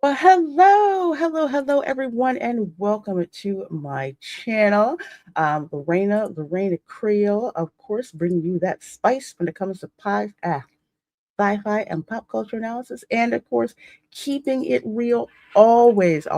Well, hello, everyone, and welcome to my channel. Lorena Creole, of course, bringing you that spice when it comes to sci-fi and pop culture analysis, and of course, keeping it real always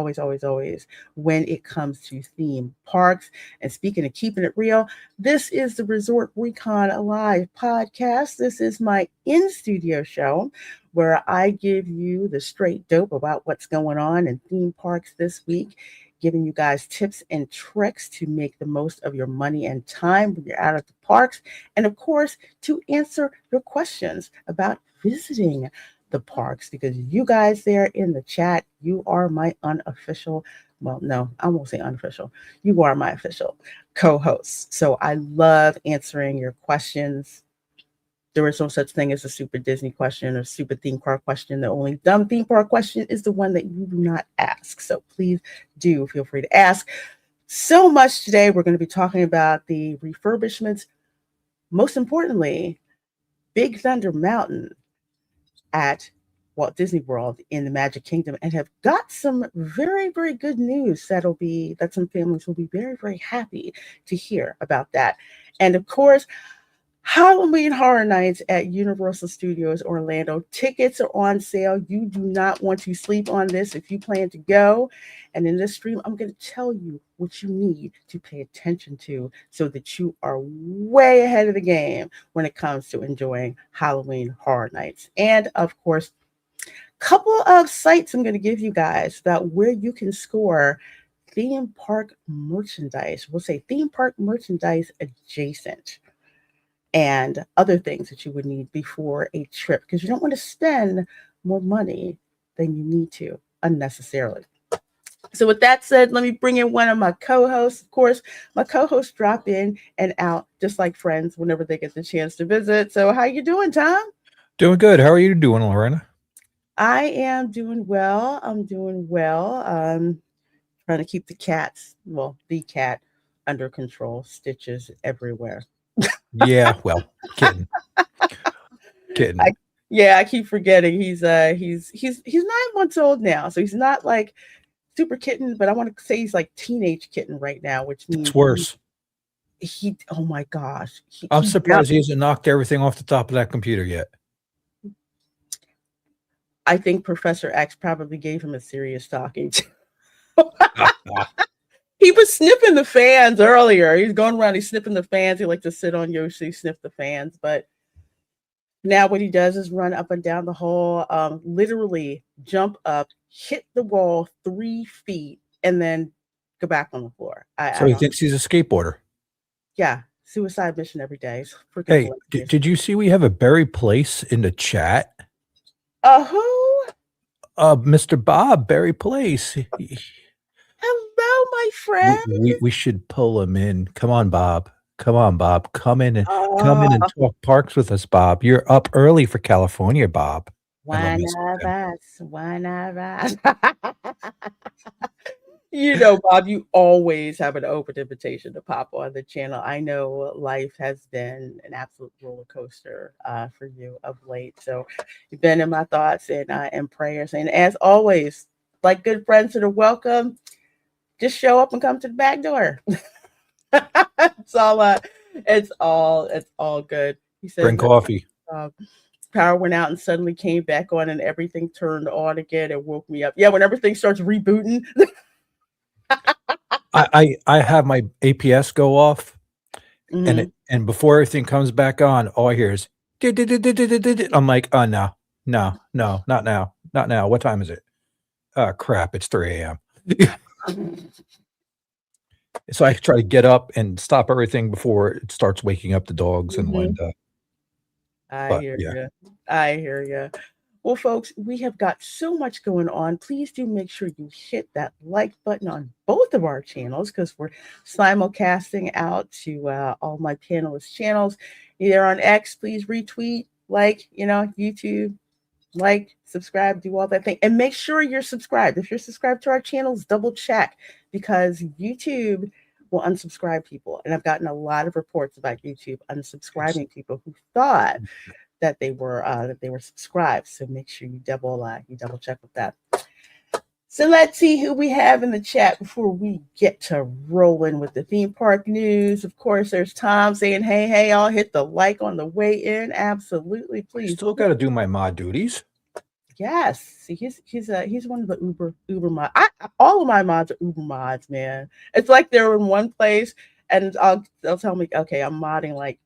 when it comes to theme parks. And speaking of keeping it real, this is the Resort Recon Alive podcast. This is my in-studio show where I give you the straight dope about what's going on in theme parks this week, giving you guys tips and tricks to make the most of your money and time when you're out at the parks, and of course, to answer your questions about visiting the parks, because you guys there in the chat, you are my unofficial, well, no, I won't say unofficial, you are my official co-hosts. So I love answering your questions. There is no such thing as a super Disney question or super theme park question. The only dumb theme park question is the one that you do not ask. So please do feel free to ask. So much today, we're going to be talking about the refurbishments. Most importantly, Big Thunder Mountain at Walt Disney World in the Magic Kingdom, and have got some very good news that some families will be very happy to hear about that. And of course, Halloween Horror Nights at Universal Studios Orlando. Tickets are on sale. You do not want to sleep on this if you plan to go. And in this stream, I'm going to tell you what you need to pay attention to so that you are way ahead of the game when it comes to enjoying Halloween Horror Nights. And of course, a couple of sites I'm going to give you guys about where you can score theme park merchandise. We'll say theme park merchandise adjacent, and other things that you would need before a trip, because you don't want to spend more money than you need to unnecessarily. So with that said, let me bring in one of my co-hosts. Of course, my co-hosts drop in and out just like friends whenever they get the chance to visit. So how you doing, Tom? Doing good. How are you doing, Lorena? I am doing well. I'm doing well. Trying to keep the cat under control. Stitches everywhere. Yeah, well, kidding. Kidding. I keep forgetting he's 9 months old now, so he's not like super kitten, but I want to say he's like teenage kitten right now, which It's means worse. he oh my gosh, I'm surprised he hasn't knocked everything off the top of that computer yet. I think Professor X probably gave him a serious talking. He was sniffing the fans earlier. He's going around, he's sniffing the fans. He likes to sit on Yoshi, sniff the fans, but now what he does is run up and down the hall, literally jump up, hit the wall 3 feet, and then go back on the floor. So he thinks he's a skateboarder. Yeah, suicide mission every day. Hey, did you see we have a Barry Place in the chat? Who? Mr. Bob Barry Place. Hello, my friend. We should pull him in. Come on, Bob. Come on, Bob. Come in and talk parks with us, Bob. You're up early for California, Bob. Why not us? Why not us? You know, Bob, you always have an open invitation to pop on the channel. I know life has been an absolute roller coaster for you of late. So you've been in my thoughts and prayers. And as always, like good friends that are welcome, just show up and come to the back door. It's all good. He said, bring coffee. Power went out and suddenly came back on, and everything turned on again and woke me up. Yeah, when everything starts rebooting. I have my APS go off, Mm-hmm. and before everything comes back on, all I hear is I'm like, oh no, not now. What time is it? Oh crap, it's 3 a.m. So I try to get up and stop everything before it starts waking up the dogs and Linda. I hear you. Well, folks, we have got so much going on. Please do make sure you hit that like button on both of our channels, because we're simulcasting out to all my panelists' channels. Either on X, please retweet, YouTube, subscribe, do all that thing. And make sure you're subscribed. If you're subscribed to our channels, double check, because YouTube will unsubscribe people. And I've gotten a lot of reports about YouTube unsubscribing people who thought that they were subscribed. So make sure you double check with that. So let's see who we have in the chat before we get to rolling with the theme park news. Of course, there's Tom saying, hey, I'll hit the like on the way in. Absolutely, please. Still got to do my mod duties. Yes, see, he's one of the Uber mod. All of my mods are Uber mods, man. It's like they're in one place, and they'll tell me, okay, I'm modding like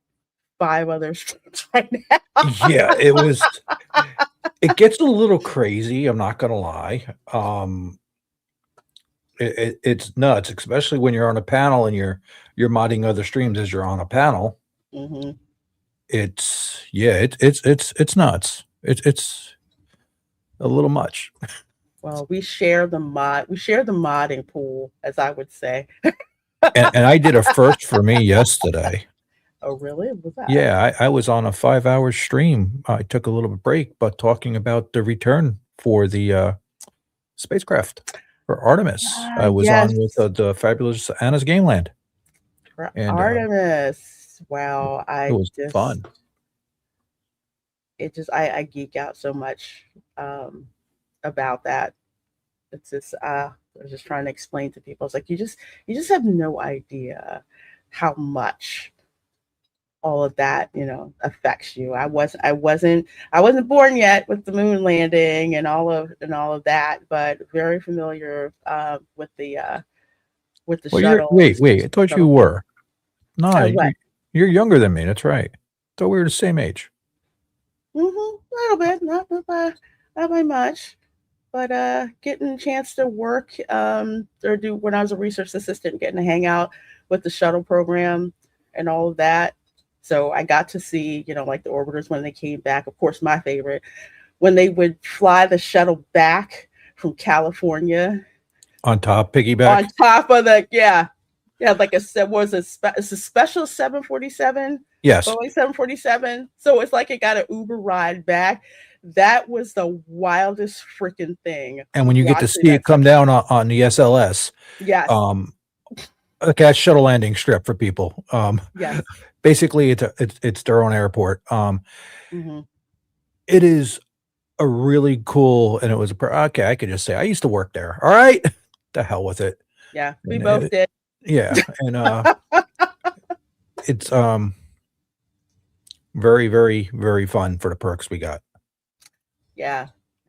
5 other streams right now. Yeah, it gets a little crazy. I'm not gonna lie. It's nuts, especially when you're on a panel and you're modding other streams as you're on a panel. Mm-hmm. It's nuts. It's a little much. Well, we share the modding pool, as I would say. And I did a first for me yesterday. Oh, really? What was that? Yeah, I was on a 5-hour stream. I took a little break, but talking about the return for the spacecraft for Artemis. I was Yes. on with the fabulous Anna's Gameland. For And, Artemis. Wow, it was fun. I geek out so much about that. It's just I was just trying to explain to people. It's like you just have no idea how much all of that, affects you. I wasn't born yet with the moon landing and all of that, but very familiar with the shuttle. Wait, I thought you were. No, what? You're younger than me. That's right. I thought we were the same age. A little bit, not by much, but getting a chance to work or do when I was a research assistant, getting to hang out with the shuttle program and all of that. So I got to see, like the orbiters when they came back. Of course, my favorite, when they would fly the shuttle back from California. On top, piggyback? On top of the, yeah, like it's a special 747? Yes. Boeing 747. So it's like it got an Uber ride back. That was the wildest freaking thing. And when you get to see it come down on the SLS. Yes. Okay, that's shuttle landing strip for people. Yes. Basically, it's their own airport. It is a really cool, and it was okay. I could just say I used to work there. All right, the hell with it. Yeah, we both did. Yeah, and it's very, very, very fun for the perks we got. Yeah,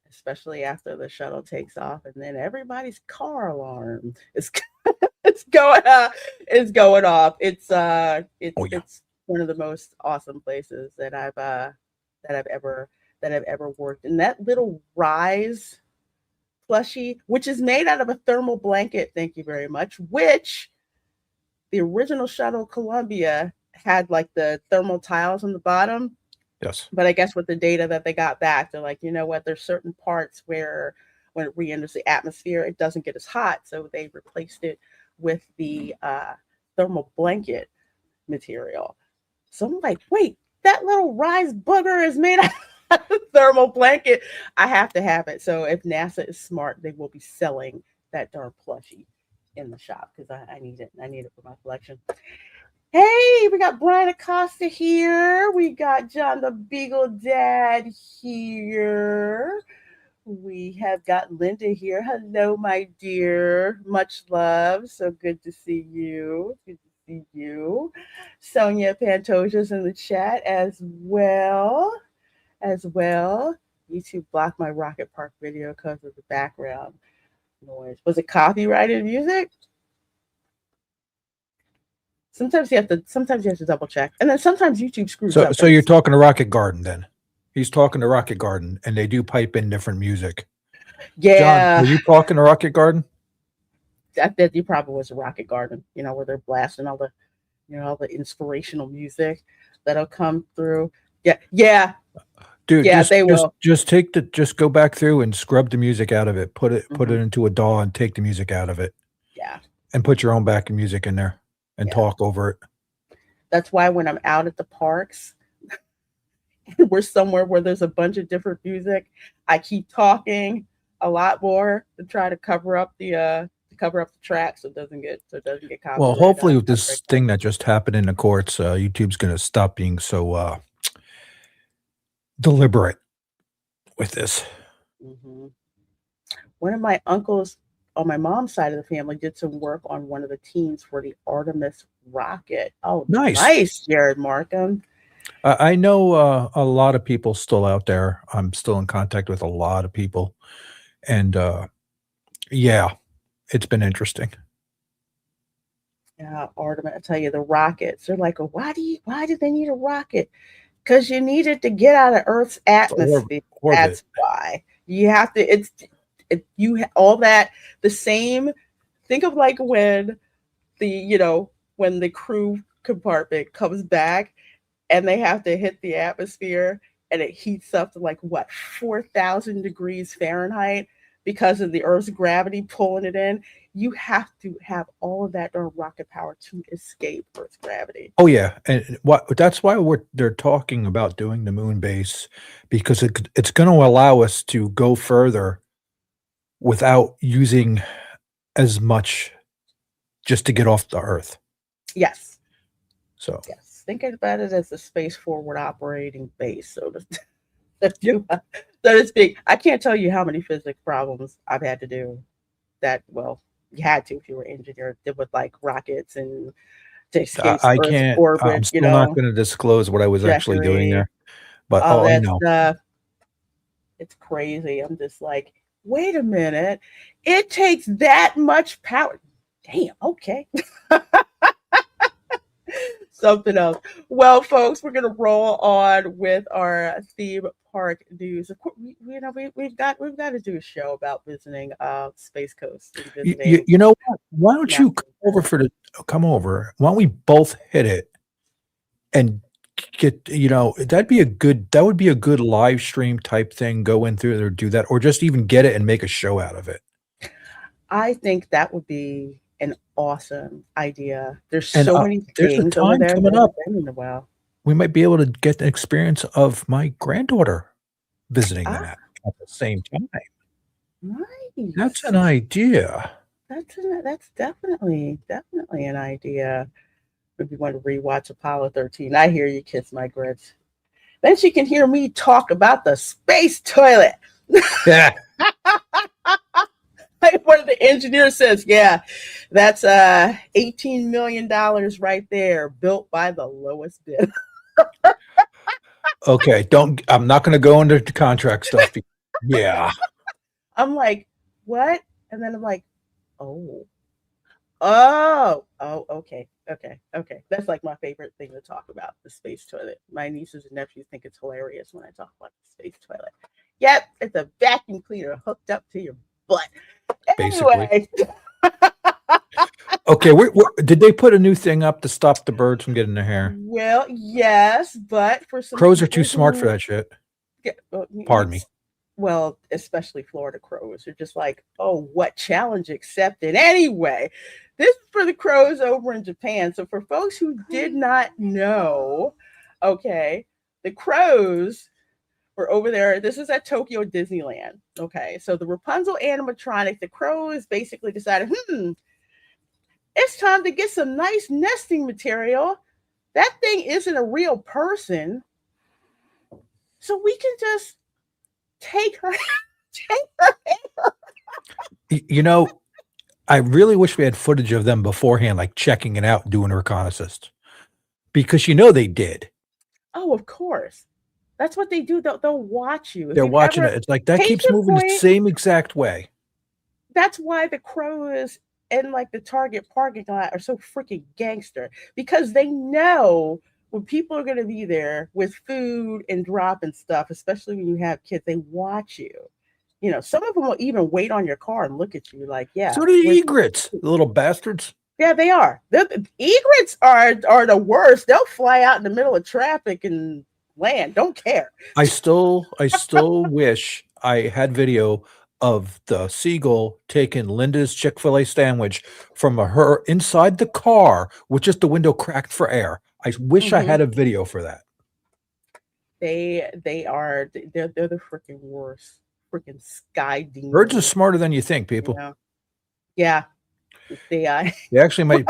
especially after the shuttle takes off, and then everybody's car alarm is it's going off. It's one of the most awesome places that I've ever worked. And that little Rise plushie, which is made out of a thermal blanket, thank you very much, which the original shuttle Columbia had like the thermal tiles on the bottom. Yes. But I guess with the data that they got back, they're like, you know what, there's certain parts where when it re-enters the atmosphere, it doesn't get as hot. So they replaced it with the thermal blanket material. So I'm like, wait, that little Rise booger is made out of thermal blanket. I have to have it. So if NASA is smart, they will be selling that darn plushie in the shop because I need it. I need it for my collection. Hey, we got Brian Acosta here. We got John the Beagle Dad here. We have got Linda here. Hello, my dear. Much love. So good to see you. Good to see you. Sonia Pantosia's in the chat as well. YouTube blocked my Rocket Park video because of the background noise. Was it copyrighted music? Sometimes you have to double check, and then sometimes YouTube screws up. So you're talking to Rocket Garden then? He's talking to Rocket Garden, and they do pipe in different music. Yeah. John, were you talking to Rocket Garden? That you probably was a Rocket Garden, where they're blasting all the, all the inspirational music that'll come through. Yeah. Dude, yeah, they will. Just go back through and scrub the music out of it. Put it into a DAW and take the music out of it. Yeah. And put your own backing music in there and talk over it. That's why when I'm out at the parks, we're somewhere where there's a bunch of different music, I keep talking a lot more to try to cover up the track so it doesn't get copyrighted. Well, hopefully with this thing that just happened in the courts, YouTube's going to stop being so deliberate with this. one of my uncles on my mom's side of the family did some work on one of the teams for the Artemis rocket. Oh, Nice. nice, Jared Markham. I know a lot of people still out there. I'm still in contact with a lot of people, and yeah, it's been interesting. Yeah, Artemis. I tell you, the rockets. They're like, why do they need a rocket? Because you need it to get out of Earth's Or atmosphere. orbit. That's why you have to. All that the same. Think of like when when the crew compartment comes back and they have to hit the atmosphere and it heats up to like what 4,000 degrees Fahrenheit because of the Earth's gravity pulling it in. You have to have all of that darn rocket power to escape Earth's gravity. Oh yeah, and that's why they're talking about doing the moon base because it's going to allow us to go further without using as much just to get off the Earth. Yes. So yes, think about it as a space forward operating base. Yep. So to speak. I can't tell you how many physics problems I've had to do that. Well, you had to if you were an engineer did with like rockets and to escape I Earth's can't. I'm orbit, still not going to disclose what I was actually doing trajectory, there, but all oh, I that know. stuff. It's crazy. I'm just like, wait a minute. It takes that much power. Damn, okay. Something else. Well, folks, we're gonna roll on with our theme park news. Of course, we've got to do a show about visiting Space Coast and visiting You know what? Why don't you NASA. come over? Why don't we both hit it and get that would be a good live stream type thing. Go in through there, do that, or just even get it and make a show out of it. I think that would be an awesome idea. There's And so many there's a things over time there that coming I up. haven't been in a while. We might be able to get the experience of my granddaughter visiting Ah, that at the same time. That's nice. an idea. That's definitely an idea. If you want to rewatch Apollo 13, I hear you, kiss my grits. Then she can hear me talk about the space toilet. Yeah. Like one of the engineers says, yeah, that's $18 million right there, built by the lowest bid. Okay, I'm not going to go into the contract stuff. Yeah. I'm like, what? And then I'm like, oh, okay. That's like my favorite thing to talk about, the space toilet. My nieces and nephews think it's hilarious when I talk about the space toilet. Yep, it's a vacuum cleaner hooked up to your butt. Basically. Anyway. Okay, did they put a new thing up to stop the birds from getting their hair? Well, yes, but for some Crows are too smart for who that shit. get, Pardon me. well, especially Florida crows are just like, oh, what challenge accepted anyway. This is for the crows over in Japan. So for folks who did not know, okay, the crows were over there. This is at Tokyo Disneyland. Okay, so the Rapunzel animatronic, the crows basically decided, it's time to get some nice nesting material. That thing isn't a real person. So we can just take her hair. You know, I really wish we had footage of them beforehand, like checking it out, doing a reconnaissance. Because they did. Oh, of course. That's what they do. They'll watch you. They're watching it. It's like that keeps moving the same exact way. That's why the crows in like the Target parking lot are so freaking gangster, because they know when people are going to be there with food and dropping stuff, especially when you have kids, they watch you. Some of them will even wait on your car and look at you like, yeah. So do the egrets, the little bastards. Yeah, they are. The egrets are the worst. They'll fly out in the middle of traffic and land. Don't care. I still wish I had video of the seagull taking Linda's Chick-fil-A sandwich from her inside the car with just the window cracked for air. I wish I had a video for that. They're the freaking worst. Freaking sky demons. Birds are smarter than you think, people. Yeah. They actually might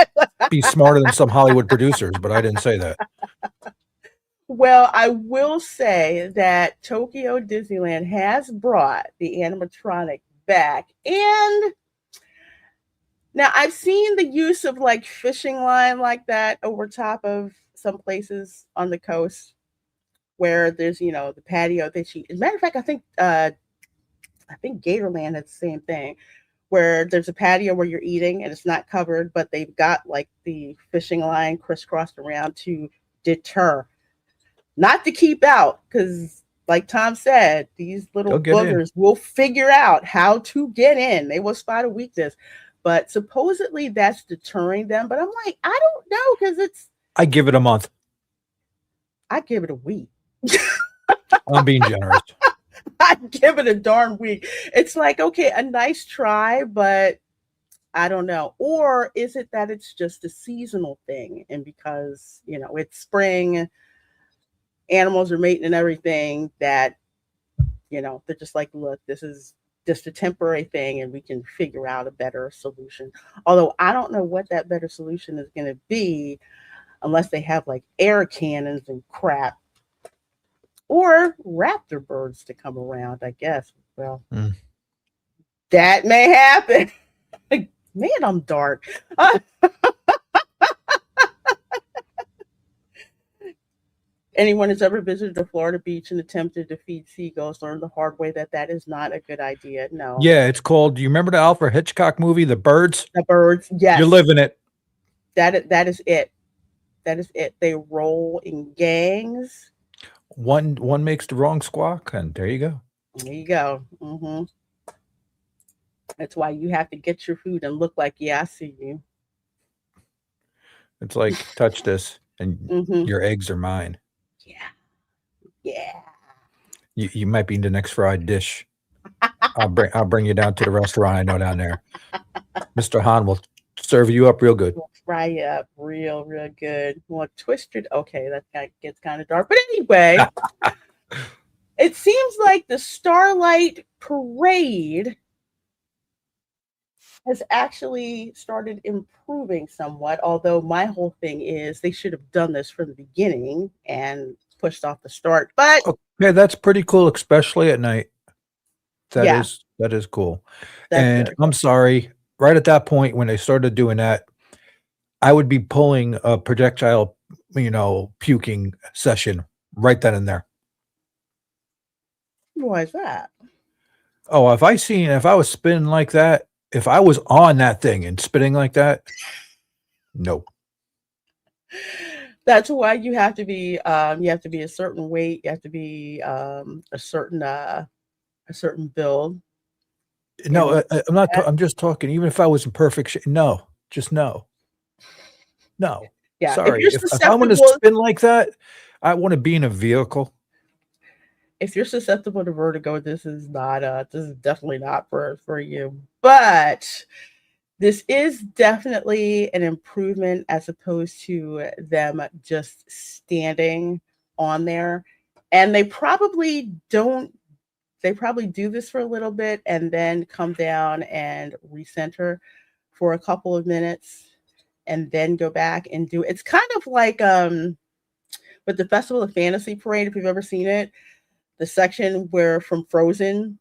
be smarter than some Hollywood producers, but I didn't say that. Well, I will say that Tokyo Disneyland has brought the animatronic back. And now I've seen the use of like fishing line like that over top of some places on the coast where there's, the patio that you, as a matter of fact, I think Gatorland has the same thing where there's a patio where you're eating and it's not covered, but they've got like the fishing line crisscrossed around to deter, not to keep out, because like Tom said, these little They'll get in. boogers will figure out how to get in. They will spot a weakness. But supposedly that's deterring them. But I'm like, I don't know, because I give it a month. I give it a week. I'm being generous. I give it a darn week. It's like, okay, a nice try, but I don't know. Or is it that it's just a seasonal thing? And because, it's spring, animals are mating and everything, that, they're just like, look, this is just a temporary thing and we can figure out a better solution. Although I don't know what that better solution is going to be unless they have like air cannons and crap. Or raptor birds to come around, I guess. Well, that may happen. Man, I'm dark. Anyone who's ever visited a Florida beach and attempted to feed seagulls learned the hard way that that is not a good idea. No. Yeah, it's called, do you remember the Alfred Hitchcock movie, The Birds? The birds, yes. You're living it. That is it. That is it. They roll in gangs. One makes the wrong squawk, and there you go. There you go. Mm-hmm. That's why you have to get your food and look like, yeah, I see you. It's like, touch this, and your eggs are mine. Yeah. Yeah. You might be the next fried dish. I'll bring you down to the restaurant I know down there. Mr. Han will serve you up real good. We'll fry you up real good. Well, twisted. Okay, that gets kind of dark. But anyway, it seems like the Starlight Parade has actually started improving somewhat, although my whole thing is they should have done this from the beginning and pushed off the start. But okay, that's pretty cool, especially at night. That is cool. And I'm sorry, right at that point when they started doing that, I would be pulling a projectile, puking session right then and there. Why is that? Oh, if I was spinning like that, if I was on that thing and spinning like that, no. That's why you have to be a certain weight, you have to be a certain build. No, I'm not. I'm just talking. Even if I was in perfect shape, no, just no. No, yeah. Sorry. If I'm going to spin like that, I want to be in a vehicle. If you're susceptible to vertigo, this is definitely not for you. But this is definitely an improvement as opposed to them just standing on there. And they probably do this for a little bit and then come down and recenter for a couple of minutes and then go back and do it. It's kind of like with the Festival of Fantasy Parade, if you've ever seen it, the section where from Frozen,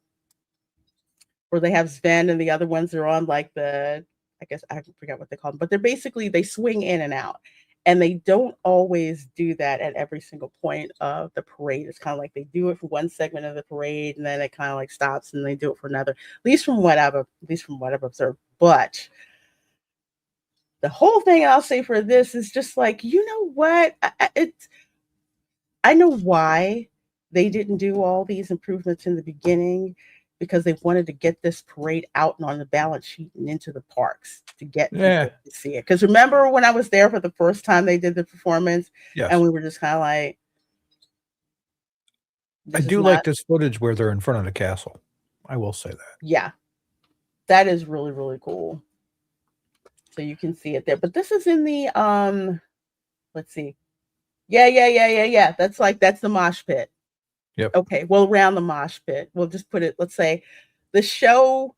where they have Sven and the other ones are on like I guess I forgot what they call them, but they swing in and out. And they don't always do that at every single point of the parade. It's kind of like they do it for one segment of the parade and then it kind of like stops and they do it for another, at least from what I've observed. But the whole thing I'll say for this is just like, you know what? I know why they didn't do all these improvements in the beginning, because they wanted to get this parade out and on the balance sheet and into the parks to get people to see it. Because remember when I was there for the first time they did the performance, and we were just kind of like, I do like this footage where they're in front of the castle. I will say that. Yeah. That is really, really cool. So you can see it there. But this is in the let's see. Yeah. That's the mosh pit. Yep. Okay, well, around the mosh pit. We'll just put it, let's say, the show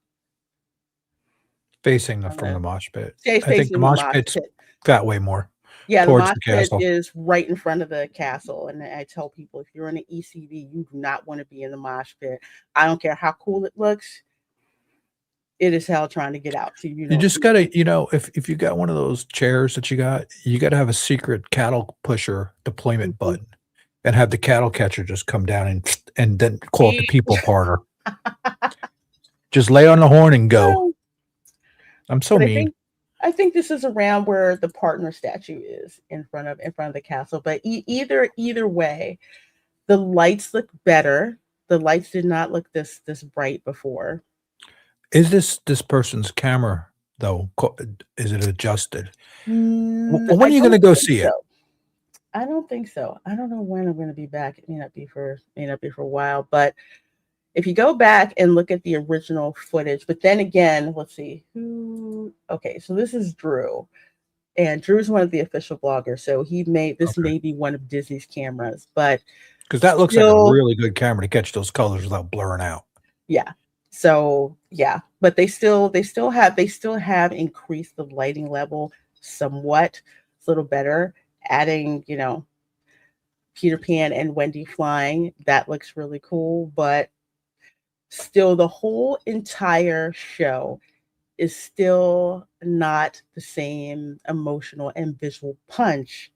facing from the mosh pit. I think the mosh pit's got way more. Yeah, the mosh pit is right in front of the castle. And I tell people, if you're in an ECV, you do not want to be in the mosh pit. I don't care how cool it looks. it is hell trying to get out. So you You don't. just gotta, if you got one of those chairs that you gotta have a secret cattle pusher deployment Mhm. button and have the cattle catcher just come down and then call it the people parter. Just lay on the horn and go. Well, I'm so but mean. I think this is around where the partner statue is in front of the castle. But either way, the lights look better. The lights did not look this bright before. Is this person's camera though? Is it adjusted? When I are you don't gonna go think see it? so. I don't think so. I don't know when I'm going to be back. It may not be for a while. But if you go back and look at the original footage, but then again, let's see who. Okay, so this is Drew, and Drew's one of the official bloggers. So he made this Okay, may be one of Disney's cameras, but because that looks like a still, really good camera to catch those colors without blurring out. yeah. So yeah, but they still have increased the lighting level somewhat. It's a little better, adding Peter Pan and Wendy flying. That looks really cool, but still the whole entire show is still not the same emotional and visual punch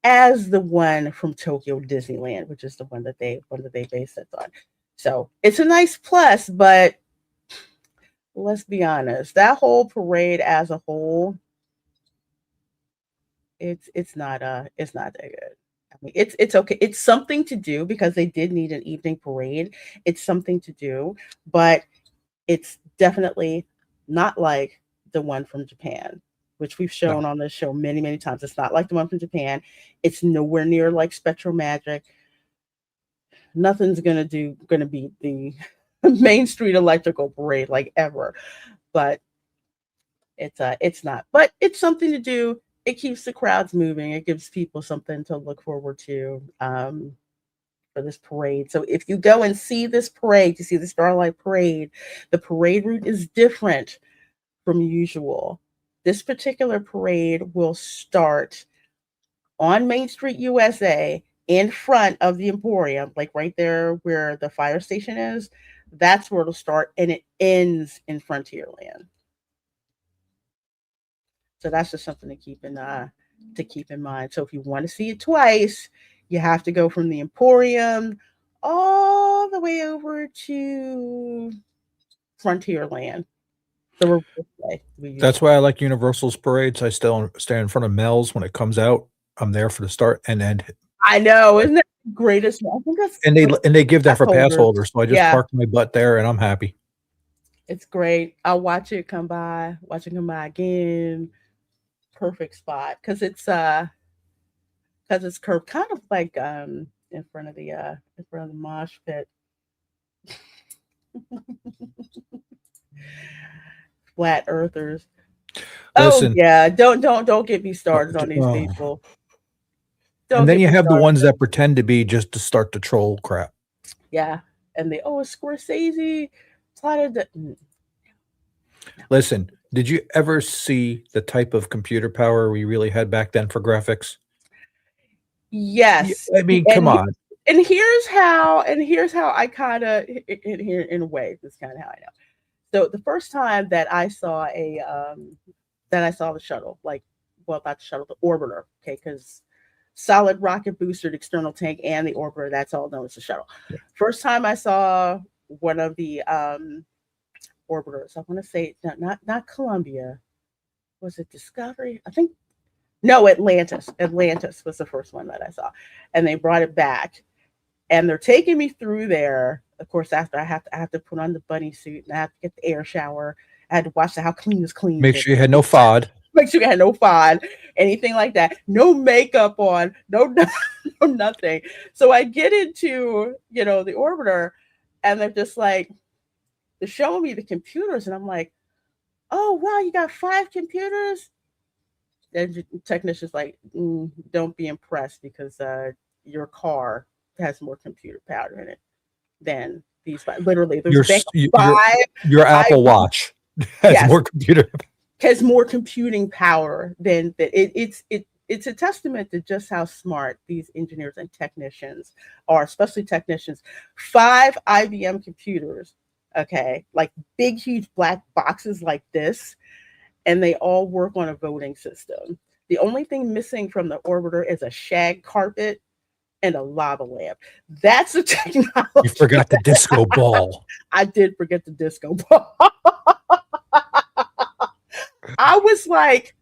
as the one from Tokyo Disneyland, which is the one that they based it on. So it's a nice plus, but let's be honest, that whole parade as a whole, it's not that good. I mean, it's okay. It's something to do because they did need an evening parade. It's something to do, but it's definitely not like the one from Japan, which we've No, shown on this show many, many times. It's not like the one from Japan. It's nowhere near like Spectral Magic. Nothing's gonna beat the Main Street Electrical Parade like ever. But it's not. But it's something to do. It keeps the crowds moving. It gives people something to look forward to. For this parade. So if you go and see this parade, you see the Starlight Parade, the parade route is different from usual. This particular parade will start on Main Street, USA, in front of the Emporium, like right there where the fire station is. That's where it'll start, and it ends in Frontierland. So that's just something to keep in mind. So if you want to see it twice, you have to go from the Emporium all the way over to Frontierland, the reverse way we that's usually. why I like Universal's parades. I still stay in front of Mel's when it comes out. I'm there for the start and end. I know, isn't that the greatest? I think that's for And they give that pass for pass holders. holders, so I just Yeah, park my butt there and I'm happy. it's great. I'll watch it come by again. Perfect spot because it's curved, kind of like in front of the mosh pit. Flat earthers. Oh Listen, yeah, don't get me started on these oh. people. And Don't then get you me have the started. ones that pretend to be just to start the troll crap. Yeah, and Scorsese plotted the. No. Listen, did you ever see the type of computer power we really had back then for graphics? Yes, I mean, and come on. here's how I kind of here in a way. This is kind of how I know. So the first time that I saw the shuttle, like, well, not the shuttle, the orbiter, okay, because solid rocket boosted external tank and the orbiter, that's all known as the shuttle. First time I saw one of the orbiters, I want to say not Columbia, was it Discovery? I think no, Atlantis. Atlantis was the first one that I saw, and they brought it back, and they're taking me through there. Of course, after I have to put on the bunny suit and I have to get the air shower. I had to watch how clean is clean. Make sure you had no FOD. Make sure you had no fun, anything like that. No makeup on, no, no nothing. So I get into, the orbiter, and they're just like, they're showing me the computers, and I'm like, oh wow, you got 5 computers? And the technician's like, don't be impressed because your car has more computer power in it than these five. Literally, there's Your a bank s of five. your I Apple Watch has Yes, more computer. has more computing power than that. It's a testament to just how smart these engineers and technicians are, especially technicians. 5 IBM computers. Okay, like big, huge black boxes like this, and they all work on a voting system. The only thing missing from the orbiter is a shag carpet and a lava lamp. That's the You technology. forgot the disco ball. I did forget the disco ball. I was like,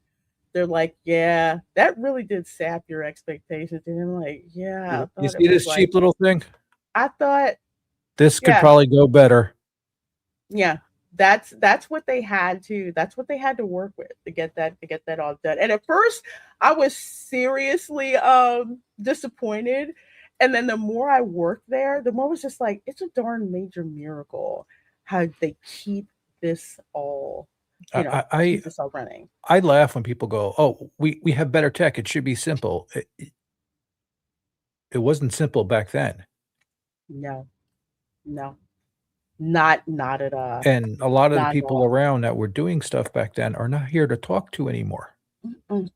they're like, yeah, that really did sap your expectations. And I'm like, yeah, I You thought it see was this like, cheap little thing? I thought, This could yeah, probably go better. yeah. That's what they had to that's what they had to work with to get that all done. And at first I was seriously disappointed. And then the more I worked there, the more it was just like it's a darn major miracle how they keep this all, I I keep this all running. I laugh when people go, "Oh, we have better tech. It should be simple." It wasn't simple back then, No, no, not at all. and a lot of the Not at people all. around that were doing stuff back then are not here to talk to anymore. Mm-mm.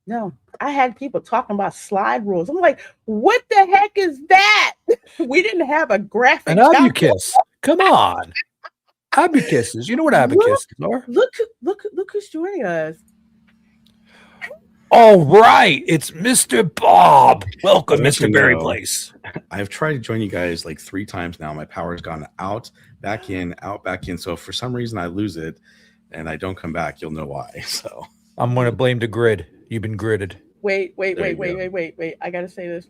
No, I had people talking about slide rules. I'm like, what the heck is that? We didn't have a An graphic calculator. abacus, come on, abacuses. You know what Look, abacuses are? look who's joining us. All right, it's Mr. Bob. Welcome, Just want Mr. you to Berry know, Place. I've tried to join you guys like 3 times now. My power's gone out, back in, out, back in. So if for some reason I lose it and I don't come back, you'll know why. So I'm going to blame the grid. You've been gridded. Wait, wait, there wait, you wait, go. wait, wait, wait. I gotta say this.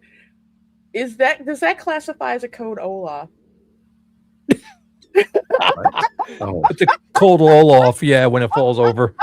Does that classify as a code Olaf? What? Oh, Put the cold roll off, yeah, when it falls over.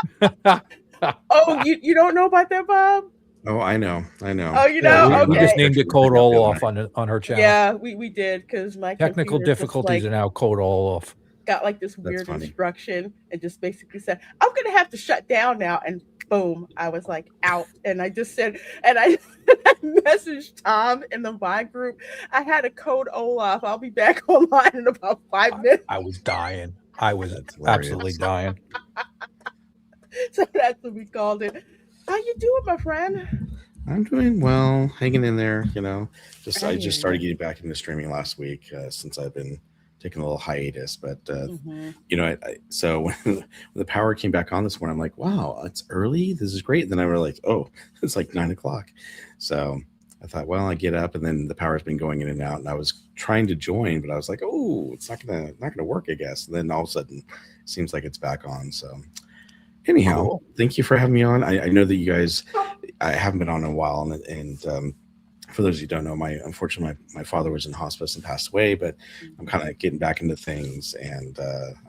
Oh, you don't know about that, Bob? oh, I know, I know. Oh, you Yeah, know? I had we my just Okay. named it restrictions Code pick up the All other Off night. on her channel. Yeah, we did because my Technical computer just difficulties like are now Code All Off. got like this That's weird funny. instruction and just basically said, I'm gonna have to shut down now. And boom, I was like out. And I just said, and I, I messaged Tom in the Vine group. I had a code Olaf. I'll be back online in about 5 minutes. I was dying. I was That's absolutely hilarious. dying. So that's what we called it. How you doing, my friend? I'm doing well, hanging in there. I I hear just started you. getting back into streaming last week since I've been taking a little hiatus. But Mm-hmm. so when the power came back on this morning, I'm like, wow, it's early. This is great. Then I was like, oh, it's like 9 o'clock. So I thought, well, I get up, and then the power's been going in and out, and I was trying to join, but I was like, oh, it's not gonna work, I guess. And then all of a sudden, it seems like it's back on. So anyhow, Cool. thank you for having me on. I know that you guys, I haven't been on in a while, and for those who don't know, unfortunately my father was in hospice and passed away, but I'm kind of getting back into things, and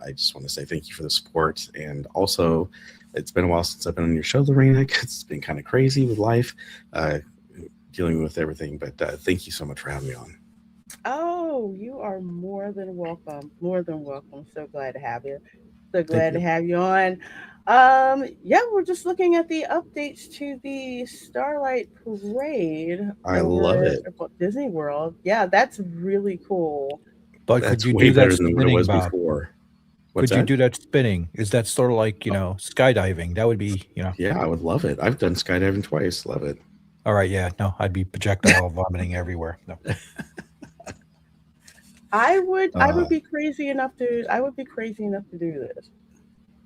I just want to say thank you for the support, and also it's been a while since I've been on your show, Lorena. 'Cause it's been kind of crazy with life, dealing with everything, but thank you so much for having me on. Oh, you are more than welcome. More than welcome. So glad to have you. So Thank glad to you. have you on. Yeah, we're just looking at the updates to the Starlight Parade I love over it. at Disney World. Yeah, that's really cool. But could That's you way do that better than what it spinning, was Bob? before. What's Could you that? do that spinning? Is that sort of like, skydiving? That would be, Yeah, I would love it. I've done skydiving twice. Love it. all right, yeah. No, I'd be projectile vomiting everywhere. No. I Uh, would be crazy enough to do this.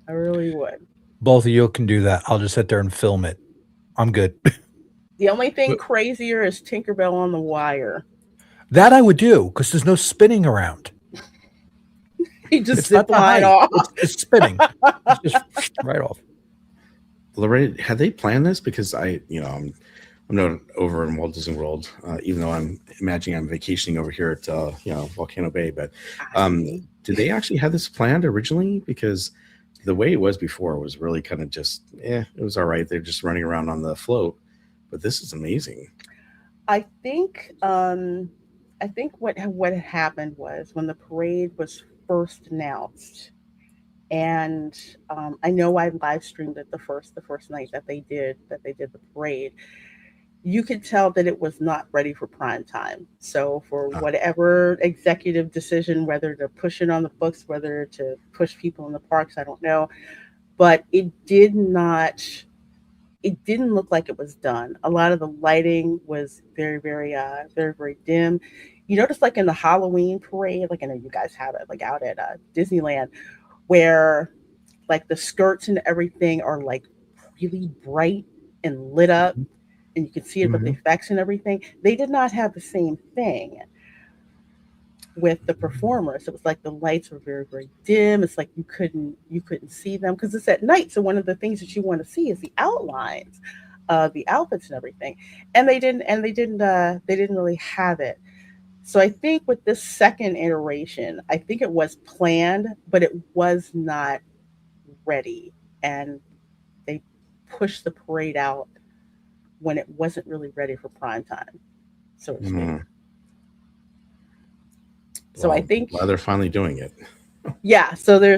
I really would. Both of you can do that. I'll just sit there and film it. I'm good. The only thing but crazier is Tinkerbell on the wire. That I would do because there's no spinning around. You just It's not zip the line height. off. It's spinning. It's just right off. Lorraine, had they planned this? Because I'm not over in Walt Disney World, even though I'm imagining I'm vacationing over here at Volcano Bay. But I um, see. did they actually have this planned originally? Because the way it was before was really kind of just, it was all right. They're just running around on the float. But this is amazing. I think what happened was when the parade was first announced, and I know I live streamed it the first night that they did the parade. You could tell that it was not ready for prime time. So for Uh, whatever executive decision, whether to push it on the books, whether to push people in the parks, I don't know, but it didn't look like it was done. A lot of the lighting was very, very, very, very dim. You notice like in the Halloween parade, like I know you guys have it like out at Disneyland, where like the skirts and everything are like really bright and lit up, Mhm. and you can see it with the Mhm. effects and everything. They did not have the same thing with the performers. It was like the lights were very, very dim. It's like you couldn't see them because it's at night. So one of the things that you want to see is the outlines of the outfits and everything. And they didn't really have it. So I think with this second iteration, I think it was planned, but it was not ready. And they pushed the parade out when it wasn't really ready for prime time, so to speak. Mm. So I Well, think, glad they're finally doing it. yeah, they're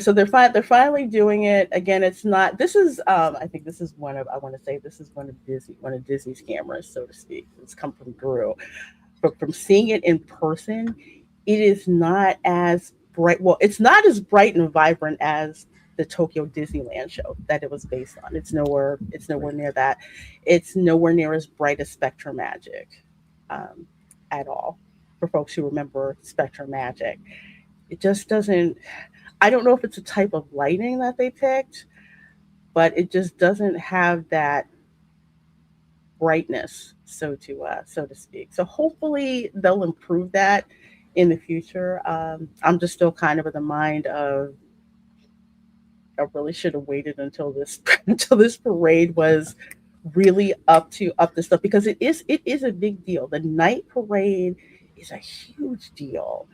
finally doing it again. It's not. This is I think this is one of I want to say this is one of Disney's cameras, so to speak. It's come from Drew, but from seeing it in person, it is not as bright. Well, it's not as bright and vibrant as the Tokyo Disneyland show that it was based on. It's nowhere Right. near that. It's nowhere near as bright as Spectrum Magic, um, at all. For folks who remember Spectrum Magic, it just doesn't. I don't know if it's a type of lighting that they picked, but it just doesn't have that brightness, so to speak. So hopefully they'll improve that in the future. I'm just still kind of in the mind of I really should have waited until this until this parade was really up to stuff because it is a big deal. The night parade is a huge deal.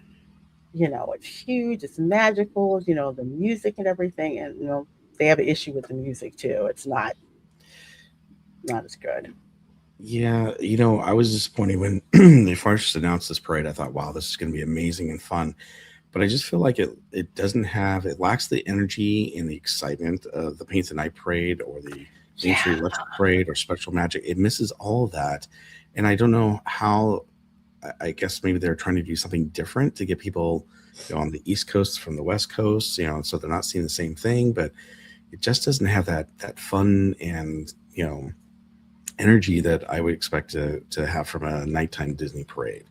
It's huge, it's magical, the music and everything, and they have an issue with the music too. It's not as good. Yeah, I was disappointed when they first announced this parade. I thought, wow, this is going to be amazing and fun. But I just feel like it lacks the energy and the excitement of the Paint the Night Parade or the Main Street Yeah. Electric Parade or Spectral Magic. It misses all of that. And I don't know how, I guess maybe they're trying to do something different to get people, on the East Coast from the West Coast, so they're not seeing the same thing, but it just doesn't have that fun and, energy that I would expect to have from a nighttime Disney parade.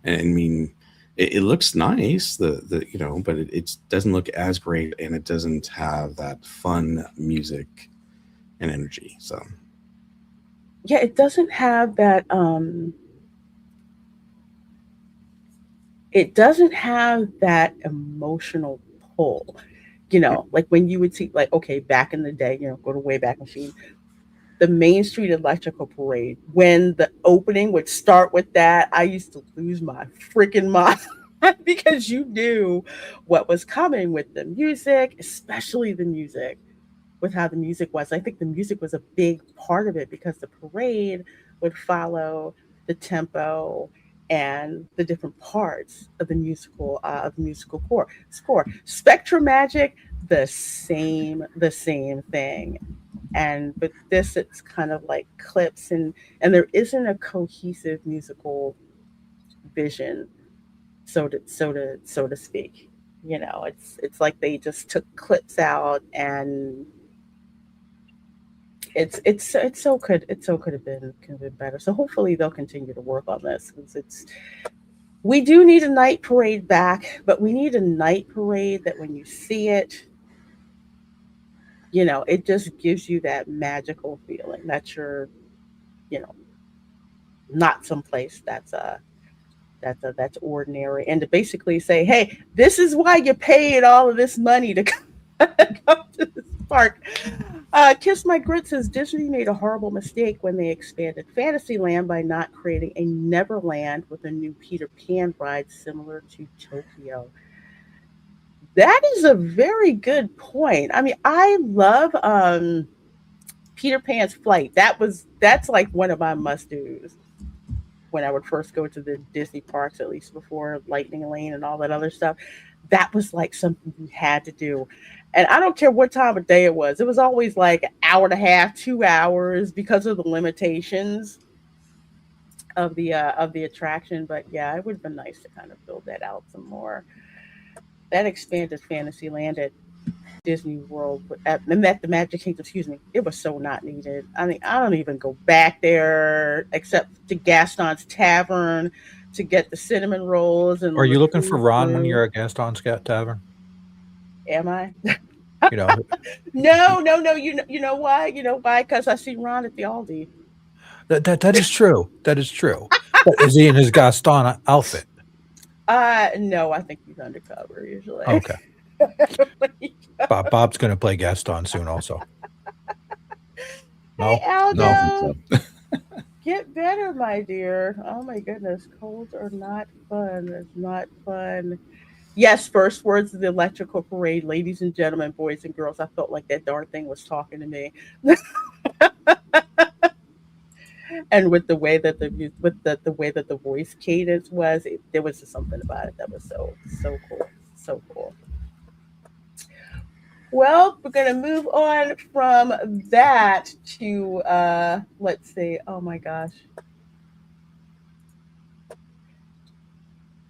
And I mean, it looks nice, but it doesn't look as great, and it doesn't have that fun music and energy. So Yeah, it doesn't have that emotional pull. Like when you would see, like, okay, back in the day, go to Wayback Machine, the Main Street Electrical Parade, when the opening would start with that, I used to lose my freaking mind because you knew what was coming with the music, especially the music, with how the music was. I think the music was a big part of it because the parade would follow the tempo and the different parts of the musical core score. Spectrum Magic, the same thing. And but this, it's kind of like clips, and there isn't a cohesive musical vision, so to speak. It's like they just took clips out, and it so could have been better. So hopefully they'll continue to work on this because we do need a night parade back, but we need a night parade that when you see it, it just gives you that magical feeling that you're, you know, not someplace that's ordinary, and to basically say, hey, this is why you paid all of this money to come, come to this park. Kiss My Grit says Disney made a horrible mistake when they expanded Fantasyland by not creating a Neverland with a new Peter Pan ride similar to Tokyo. That is a very good point. I mean, I love Peter Pan's Flight. That's like one of my must dos when I would first go to the Disney parks, at least before Lightning Lane and all that other stuff. That was like something you had to do. And I don't care what time of day it was. It was always like an hour and a half, 2 hours because of the limitations of the attraction. But yeah, it would have been nice to kind of build that out some more. That expanded Fantasyland at Disney World at the Magic Kingdom, excuse me, it was so not needed. I mean, I don't even go back there except to Gaston's Tavern to get the cinnamon rolls and Are the you looking for fruit Ron when room. you're at Gaston Scat Tavern? Am I? You know, No, no, no. You know why? You know why? Because I see Ron at the Aldi. that is true. That is true. But is he in his Gaston outfit? No, I think he's undercover usually. Okay. Bob's going to play Gaston soon, also. Hey, No, No, I Aldo, think so. get better, my dear. Oh my goodness, colds are not fun. It's not fun. Yes, first words of the electrical parade, ladies and gentlemen, boys and girls. I felt like that darn thing was talking to me. And with the way that the way that the voice cadence was, there was just something about it that was so cool, so cool. Well, we're gonna move on from that to let's see. Oh my gosh,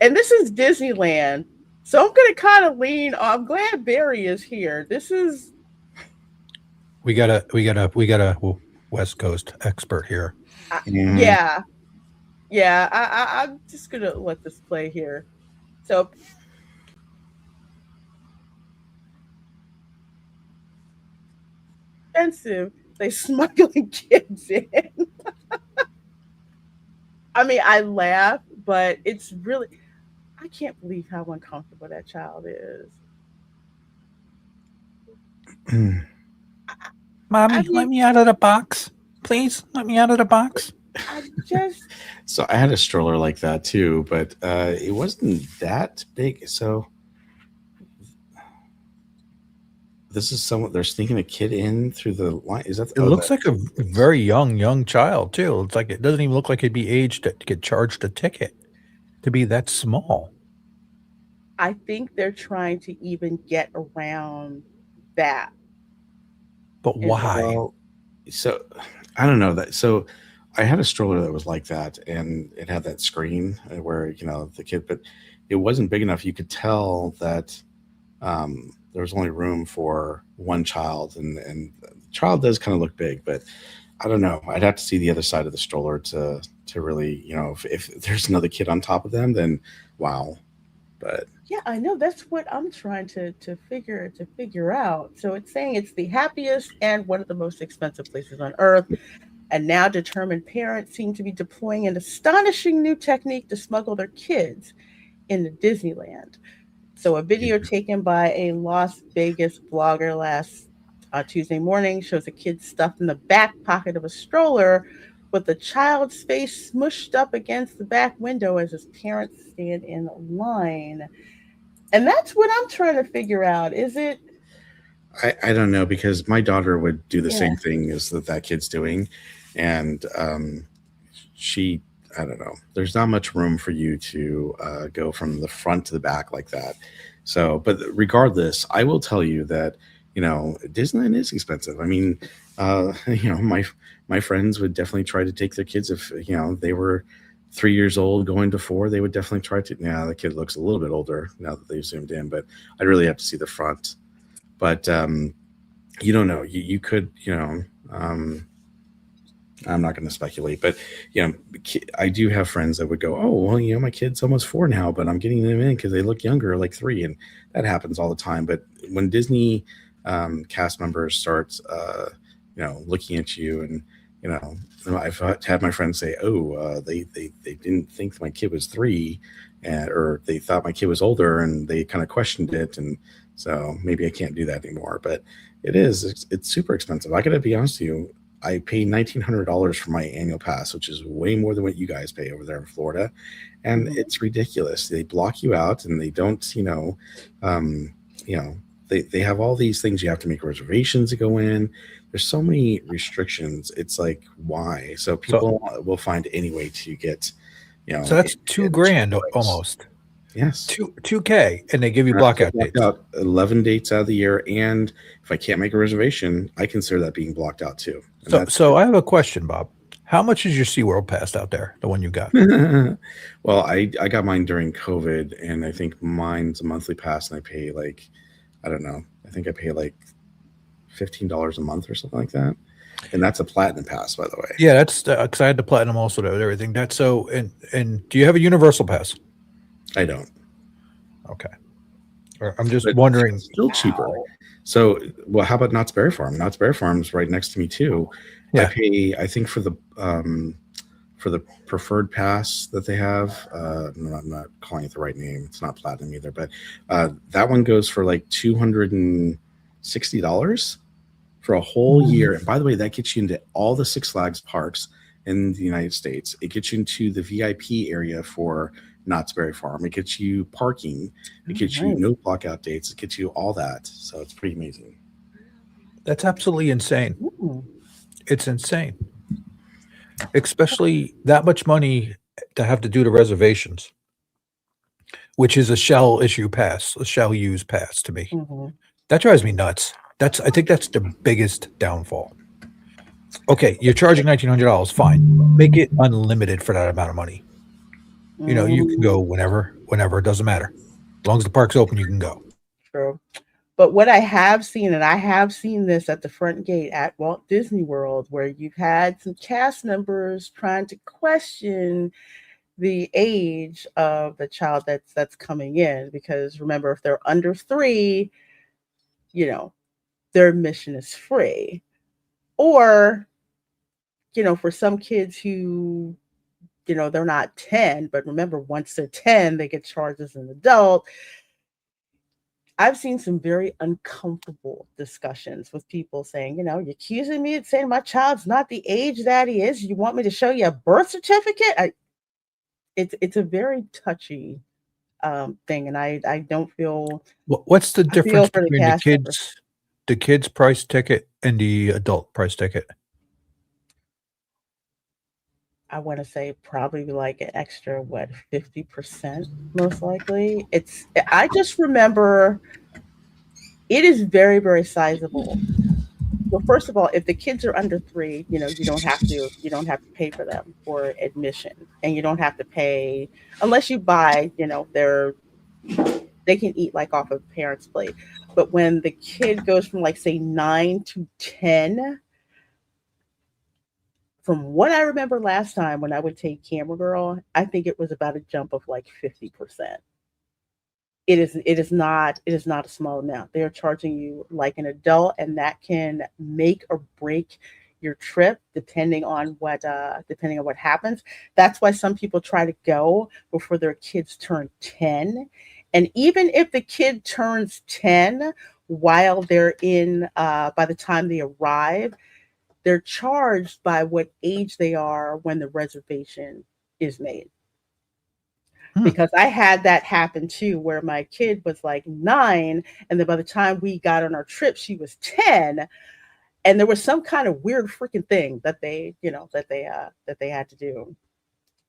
and this is Disneyland, so I'm gonna kind of lean. I'm glad Barry is here. This is we got a West Coast expert here. Mhm. yeah, yeah. I'm just gonna let this play here. So expensive. They smuggling kids in. I mean, I laugh, but it's really, I can't believe how uncomfortable that child is. I Mommy, let mean, me out of the box. Please, let me out of the box. I just, So I had a stroller like that too, but it wasn't that big. So this is someone they're sneaking a kid in through the line. Is that? It Oh, looks that like a very young child, too. It's like it doesn't even look like he'd be aged to get charged a ticket to be that small. I think they're trying to even get around that. But And it, why? well. So I don't know that. So I had a stroller that was like that, and it had that screen where the kid, but it wasn't big enough. You could tell that there was only room for one child, and the child does kind of look big, but I don't know. I'd have to see the other side of the stroller to really, if there's another kid on top of them, then wow. But yeah, I know that's what I'm trying to figure out. So it's saying it's the happiest and one of the most expensive places on earth. And now determined parents seem to be deploying an astonishing new technique to smuggle their kids into Disneyland. So, a video yeah. taken by a Las Vegas blogger last Tuesday morning shows a kid stuffed in the back pocket of a stroller with the child's face smushed up against the back window as his parents stand in line. And that's what I'm trying to figure out. Is it, I don't know because my daughter would do the yeah, same thing as that kid's doing, and she I don't know. There's not much room for you to go from the front to the back like that. So, but regardless, I will tell you that Disneyland is expensive. I mean, my friends would definitely try to take their kids if they were 3 years old going to four. They would definitely try to. Now the kid looks a little bit older now that they've zoomed in, but I'd really have to see the front. But you don't know. You could, I'm not going to speculate, but I do have friends that would go, oh, well, my kid's almost four now, but I'm getting them in because they look younger, like three, and that happens all the time. But when Disney cast members start, looking at you, and I've had my friends say, oh, they didn't think my kid was three, or they thought my kid was older, and they kind of questioned it, and so maybe I can't do that anymore. But it's super expensive. I got to be honest with you. I pay $1,900 for my annual pass, which is way more than what you guys pay over there in Florida, and mhm. it's ridiculous. They block you out, and they don't, um, you know, they have all these things you have to make reservations to go in. There's so many restrictions. It's like why? So So people will find any way to get, so that's two in a cheap grand place. almost. Yes. 2K, and they give you And I have to blackout block dates. out 11 dates out of the year, and if I can't make a reservation, I consider that being blocked out too. And So I have a question, Bob. How much is your SeaWorld pass out there, the one you got? well, I got mine during COVID, and I think mine's a monthly pass, and I pay like I don't know. I think I pay like $15 a month or something like that. And that's a platinum pass, by the way. Yeah, that's because I had the platinum also to everything. That's so. And do you have a universal pass? I don't. Okay. I'm just But wondering. it's still cheaper. So, well, how about Knott's Berry Farm? Knott's Berry Farm's right next to me too. I Yeah. pay, I think, for the preferred pass that they have. No, I'm not calling it the right name. It's not platinum either, but that one goes for like $260 for a whole year. And by the way, that gets you into all the Six Flags parks in the United States. It gets you into the VIP area for Knott's Berry Farm. It gets you parking. It gets you no blockout dates. It gets you all that. So it's pretty amazing. That's absolutely insane. Ooh. It's insane. Especially that much money to have to do the reservations, which is a shall issue pass, a shall use pass to me. Mhm. That drives me nuts. I think that's the biggest downfall. Okay, you're charging $1,900. Fine. Make it unlimited for that amount of money. You know, you can go whenever, it doesn't matter. As long as the park's open, you can go. True. But what I have seen, and I have seen this at the front gate at Walt Disney World, where you've had some cast members trying to question the age of the child that's coming in, because remember, if they're under 3, you know, their admission is free. Or, for some kids who, they're not 10, but remember, once they're 10, they get charged as an adult. I've seen some very uncomfortable discussions with people saying, you're accusing me of saying my child's not the age that he is. You want me to show you a birth certificate? It's a very touchy thing, and I don't feel. What's the I feel difference for the between cast members. the kids price ticket and the adult price ticket? I want to say probably like an extra 50%, most likely. I just remember it is very, very sizable. Well, first of all, if the kids are under 3, you don't have to pay for them for admission, and you don't have to pay unless you buy, they can eat like off of parents' plate. But when the kid goes from like say 9 to 10, from what I remember last time when I would take Camera Girl, I think it was about a jump of like 50%. It is not a small amount. They are charging you like an adult, and that can make or break your trip depending on what happens. That's why some people try to go before their kids turn 10. And even if the kid turns 10 while they're in by the time they arrive, they're charged by what age they are when the reservation is made. Because I had that happen too, where my kid was like 9, and then by the time we got on our trip, she was 10, and there was some kind of weird freaking thing that they had to do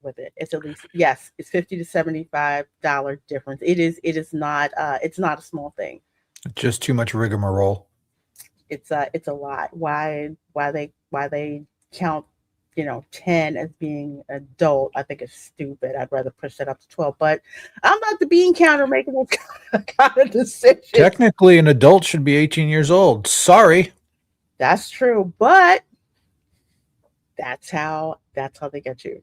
with it. It's at least, yes, it's $50 to $75 difference. It is not it's not a small thing. Just too much rigmarole. It's a lot. Why they count 10 as being adult, I think it's stupid. I'd rather push that up to 12, but I'm not the bean counter making those kind of decisions. Technically, an adult should be 18 years old. Sorry. That's true, but that's how they get you.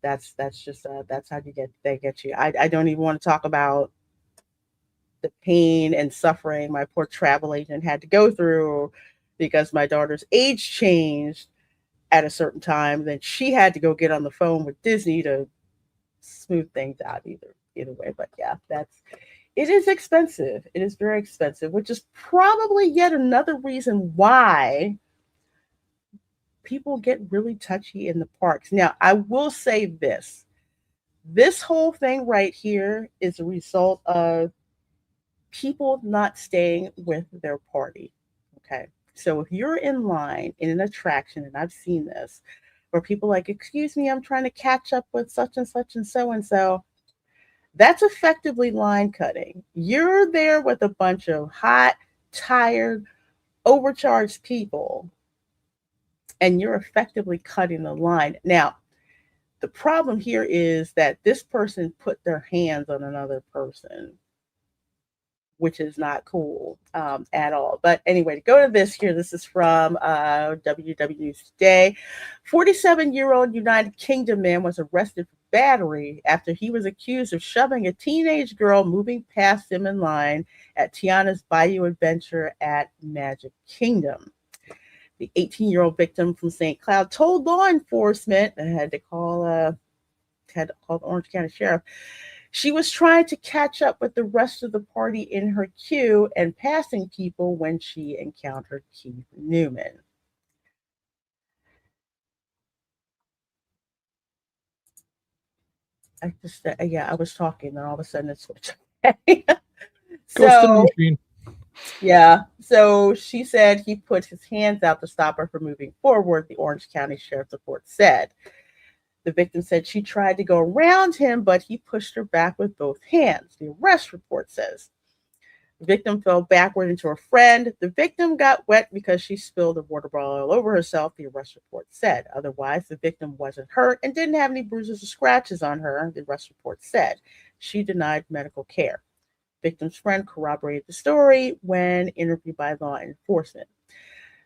That's just that's how they get you. I don't even want to talk about the pain and suffering my poor travel agent had to go through because my daughter's age changed at a certain time. Then she had to go get on the phone with Disney to smooth things out either way. But yeah, it is expensive. It is very expensive, which is probably yet another reason why people get really touchy in the parks. Now, I will say this whole thing right here is a result of people not staying with their party. Okay. So if you're in line in an attraction, and I've seen this, where people are like, excuse me, I'm trying to catch up with such and such and so and so, that's effectively line cutting. You're there with a bunch of hot, tired, overcharged people, and you're effectively cutting the line. Now, the problem here is that this person put their hands on another person. which is not cool at all. But anyway, to go to this here, this is from WW News Today. 47-year-old United Kingdom man was arrested for battery after he was accused of shoving a teenage girl moving past him in line at Tiana's Bayou Adventure at Magic Kingdom. The 18-year-old victim from St. Cloud told law enforcement and had to call the Orange County Sheriff. She was trying to catch up with the rest of the party in her queue and passing people when she encountered Keith Newman. I was talking, and all of a sudden it switched. Goes to the machine. Yeah. So she said he put his hands out to stop her from moving forward, the Orange County Sheriff's report said. The victim said she tried to go around him, but he pushed her back with both hands, the arrest report says. The victim fell backward into her friend. The victim got wet because she spilled a water bottle all over herself, the arrest report said. Otherwise, the victim wasn't hurt and didn't have any bruises or scratches on her, the arrest report said. She denied medical care. Victim's friend corroborated the story when interviewed by law enforcement.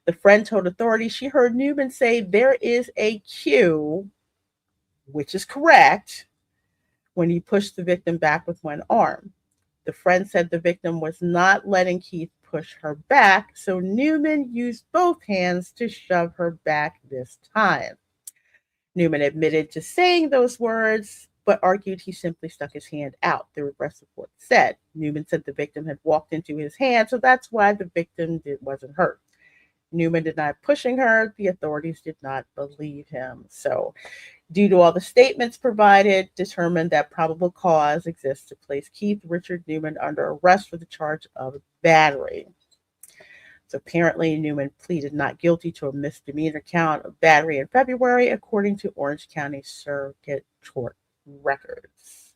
The friend told authorities she heard Newman say there is a queue, which is correct, when he pushed the victim back with one arm. The friend said the victim was not letting Keith push her back, so Newman used both hands to shove her back this time. Newman admitted to saying those words, but argued he simply stuck his hand out, the arrest report said. Newman said the victim had walked into his hand, so that's why the victim wasn't hurt. Newman denied pushing her. The authorities did not believe him. So, due to all the statements provided, determined that probable cause exists to place Keith Richard Newman under arrest for the charge of battery. So apparently Newman pleaded not guilty to a misdemeanor count of battery in February, according to Orange County Circuit Court records.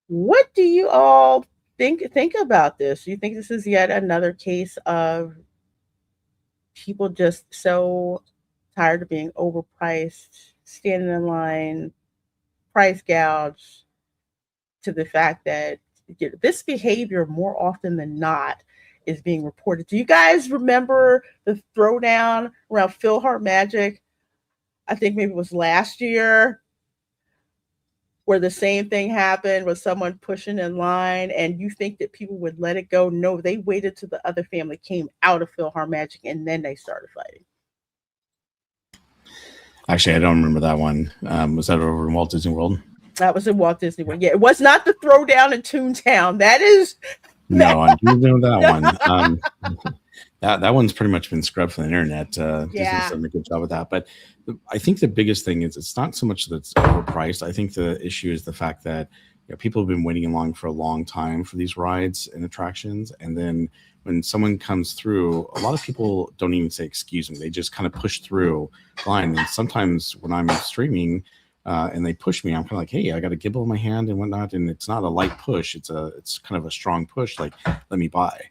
What do you all think about this? Do you think this is yet another case of people just so tired of being overpriced, standing in line, price gouge, to the fact that this behavior more often than not is being reported? Do you guys remember the throwdown around PhilharMagic? I think maybe it was last year, where the same thing happened with someone pushing in line, and you think that people would let it go? No, they waited till the other family came out of PhilharMagic and then they started fighting. Actually, I don't remember that one. Was that over in Walt Disney World? That was in Walt Disney World. Yeah, it was not the throwdown in Toontown. That is no, I do know that one. That one's pretty much been scrubbed from the internet. Disney's done a good job with that. But I think the biggest thing is it's not so much that it's overpriced. I think the issue is the fact that people have been waiting along for a long time for these rides and attractions, and then when someone comes through, a lot of people don't even say excuse me. They just kind of push through line. And sometimes when I'm streaming and they push me, I'm kind of like, hey, I got a gimbal in my hand and whatnot, and it's not a light push. It's kind of a strong push. Like, let me buy.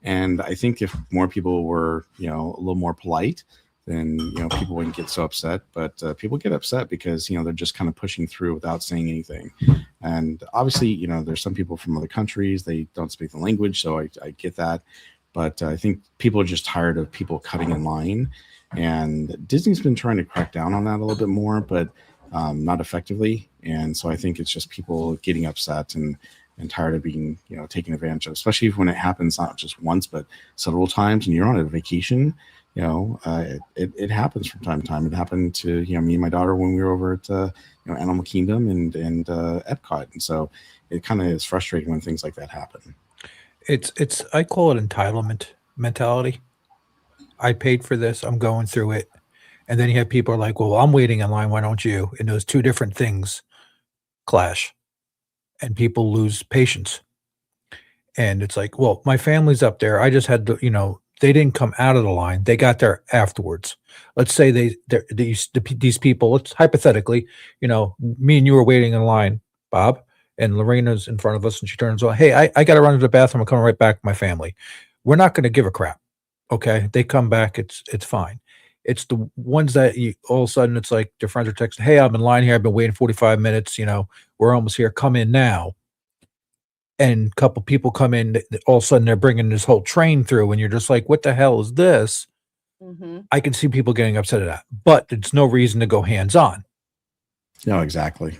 And I think if more people were, a little more polite, then, people wouldn't get so upset. But people get upset because, they're just kind of pushing through without saying anything. And obviously, there's some people from other countries, they don't speak the language. So I get that. But I think people are just tired of people cutting in line. And Disney's been trying to crack down on that a little bit more, but not effectively. And so I think it's just people getting upset and tired of being, taken advantage of, especially when it happens not just once, but several times, and you're on a vacation. It happens from time to time. It happened to me and my daughter when we were over at Animal Kingdom and EPCOT, and so it kind of is frustrating when things like that happen. It's I call it entitlement mentality. I paid for this. I'm going through it, and then you have people are like, "Well, I'm waiting in line. Why don't you?" And those two different things clash, and people lose patience. And it's like, well, my family's up there. I just had to, they didn't come out of the line. They got there afterwards. Let's say these people, let's hypothetically, me and you were waiting in line, Bob, and Lorena's in front of us, and she turns on, hey, I got to run to the bathroom. I'm coming right back with my family. We're not going to give a crap. Okay. They come back. It's fine. It's the ones that all of a sudden it's like their friends are texting, hey, I'm in line here. I've been waiting 45 minutes. We're almost here. Come in now. and a couple people come in, all of a sudden they're bringing this whole train through, and you're just like, what the hell is this? Mm-hmm. I can see people getting upset at that, but there's no reason to go hands-on. No, exactly.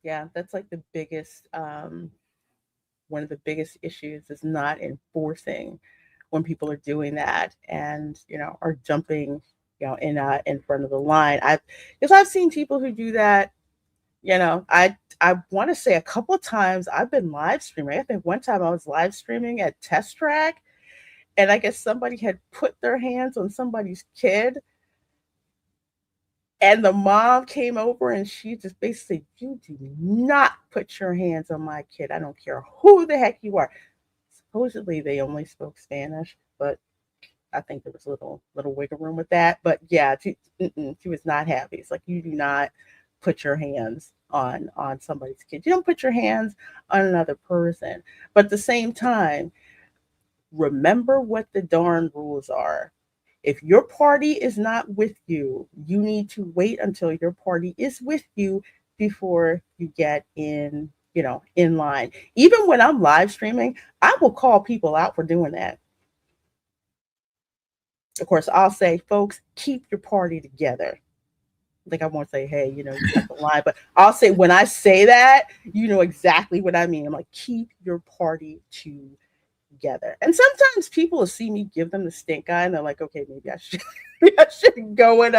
Yeah, that's like the biggest, one of the biggest issues is not enforcing when people are doing that and, are jumping, in front of the line. Because I've seen people who do that. I want to say a couple of times I've been live streaming. I think one time I was live streaming at Test Track, and I guess somebody had put their hands on somebody's kid, and the mom came over and she just basically said, "You do not put your hands on my kid. I don't care who the heck you are." Supposedly they only spoke Spanish, but I think there was a little wiggle room with that. But yeah, she was not happy. It's like, you do not put your hands on somebody's kid. You don't put your hands on another person. But at the same time, remember what the darn rules are. If your party is not with you, you need to wait until your party is with you before you get in line. Even when I'm live streaming, I will call people out for doing that. Of course, I'll say, folks, keep your party together. Like, I won't say, hey, you cut the line, but I'll say, when I say that, you know exactly what I mean. I'm like, keep your party together. And sometimes people will see me give them the stink eye, and they're like, okay, maybe I should, I should go in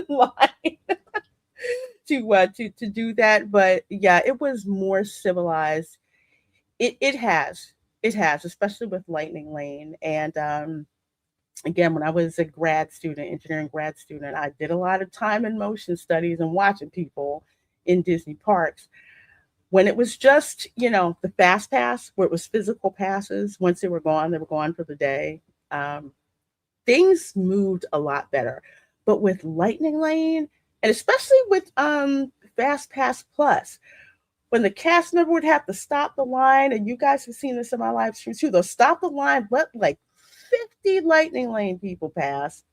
line to do that. But yeah, it was more civilized. It has, especially with Lightning Lane. And again, when I was a engineering grad student, I did a lot of time and motion studies and watching people in Disney parks. When it was just, the fast pass, where it was physical passes, once they were gone for the day. Things moved a lot better. But with Lightning Lane, and especially with Fast Pass Plus, when the cast member would have to stop the line, and you guys have seen this in my live stream too, they'll stop the line, let like 50 Lightning Lane people pass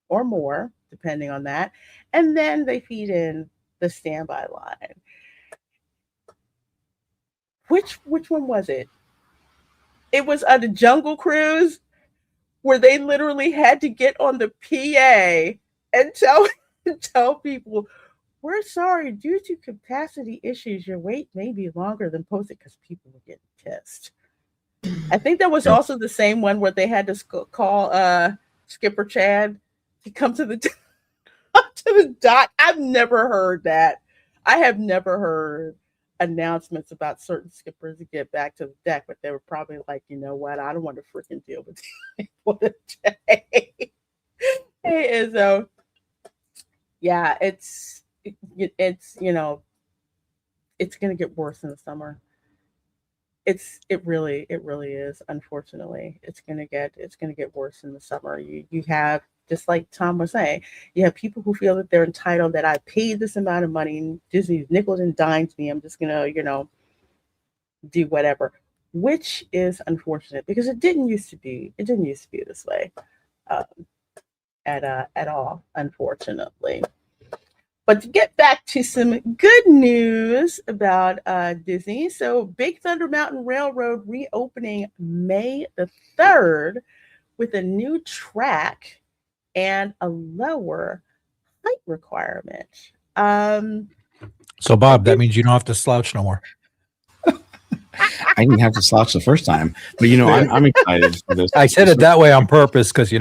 or more, depending on that. And then they feed in the standby line. Which one was it? It was on the Jungle Cruise, where they literally had to get on the PA and tell people, we're sorry, due to capacity issues, your wait may be longer than posted, because people were getting pissed. I think that was also the same one where they had to call Skipper Chad to come to the dock. I've never heard that. I have never heard announcements about certain skippers to get back to the deck, but they were probably like, you know what? I don't want to freaking deal with people today. Hey, Izzo. Yeah, it's it's gonna get worse in the summer. It really is. Unfortunately, it's gonna get worse in the summer. You have, just like Tom was saying, you have people who feel that they're entitled, that I paid this amount of money, and Disney nickels and dimes me. I'm just gonna do whatever, which is unfortunate, because it didn't used to be this way at all, unfortunately. But to get back to some good news about Disney, so Big Thunder Mountain Railroad reopening May the 3rd with a new track and a lower height requirement. So, Bob, that means you don't have to slouch no more. I didn't have to slouch the first time, but I'm excited for this. I said it that way on purpose because you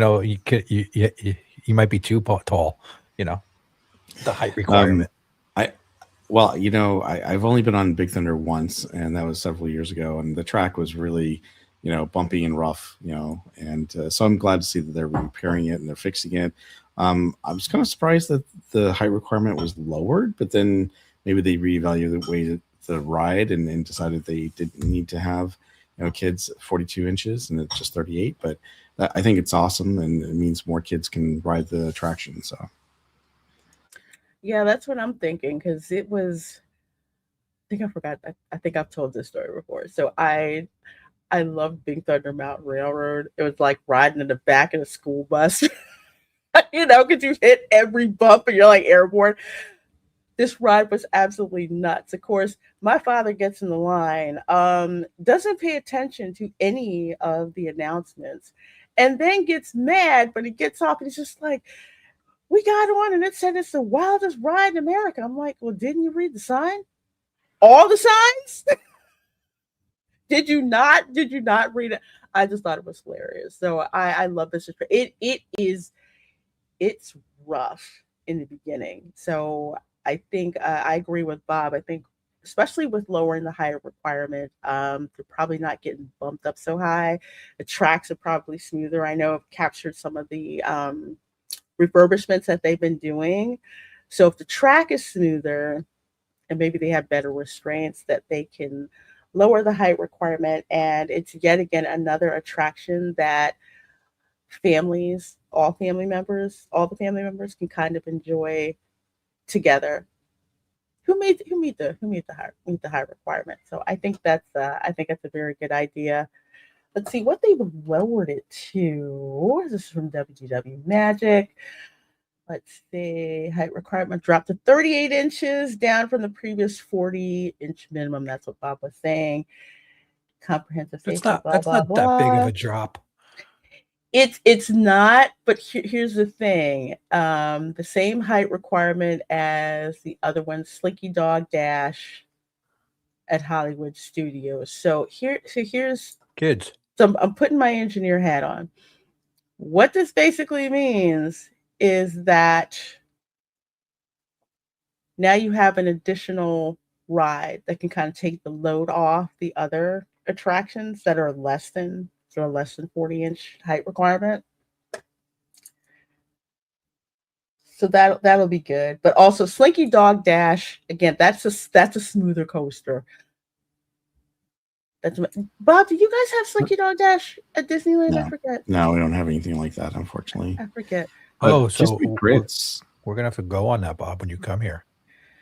might be too tall. The height requirement. I've only been on Big Thunder once, and that was several years ago, and the track was really, bumpy and rough, and so I'm glad to see that they're repairing it and they're fixing it. I was kind of surprised that the height requirement was lowered, but then maybe they reevaluated the ride and decided they didn't need to have, kids 42 inches and it's just 38. But I think it's awesome, and it means more kids can ride the attraction. So. Yeah, that's what I'm thinking, because it was, I think I forgot, I think I've told this story before. So I love Big Thunder Mountain Railroad. It was like riding in the back of a school bus, because you hit every bump and you're like airborne. This ride was absolutely nuts. Of course, my father gets in the line, doesn't pay attention to any of the announcements, and then gets mad when he gets off and he's just like, we got on and it said it's the wildest ride in America. I'm like, well, didn't you read the sign? All the signs? Did you not? Did you not read it? I just thought it was hilarious. So I love this. It's rough in the beginning. So I think I agree with Bob. I think especially with lowering the height requirement, they're probably not getting bumped up so high. The tracks are probably smoother. I know I've captured some of the refurbishments that they've been doing. So if the track is smoother and maybe they have better restraints, that they can lower the height requirement. And it's yet again another attraction that families, all the family members can kind of enjoy together. Who meet the high requirement. So I think that's a very good idea. Let's see what they've lowered it to. This is from WGW Magic. Let's see, height requirement dropped to 38 inches, down from the previous 40-inch minimum. That's what Bob was saying. Comprehensive safety, That's blah not that big of blah. a drop. It's not, but here's the thing. The same height requirement as the other one, Slinky Dog Dash at Hollywood Studios. So here's Kids. so I'm putting my engineer hat on. What this basically means is that now you have an additional ride that can kind of take the load off the other attractions that are less than 40-inch height requirement. So that'll be good. But also Slinky Dog Dash, again, that's a smoother coaster. That's Bob, do you guys have Slinky Dog Dash at Disneyland? No. I forget. No, we don't have anything like that, unfortunately. I forget. Oh, Kiss so My Grits. we're gonna have to go on that, Bob, when you come here.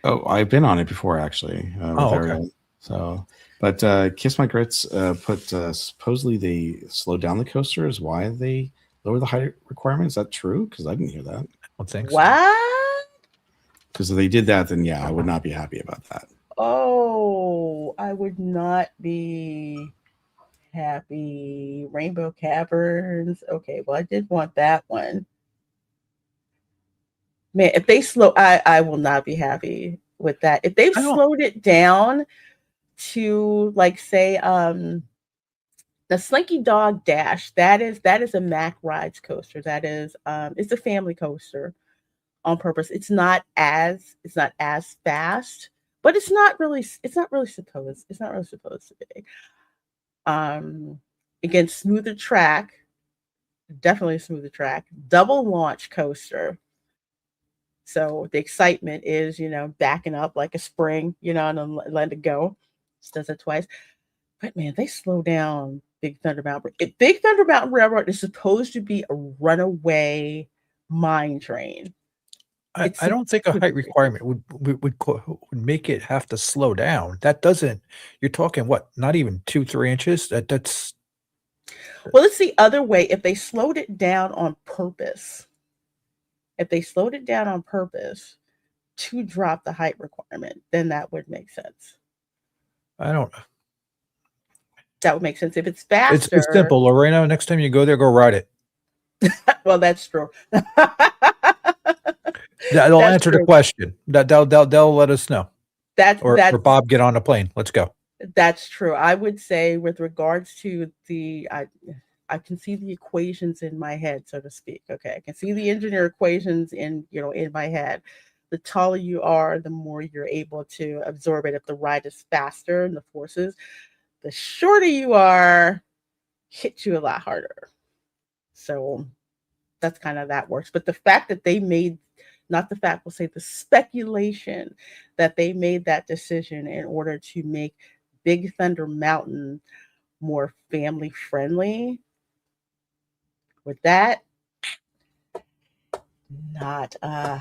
Oh, I've been on it before, actually. With okay. Ariel. So, but Kiss My Grits put supposedly they slowed down the coaster is why they lower the height requirement. Is that true? Because I didn't hear that. I don't think so. What? Because if they did that, then yeah, I would not be happy about that. Oh, I would not be happy. Rainbow Caverns. Okay, well, I did want that one. Man, if they slow, I will not be happy with that. If they've slowed it down to like say the Slinky Dog Dash, that is a Mack Rides coaster. That is it's a family coaster on purpose. It's not as fast, but it's not really supposed to be. Again, smoother track, definitely a smoother track, double launch coaster. So the excitement is, backing up like a spring, and then let it go. Just does it twice. But man, they slow down Big Thunder Mountain. Big Thunder Mountain Railroad is supposed to be a runaway mine train. I don't think a height requirement would make it have to slow down. That doesn't. You're talking what? Not even 2-3 inches. That's. Well, it's the other way. If they slowed it down on purpose, to drop the height requirement, then that would make sense. I don't know. That would make sense if it's faster. It's simple, Lorena. Next time you go there, go ride it. Well, that's true. They'll answer the question. They'll let us know. Or Bob, get on a plane. Let's go. That's true. I would say with regards to I can see the equations in my head, so to speak. Okay, I can see the engineer equations in my head. The taller you are, the more you're able to absorb it. If the ride is faster and the forces, the shorter you are, hit you a lot harder. So that's kind of that works. But the fact that they made, not the fact, we'll say the speculation that they made that decision in order to make Big Thunder Mountain more family friendly. With that, not good.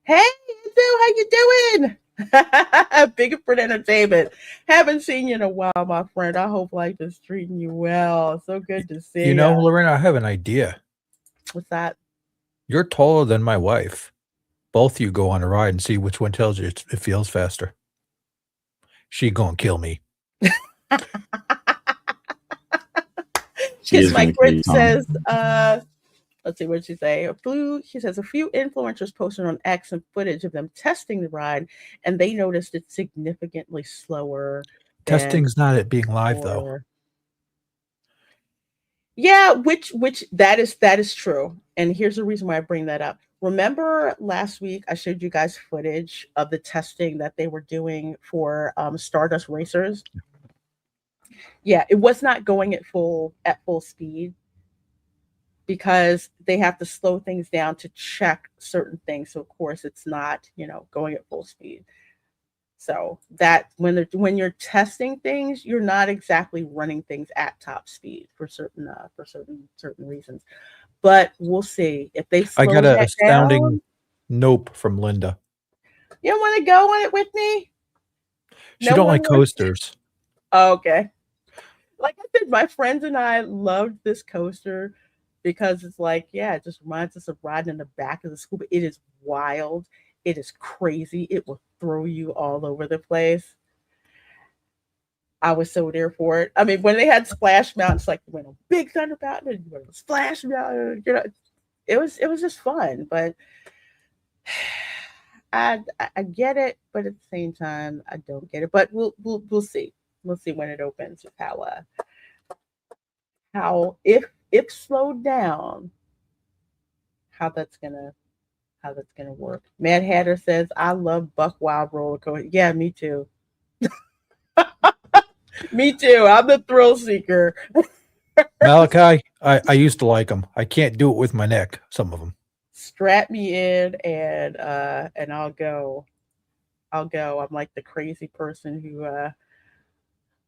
Hey, how you doing? Bigfoot Entertainment. Haven't seen you in a while, my friend. I hope life is treating you well. So good to see you. Lorena, I have an idea. What's that? You're taller than my wife. both of you go on a ride and see which one tells you it feels faster. She gonna kill me. Kiss My Grit says, let's see, what did she say? She says, a few influencers posted on X some footage of them testing the ride, and they noticed it's significantly slower. Testing's not it being live, though. Yeah, which that is true. And here's the reason why I bring that up. Remember last week I showed you guys footage of the testing that they were doing for Stardust Racers. Yeah, it was not going at full speed because they have to slow things down to check certain things. So of course it's not, going at full speed. So that when you're testing things, you're not exactly running things at top speed for certain reasons. But we'll see if they slow I got an astounding down. nope from Linda. You don't want to go on it with me? She don't like coasters. Oh, okay. Like I said, my friends and I loved this coaster because it's like, yeah, it just reminds us of riding in the back of the school. But it is wild. It is crazy. It will throw you all over the place. I was so there for it. I mean, when they had Splash Mountain, it's like you went on Big Thunder Mountain and you went on Splash Mountain. It was just fun. But I get it, but at the same time, I don't get it. But we'll see. We'll see when it opens how if slowed down, how that's gonna work. Mad Hatter says, I love Buck Wild roller coaster. Yeah, me too. Me too. I'm the thrill seeker. Malachi, I used to like them. I can't do it with my neck. Some of them. Strap me in and I'll go. I'm like the crazy person who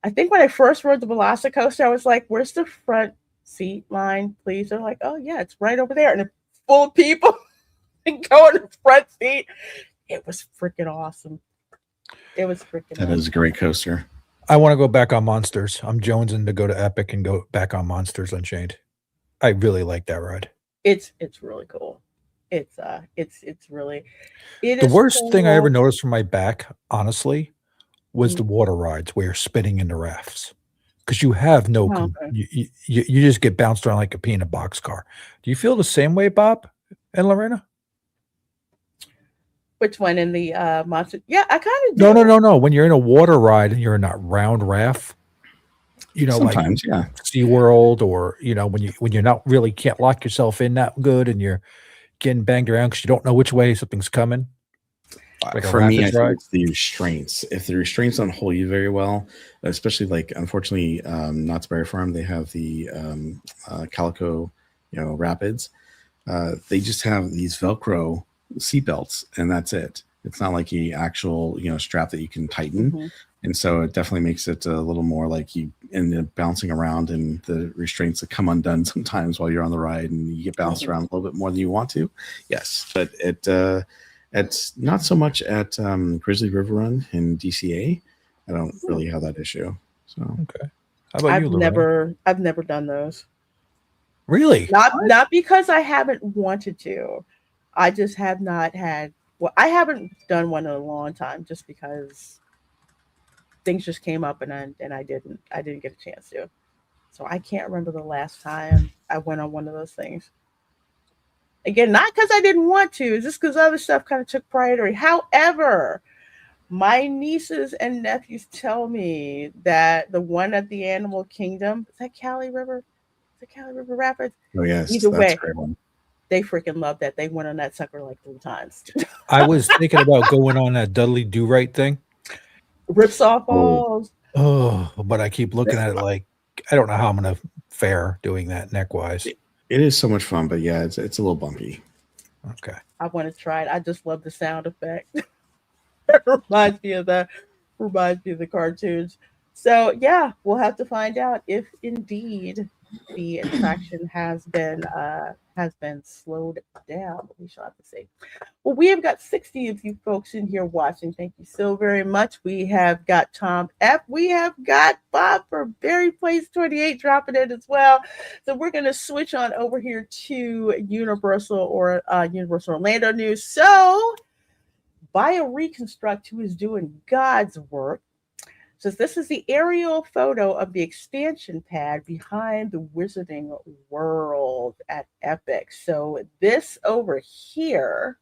I think when I first rode the Velocicoaster, I was like, where's the front seat line, please? They're like, oh yeah, it's right over there. And it's full of people and go in the front seat. It was freaking awesome. It was freaking That is a great coaster. I want to go back on Monsters. I'm jonesing to go to Epic and go back on Monsters Unchained. I really like that ride. It's really cool. It's really the worst thing I ever noticed from my back, honestly, was the water rides where you're spinning in the rafts. Because you have no you just get bounced around like a pea in a boxcar. Do you feel the same way, Bob and Lorena? Which one in the monster? Yeah, I kind of do. No. When you're in a water ride and you're in that round raft, sometimes, like SeaWorld, or when you're not really can't lock yourself in that good and you're getting banged around because you don't know which way something's coming. Like for me, I think it's the restraints. If the restraints don't hold you very well, especially like unfortunately, Knott's Berry Farm, they have the Calico, rapids. They just have these Velcro seatbelts, and that's it. It's not like the actual strap that you can tighten, and so it definitely makes it a little more like you end up bouncing around, and the restraints that come undone sometimes while you're on the ride, and you get bounced around a little bit more than you want to. Yes, but it's not so much at Grizzly River Run in DCA. I don't really have that issue. So okay, how about you, Lorena? I've never done those. Really? Not because I haven't wanted to. I just have not had. Well, I haven't done one in a long time, just because things just came up and I didn't get a chance to. So I can't remember the last time I went on one of those things. Again, not because I didn't want to, just because other stuff kind of took priority. However, my nieces and nephews tell me that the one at the Animal Kingdom, is that Cali River? Is it Cali River Rapids? Oh, yes. Either way, a great one. They freaking love that. They went on that sucker like 3 times. I was thinking about going on that Dudley Do Right thing. Ripsaw Falls. Oh, but I keep looking at it like, I don't know how I'm going to fare doing that neck-wise. It is so much fun, but yeah, it's a little bumpy. Okay. I want to try it. I just love the sound effect. It reminds me of the cartoons. So yeah, we'll have to find out if indeed the attraction has been slowed down. But we shall have to see. Well, we have got 60 of you folks in here watching. Thank you so very much. We have got Tom F. We have got Bob for Berry Place 28 dropping in as well. So we're going to switch on over here to Universal Orlando News. So Bio Reconstruct, who is doing God's work, says this is the aerial photo of the expansion pad behind the Wizarding World at Epic. So this over here,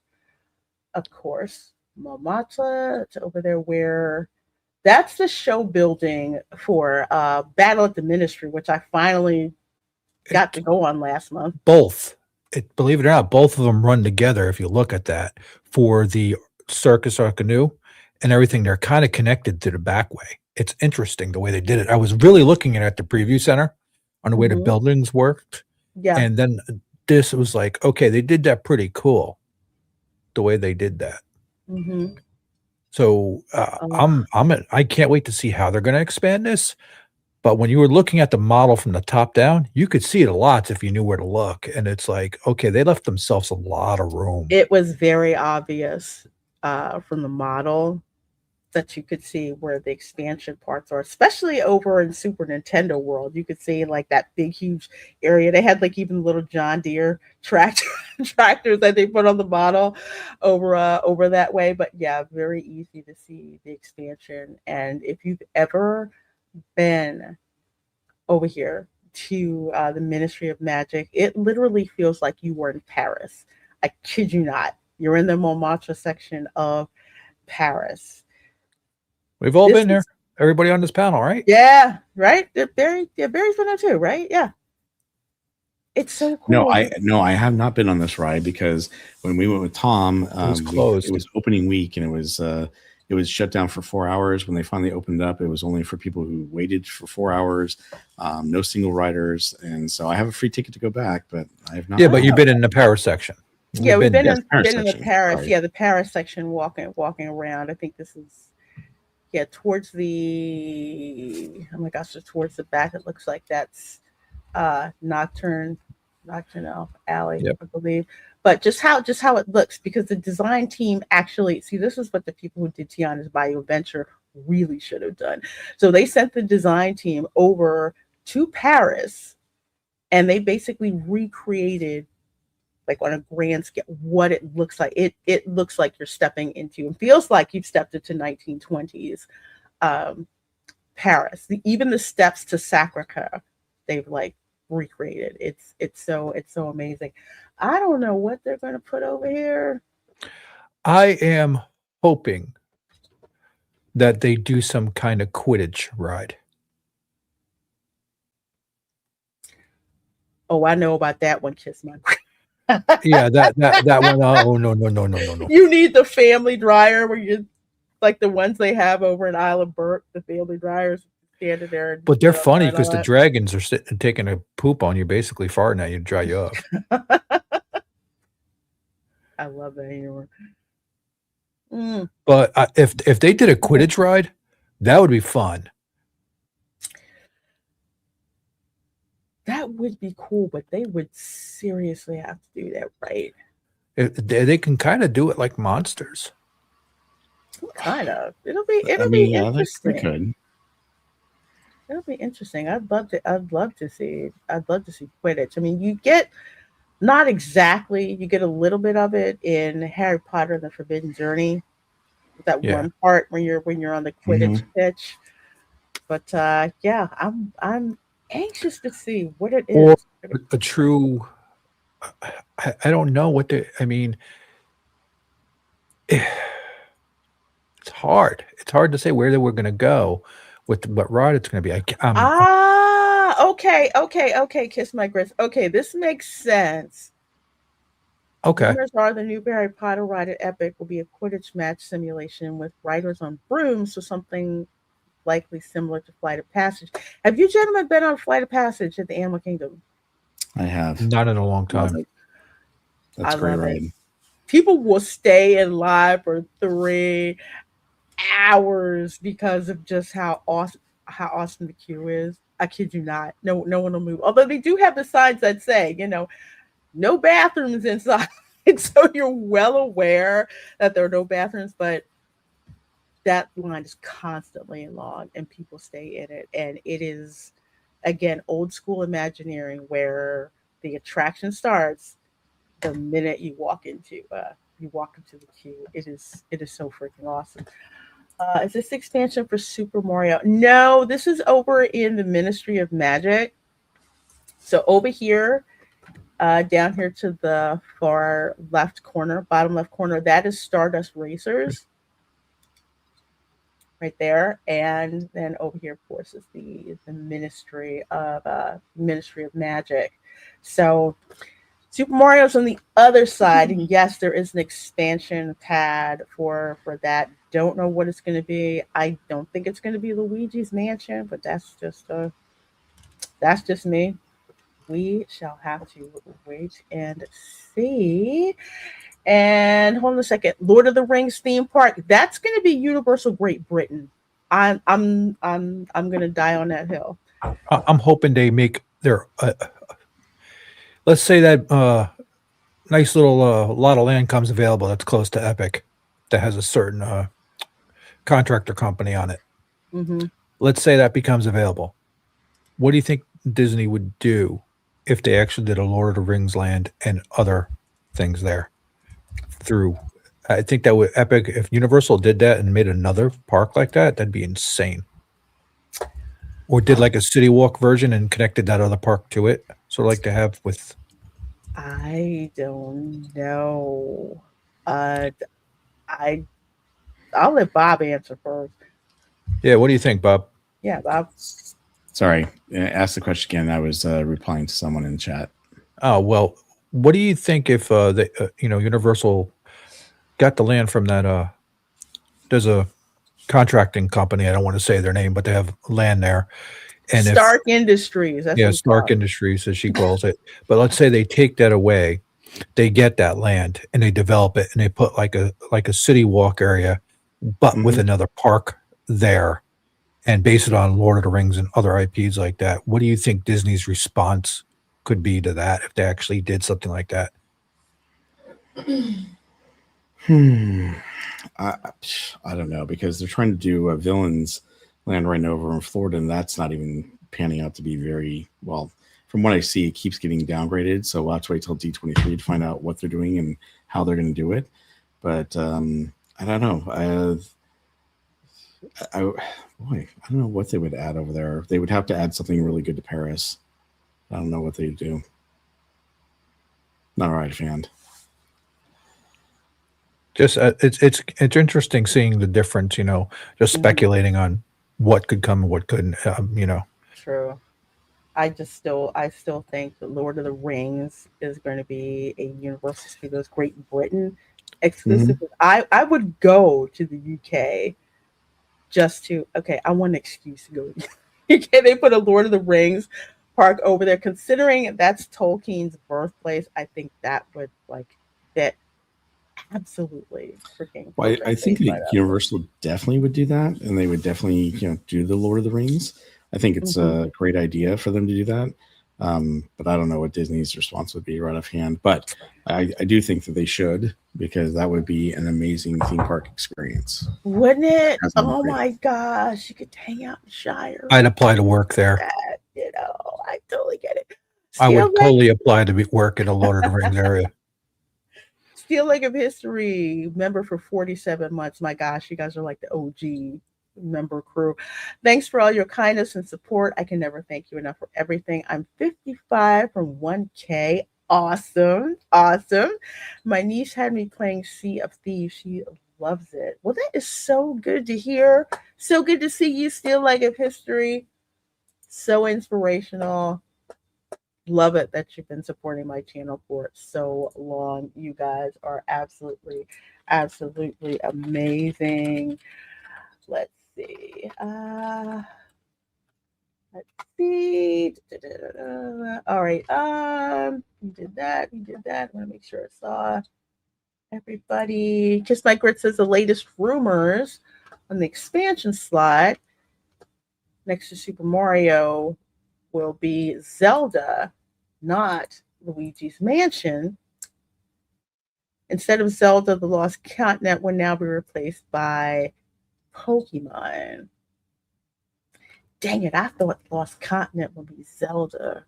of course, Momata, it's over there where that's the show building for Battle at the Ministry, which I finally got to go on last month. Both. Believe it or not, both of them run together if you look at that for the Circus Canoe and everything. They're kind of connected to the back way. It's interesting the way they did it. I was really looking at the preview center on the way the buildings worked. Yeah. And then this was like, okay, they did that pretty cool the way they did that. Mm-hmm. So I can't wait to see how they're going to expand this. But when you were looking at the model from the top down, you could see it a lot if you knew where to look. And it's like, okay, they left themselves a lot of room. It was very obvious from the model that you could see where the expansion parts are, especially over in Super Nintendo World. You could see like that big, huge area. They had like even little John Deere tractors that they put on the model over that way. But yeah, very easy to see the expansion. And if you've ever been over here to the Ministry of Magic, it literally feels like you were in Paris. I kid you not. You're in the Montmartre section of Paris. We've all been there. Everybody on this panel, right? Yeah, right. Barry's been there too, right? Yeah. It's so cool. No, I have not been on this ride because when we went with Tom, it was closed. It was opening week, and it was shut down for 4 hours. When they finally opened up, it was only for people who waited for 4 hours. No single riders, and so I have a free ticket to go back, but I have not. Yeah, but you've been in the Paris section. Yeah, we've been in the Paris. Sorry. Yeah, the Paris section, walking around. I think this is. Yeah, towards the towards the back. It looks like that's Nocturnal Alley, yep. I believe. But just how it looks, because the design team actually this is what the people who did Tiana's Bayou Adventure really should have done. So they sent the design team over to Paris, and they basically recreated, like on a grand scale, what it looks like. It looks like you're stepping into, and feels like you've stepped into 1920s Paris. Even the steps to Sacré-Cœur, they've like recreated. It's so amazing. I don't know what they're going to put over here. I am hoping that they do some kind of Quidditch ride. Oh, I know about that one, Kiss My. Yeah, that one. Oh no. You need the family dryer where you like the ones they have over in Isle of Burke, the family dryers standing there. But they're funny because the dragons are sitting taking a poop on you, basically farting at you to dry you up. I love that humor. But if they did a Quidditch ride, that would be fun. That would be cool, but they would seriously have to do that, right? They can kind of do it like Monsters. Kind of. It'll be interesting. It'll be interesting. I'd love to see Quidditch. I mean, you get not exactly. You get a little bit of it in Harry Potter and the Forbidden Journey. That one part when you're on the Quidditch pitch. But yeah, I'm anxious to see what it is. Or a true. I don't know what I mean. It's hard. It's hard to say where they were going to go with what ride it's going to be. Okay. Kiss my grits. Okay, this makes sense. Okay. Rumors are the new Harry Potter ride at Epic will be a Quidditch match simulation with riders on brooms, so something likely similar to Flight of Passage. Have you gentlemen been on Flight of Passage at the Animal Kingdom? I have. Not in a long time. That's a great ride. People will stay in line for 3 hours because of just how awesome the queue is. I kid you not. No one will move. Although they do have the signs that say, no bathrooms inside. So you're well aware that there are no bathrooms, but that line is constantly long and people stay in it. And it is, again, old school Imagineering where the attraction starts the minute you walk into the queue. It is so freaking awesome. Is this expansion for Super Mario? No, this is over in the Ministry of Magic. So over here, down here to the far left corner, bottom left corner, that is Stardust Racers right there. And then over here, of course, is the Ministry of Magic. So Super Mario's on the other side, and yes, there is an expansion pad for that. Don't know what it's going to be. I don't think it's going to be Luigi's Mansion, but that's just me. We shall have to wait and see. And hold on a second, Lord of the Rings theme park. That's going to be Universal Great Britain. I'm going to die on that hill. I'm hoping they make their. Let's say that nice little lot of land comes available that's close to Epic, that has a certain contractor company on it. Mm-hmm. Let's say that becomes available. What do you think Disney would do if they actually did a Lord of the Rings land and other things there? I think that would Epic, if Universal did that and made another park like that, that'd be insane. Or did like a CityWalk version and connected that other park to it, sort of like they have with. I don't know. I'll let Bob answer first. Yeah, what do you think, Bob? Yeah, Bob. Sorry, ask the question again. I was replying to someone in the chat. Oh well, what do you think if Universal got the land from that? There's a contracting company. I don't want to say their name, but they have land there. And Stark Industries. That's Stark Industries, as she calls it. But let's say they take that away, they get that land and they develop it and they put like a city walk area, but with another park there, and base it on Lord of the Rings and other IPs like that. What do you think Disney's response could be to that if they actually did something like that? I don't know, because they're trying to do a Villains land right over in Florida, and that's not even panning out to be very well. From what I see, it keeps getting downgraded, so we'll have to wait till D23 to find out what they're doing and how they're going to do it. But I don't know. I don't know what they would add over there. They would have to add something really good to Paris. I don't know what they'd do. Not a right fan. Just it's interesting seeing the difference, just speculating on what could come and what couldn't, True. I still think that Lord of the Rings is going to be a Universal Studios Great Britain exclusive. I would go to the UK just to, I want an excuse to go to the UK. They put a Lord of the Rings park over there. Considering that's Tolkien's birthplace, I think that would fit absolutely freaking. Well, I think Universal definitely would do that, and they would definitely do the Lord of the Rings. I think it's a great idea for them to do that. But I don't know what Disney's response would be right offhand. But I do think that they should, because that would be an amazing theme park experience. Wouldn't it? Oh my gosh, you could hang out in Shire. I'd apply to work there. I totally get it. I would totally apply to work in a Lord of the Rings area. Steel Leg of History member for 47 months. My gosh, you guys are like the OG member crew. Thanks for all your kindness and support. I can never thank you enough for everything. I'm 55 from 1K. Awesome. My niece had me playing Sea of Thieves. She loves it. Well, that is so good to hear. So good to see you, Steel Leg of History. So inspirational. Love it that you've been supporting my channel for so long. You guys are absolutely amazing. Let's see. All right. We did that. I want to make sure I saw everybody. Kiss My Grit says the latest rumors on the expansion slot next to Super Mario will be Zelda, not Luigi's Mansion. Instead of Zelda, the Lost Continent will now be replaced by Pokemon. Dang it, I thought Lost Continent would be Zelda.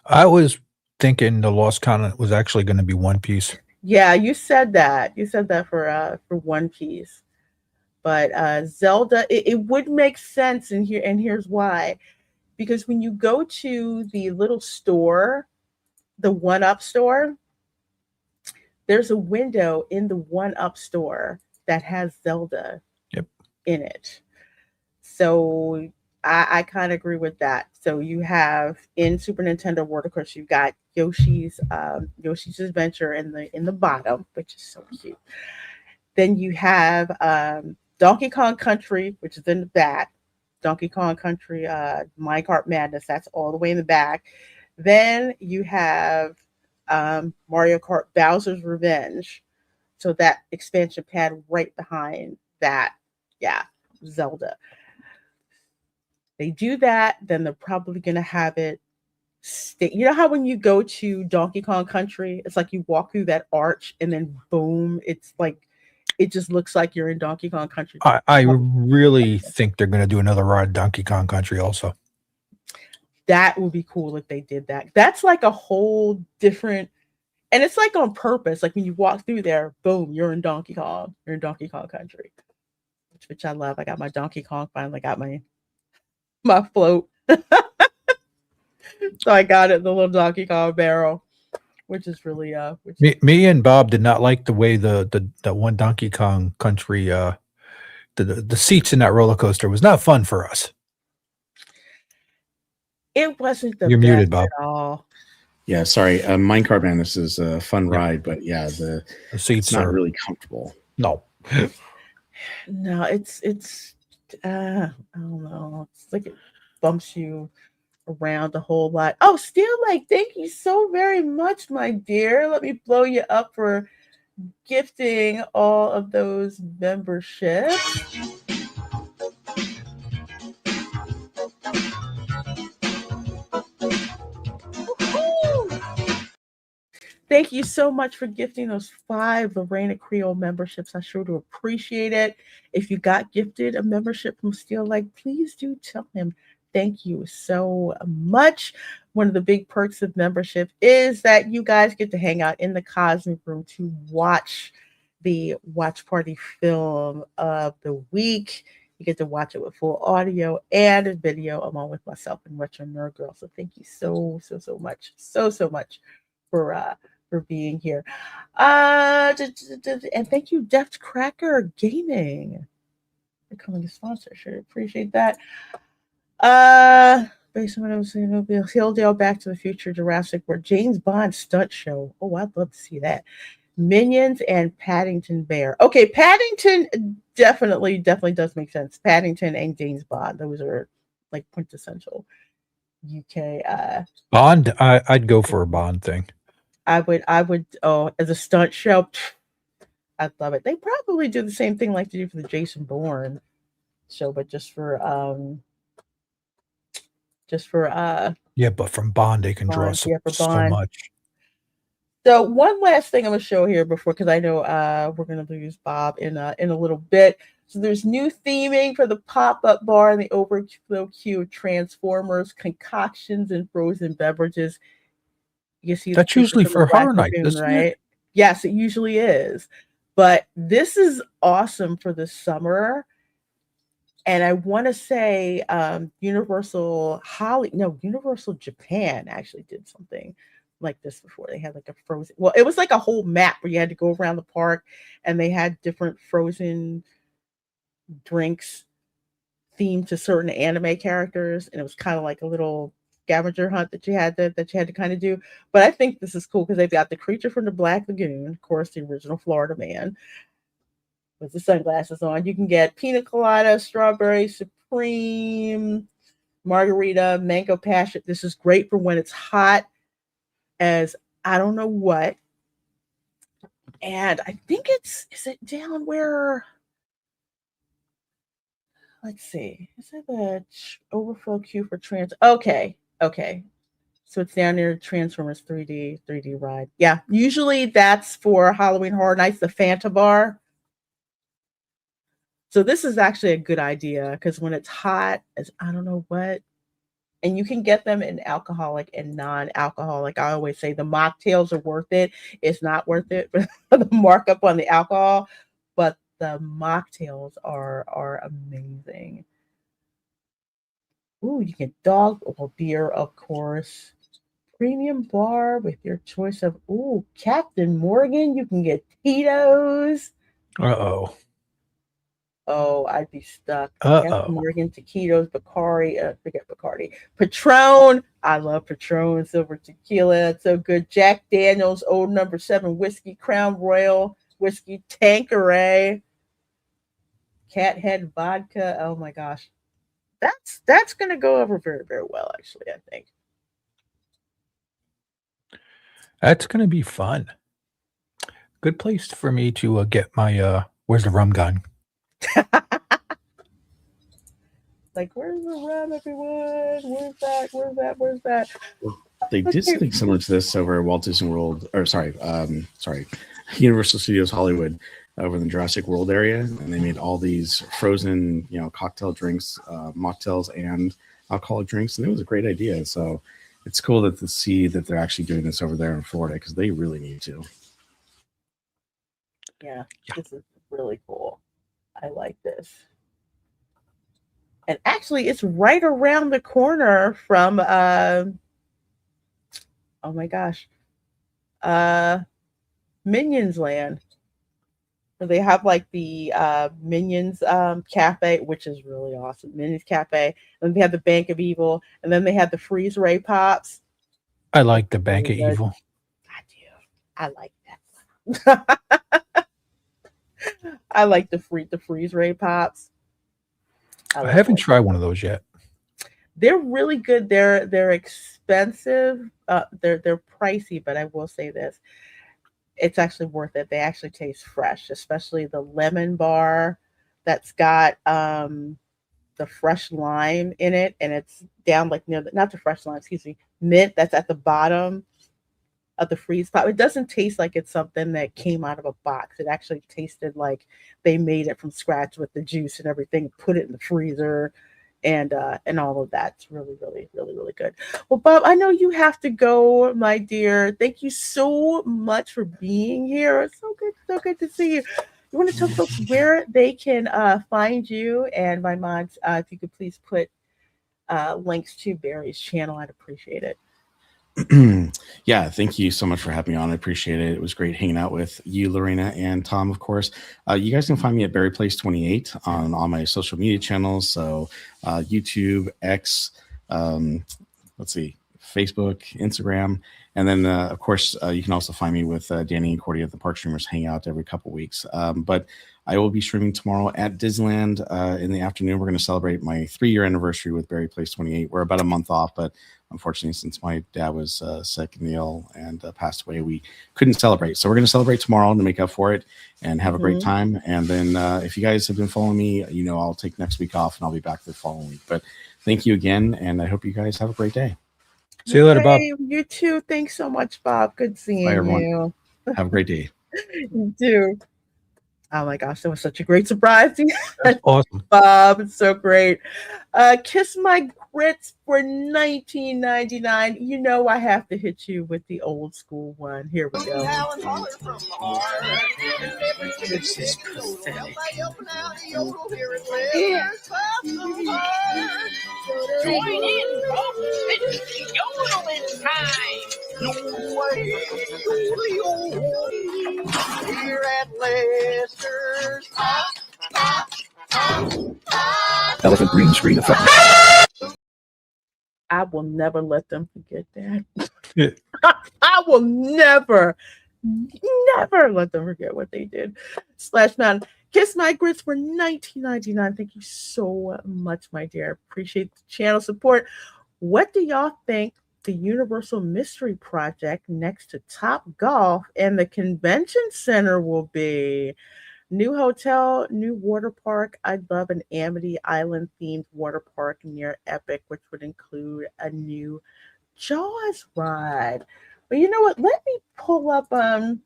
I was thinking the Lost Continent was actually going to be One Piece. Yeah, you said that. You said that for One Piece. But Zelda, it would make sense, and here's why. Because when you go to the little store, the One Up store, there's a window in the One Up store that has Zelda Yep. in it. So I kind of agree with that. So you have in Super Nintendo World, of course, you've got Yoshi's Adventure in the bottom, which is so cute. Then you have Donkey Kong Country, which is in the back. Donkey Kong Country, Minecart Madness, that's all the way in the back. Then you have Mario Kart Bowser's Revenge. So that expansion pad right behind that, yeah, Zelda. They do that, then they're probably going to have it stay. You know how when you go to Donkey Kong Country, it's like you walk through that arch and then boom, it's like it just looks like you're in Donkey Kong Country. I really think they're going to do another ride Donkey Kong Country also. That would be cool if they did that. That's like a whole different, and it's like on purpose. Like when you walk through there, boom, you're in Donkey Kong. You're in Donkey Kong Country, which I love. I got my Donkey Kong. Finally got my float. So I got it in the little Donkey Kong barrel, which is really me and Bob did not like the way the one Donkey Kong Country the seats in that roller coaster was not fun for us. It wasn't the You're best muted, Bob. at all. Yeah, sorry. Minecart Madness is a fun ride, but yeah, the seats it's not are really comfortable. No. No, it's I don't know. It's like it bumps you around a whole lot. Oh, Steel Like, thank you so very much, my dear. Let me blow you up for gifting all of those memberships. Thank you so much for gifting those 5 Lorena Creole memberships. I sure do appreciate it. If you got gifted a membership from Steel Like, please do tell him thank you so much. One of the big perks of membership is that you guys get to hang out in the Cosmic Room to watch the Watch Party film of the week. You get to watch it with full audio and a video along with myself and Retro Nerd Girl. So thank you so much. So much for being here. And thank you, Deft Cracker Gaming, for becoming a sponsor. Sure appreciate that. Based on what I was saying, it'll be Hilldale, Back to the Future, Jurassic World, James Bond stunt show. Oh, I'd love to see that. Minions and Paddington Bear. Okay, Paddington definitely does make sense. Paddington and James Bond, those are like quintessential UK. Bond, I'd go for a Bond thing. I would. Oh, as a stunt show, I'd love it. They probably do the same thing like they do for the Jason Bourne show, but just for yeah, but from Bond they can draw so much. So one last thing I'm gonna show here before, because I know we're gonna lose Bob in a little bit. So there's new theming for the pop-up bar and the overflow queue of Transformers, concoctions, and frozen beverages. You see, that's usually for Horror Night, right? It? Yes, it usually is. But this is awesome for the summer. And I want to say Universal Japan actually did something like this before. They had like a frozen, well, it was like a whole map where you had to go around the park and they had different frozen drinks themed to certain anime characters. And it was kind of like a little scavenger hunt that you had to kind of do. But I think this is cool because they've got the creature from the Black Lagoon, of course, the original Florida Man with the sunglasses on. You can get pina colada, strawberry supreme, margarita, mango passion. This is great for when it's hot as I don't know what. And I think is it down where, let's see, is it the overflow queue for trans? Okay. Okay. So it's down near Transformers 3D ride. Yeah. Usually that's for Halloween Horror Nights, the Fanta Bar. So this is actually a good idea because when it's hot, as I don't know what, and you can get them in alcoholic and non-alcoholic. I always say the mocktails are worth it. It's not worth it for the markup on the alcohol, but the mocktails are amazing. Ooh, you get dog or beer, of course. Premium bar with your choice of Captain Morgan. You can get Tito's. Uh-oh. Oh, I'd be stuck. Captain Uh-oh. Morgan, taquitos, Bacardi, forget Bacardi. Patron, I love Patron, silver tequila, it's so good. Jack Daniels, Old Number 7 whiskey, Crown Royal whiskey, Tanqueray, Cat Head vodka. Oh my gosh, that's gonna go over very very well. Actually, I think. That's gonna be fun. Good place for me to get my where's the rum gun? Like, where's the rum, everyone? Where's that? Where's that? Where's that? They did something similar to this over at Walt Disney World, or sorry, Universal Studios Hollywood, over in the Jurassic World area, and they made all these frozen, cocktail drinks, mocktails, and alcoholic drinks, and it was a great idea. So it's cool to see that they're actually doing this over there in Florida because they really need to. Yeah, this is really cool. I like this. And actually, it's right around the corner from oh my gosh, Minions Land. So they have like the Minions Cafe, which is really awesome. Minions Cafe. And they have the Bank of Evil, and then they have the Freeze Ray Pops. I like the Bank of Evil. I do. I like that. I like the Freeze Ray Pops. I haven't tried one of those yet. They're really good. They're expensive. They're pricey, but I will say this: it's actually worth it. They actually taste fresh, especially the lemon bar that's got the fresh lime in it, and it's down like near not the fresh lime, excuse me, mint that's at the bottom of the freeze pop. It doesn't taste like it's something that came out of a box. It actually tasted like they made it from scratch with the juice and everything, put it in the freezer and all of that. It's really, really, really, really good. Well, Bob, I know you have to go, my dear. Thank you so much for being here. It's so good to see you. You want to tell folks where they can find you, and my mods, if you could please put links to Barry's channel, I'd appreciate it. Yeah, thank you so much for having me on. I appreciate it. It was great hanging out with you, Lorena, and Tom, of course. You guys can find me at Barry Place 28 on all my social media channels. So YouTube, X, Facebook, Instagram. And then, of course, you can also find me with Danny and Cordy at the Park Streamers Hangout every couple weeks. But I will be streaming tomorrow at Disneyland in the afternoon. We're going to celebrate my 3-year anniversary with Barry Place 28. We're about a month off, but unfortunately, since my dad was sick and ill and passed away, we couldn't celebrate. So we're going to celebrate tomorrow to make up for it and have a great time. And then if you guys have been following me, I'll take next week off and I'll be back the following week. But thank you again, and I hope you guys have a great day. See you later, Bob. You too. Thanks so much, Bob. Good seeing Bye, everyone. you. Have a great day. You too. Oh my gosh, that was such a great surprise. That's awesome. Bob, it's so great. Kiss My Grits for $19.99. You know I have to hit you with the old school one. Here we go. This is pathetic. Join in, folks. It's yodeling time. Here at Lester's. Elephant green screen effect. I will never let them forget that. Yeah. I will never let them forget what they did. Slash Mountain. Kiss My Grits for $19.99. Thank you so much, my dear. Appreciate the channel support. What do y'all think the Universal Mystery Project next to Top Golf and the Convention Center will be? New hotel, new water park. I'd love an Amity Island themed water park near Epic, which would include a new Jaws ride. But you know what? Let me pull up. Tom,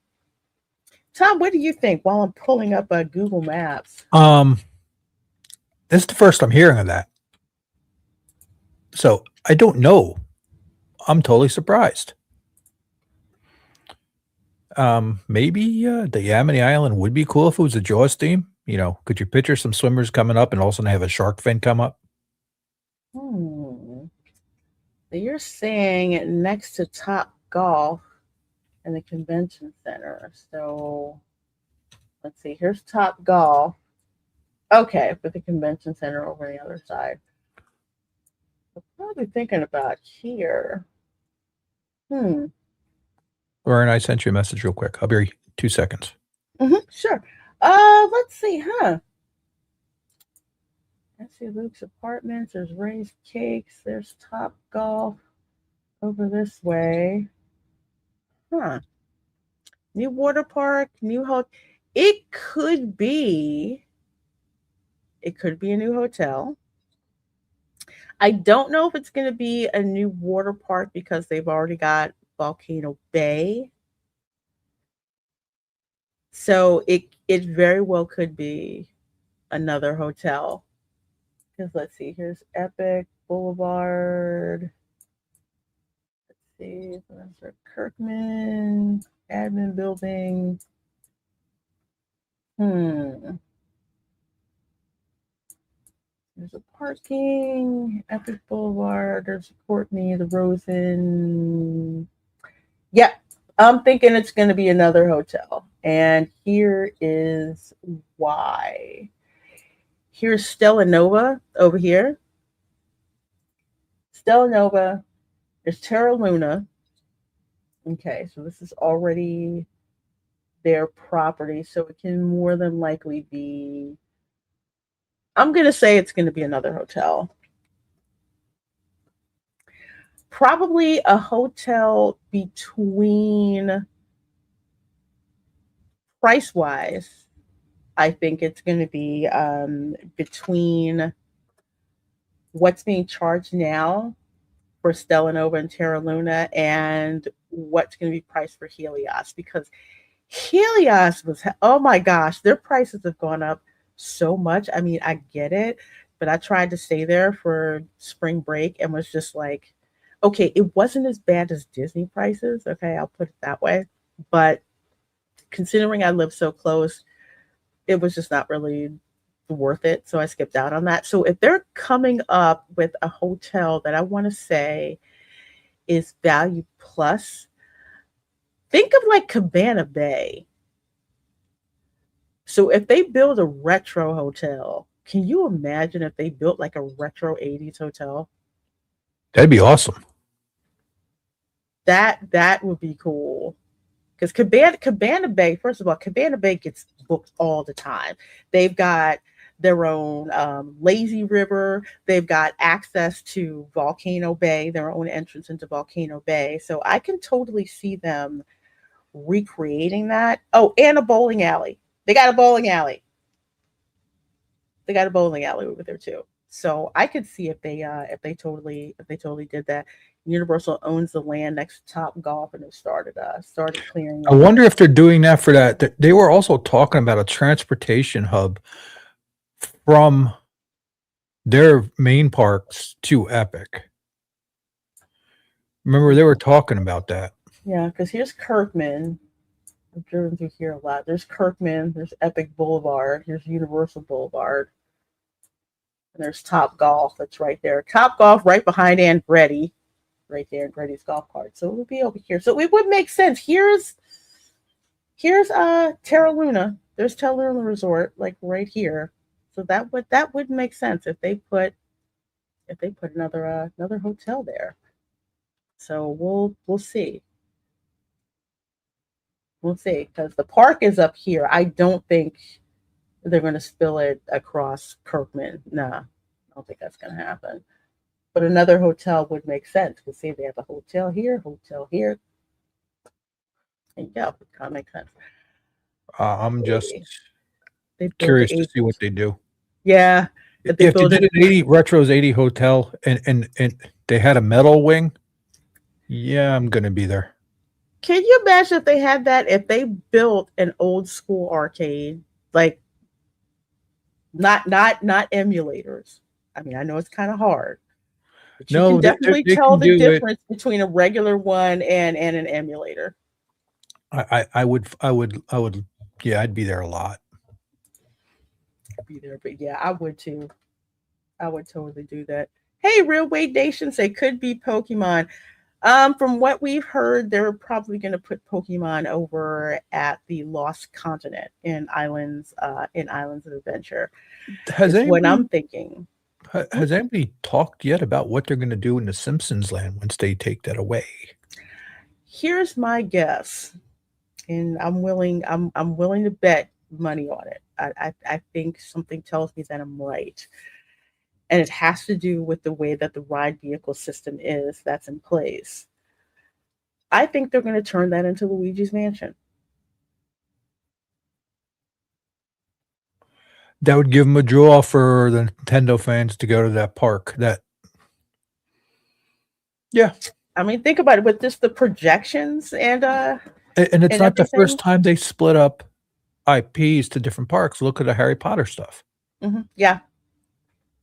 what do you think? While I'm pulling up Google Maps. This is the first I'm hearing of that. So I don't know. I'm totally surprised. Maybe the Amity Island would be cool if it was a Jaws theme. You know, could you picture some swimmers coming up and all of a sudden have a shark fin come up? So you're saying next to Top Golf in the convention center. So let's see. Here's Top Golf. Okay, with the convention center over on the other side. I'm probably thinking about here. Lauren, I sent you a message real quick. I'll be 2 seconds. Sure. Let's see, I see Luke's Apartments. There's Ray's Cakes. There's Top Golf over this way. New water park, new hotel. It could be a new hotel. I don't know if it's going to be a new water park because they've already got Volcano Bay. So it very well could be another hotel. Because let's see, here's Epic Boulevard. Let's see, there's Kirkman admin building. There's a parking, Epic Boulevard. There's Courtney, the Rosen. Yeah, I'm thinking it's going to be another hotel. And here is why. Here's Stella Nova over here. Stella Nova. There's Terra Luna. Okay, so this is already their property. So it can more than likely be, I'm going to say it's going to be another hotel. Probably a hotel between, price-wise, I think it's going to be between what's being charged now for Stella Nova and Terra Luna and what's going to be priced for Helios, because Helios was, oh my gosh, their prices have gone up so much. I mean, I get it, but I tried to stay there for spring break and was just like, okay, it wasn't as bad as Disney prices. Okay, I'll put it that way. But considering I live so close, it was just not really worth it. So I skipped out on that. So if they're coming up with a hotel that I want to say is value plus, think of like Cabana Bay. So if they build a retro hotel, can you imagine if they built like a retro 80s hotel? That'd be awesome. That would be cool. Because Cabana Bay, first of all, Cabana Bay gets booked all the time. They've got their own lazy river. They've got access to Volcano Bay, their own entrance into Volcano Bay. So I can totally see them recreating that. Oh, and a bowling alley. They got a bowling alley. They got a bowling alley over there too. So I could see if they totally did that. Universal owns the land next to Top Golf and it started clearing. I wonder if they're doing that for that. They were also talking about a transportation hub from their main parks to Epic. Remember, they were talking about that. Yeah, because here's Kirkman. I've driven through here a lot. There's Kirkman. There's Epic Boulevard. Here's Universal Boulevard. And there's Top Golf. That's right there. Top Golf right behind Andretti. Right there, Andretti's golf cart. So it would be over here. So it would make sense. Here's Terra Luna. There's Terra Luna Resort, like right here. So that would make sense if they put another hotel there. So we'll see. We'll see, because the park is up here. I don't think they're going to spill it across Kirkman. Nah, I don't think that's going to happen. But another hotel would make sense, because say they have a hotel here. And yeah, it kind of makes sense. I'm just They built the Curious to 80s. see what they do. Yeah, if they If they build did it. an 80 Retros 80 hotel and they had a metal wing, yeah, I'm gonna be there. Can you imagine if they had that? If they built an old school arcade, like not emulators. I mean, I know it's kind of hard, but you can No, definitely they tell can the do it. difference between a regular one and an emulator. I would, yeah, I'd be there a lot. Be there, but yeah, I would too. I would totally do that. Hey, Real Wade Nation, say could be Pokemon. From what we've heard, they're probably going to put Pokemon over at the Lost Continent in Islands of Adventure. Has Is what anybody I'm thinking. has anybody talked yet about what they're gonna do in the Simpsons land once they take that away? Here's my guess, and I'm willing to bet money on it. I think something tells me that I'm right, and it has to do with the way that the ride vehicle system is that's in place. I think they're going to turn that into Luigi's Mansion. That would give them a draw for the Nintendo fans to go to that park. Yeah, I mean, think about it with just the projections and it's and not the everything. first time they split up IPs to different parks. Look at the Harry Potter stuff. Yeah,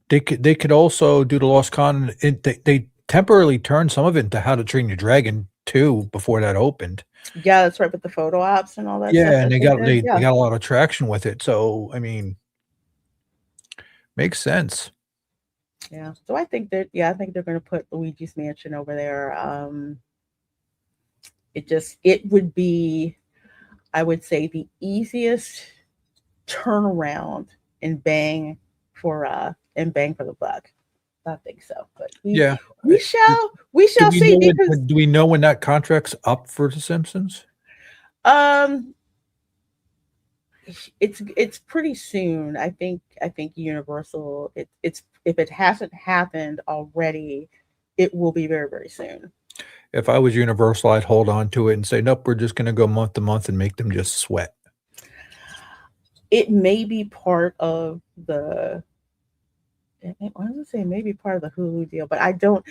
They could also do the Lost Con. They temporarily turned some of it into How to Train Your Dragon 2 before that opened. yeah, that's right with the photo ops and all that stuff Yeah, and that they they got did. they Yeah. got a lot of traction with it. So I mean, makes sense. Yeah. So I think that I think they're going to put Luigi's Mansion over there. It would be, I would say, the easiest turnaround and bang for the buck. I think so, but Yeah. we shall see because Do we know when that contract's up for The Simpsons? um it's pretty soon. I think Universal it's if it hasn't happened already, it will be very very soon. If I was Universal, I'd hold on to it and say, nope, we're just going to go month to month and make them just sweat. It may be part of the I was gonna say maybe part of the Hulu deal, but I don't.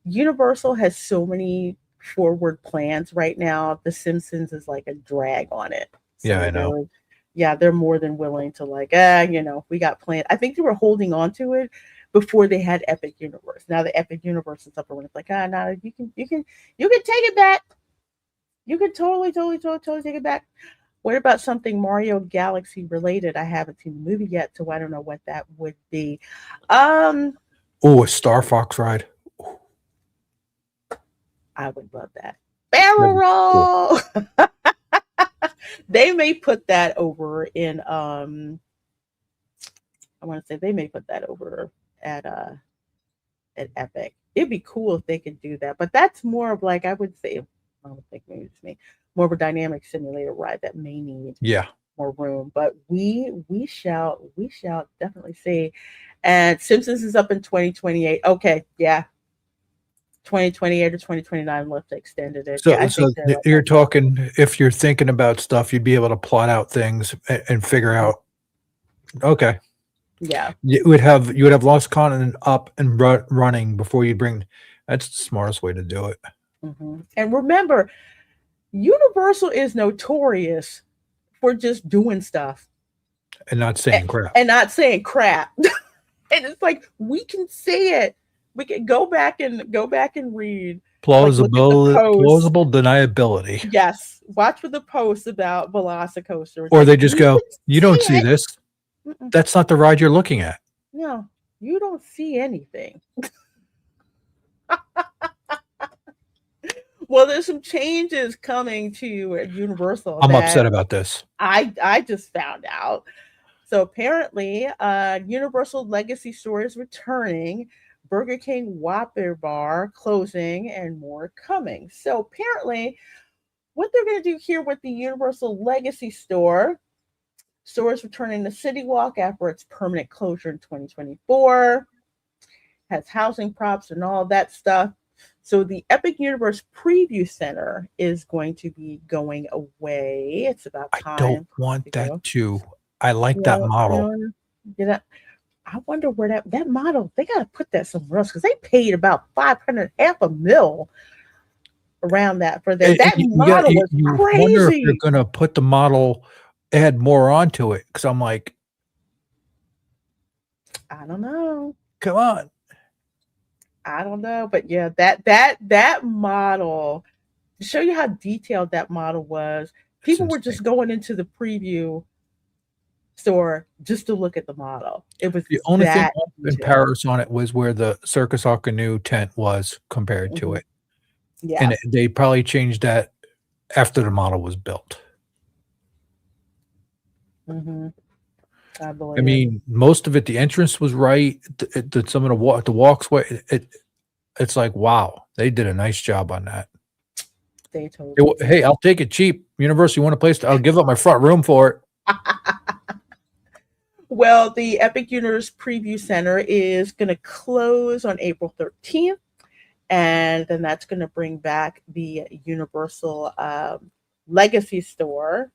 Universal has so many forward plans right now. The Simpsons is like a drag on it. Yeah, So I know. they're more than willing to like, we got plans. I think they were holding on to it before they had Epic Universe. Now the Epic Universe is up and running. It's like, no, you can take it back. You can totally take it back. What about something Mario Galaxy related? I haven't seen the movie yet, so I don't know what that would be. Um, Oh, a Star Fox ride. I would love that. Barrel roll. They may put that over in I want to say they may put that over at Epic. It'd be cool if they could do that, but that's more of like I would say I don't think maybe it's me, more of a dynamic simulator ride that may need Yeah. more room. But we shall definitely see. And Simpsons is up in 2028. Okay, yeah. 2028 or 2029 left extended it. Yeah, I So think they're you're talking, if you're thinking about stuff, you'd be able to plot out things and figure out, okay, yeah. you would have Lost Continent up and running before you bring, that's the smartest way to do it. And remember, Universal is notorious for just doing stuff And not saying crap. and not saying crap. And it's like we can say it. We can go back and read Plausible deniability. Yes, watch for the posts about Velocicoaster. It's Or like, they just go, you don't see it. this. Mm-mm. That's not the ride you're looking at. No, you don't see anything. Well, there's some changes coming to Universal. I'm that upset about this. I just found out. So apparently, Universal Legacy Store is returning, Burger King Whopper Bar closing, and more coming. So apparently, what they're going to do here with the Universal Legacy Store is returning to CityWalk after its permanent closure in 2024. Has housing props and all that stuff. So the Epic Universe Preview Center is going to be going away. It's about time. I don't want that too. I like that model. Get up. I wonder where that model. They got to put that somewhere else because they paid about 500, half a mil around that for that. And That model was you wonder if they're crazy. going to put the model, add more onto it. Because I'm like, I don't know. come on. I don't know, but yeah, that model to show you how detailed that model was. People were just going into the preview store just to look at the model. It was The only thing that in detailed. Paris on it was where the Circus Ocanu tent was compared to Mhm. it. Yeah. And they probably changed that after the model was built. Hmm. I believe I mean, most of it, the entrance was right. Some of the walkway, it's like, wow, they did a nice job on that. they totally did. Hey, I'll take it cheap. Universal, you want a place? I'll give up my front room for it. Well, the Epic Universe Preview Center is going to close on April 13th, and then that's going to bring back the Universal Legacy Store,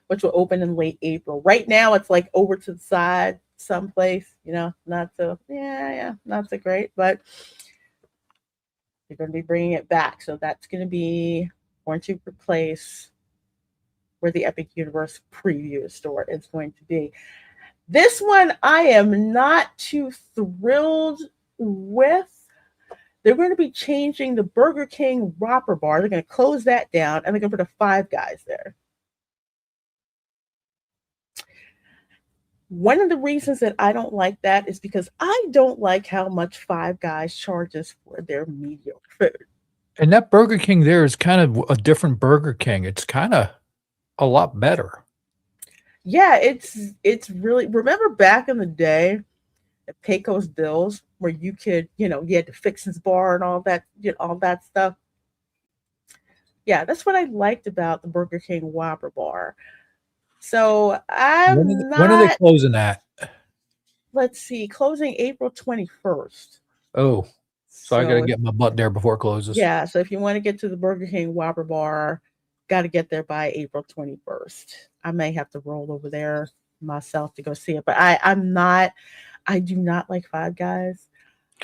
which will open in late April. Right now, it's like over to the side, someplace, not so, not so great, but they're going to be bringing it back. So that's going to replace where the Epic Universe Preview Store is going to be. This one I am not too thrilled with. They're going to be changing the Burger King Whopper Bar. They're going to close that down, and they're going to put a Five Guys there. One of the reasons that I don't like that is because I don't like how much Five Guys charges for their mediocre food. And that Burger King there is kind of a different Burger King. It's kind of a lot better. Yeah, it's really, remember back in the day at Pecos Bills where you could, you had the Fixins Bar and all that, all that stuff. Yeah, that's what I liked about the Burger King Whopper Bar. So When are they closing that? Let's see, closing April 21st. Oh, so I got to get my butt there before it closes. Yeah, so if you want to get to the Burger King Whopper Bar, got to get there by April 21st. I may have to roll over there myself to go see it, but I do not like Five Guys.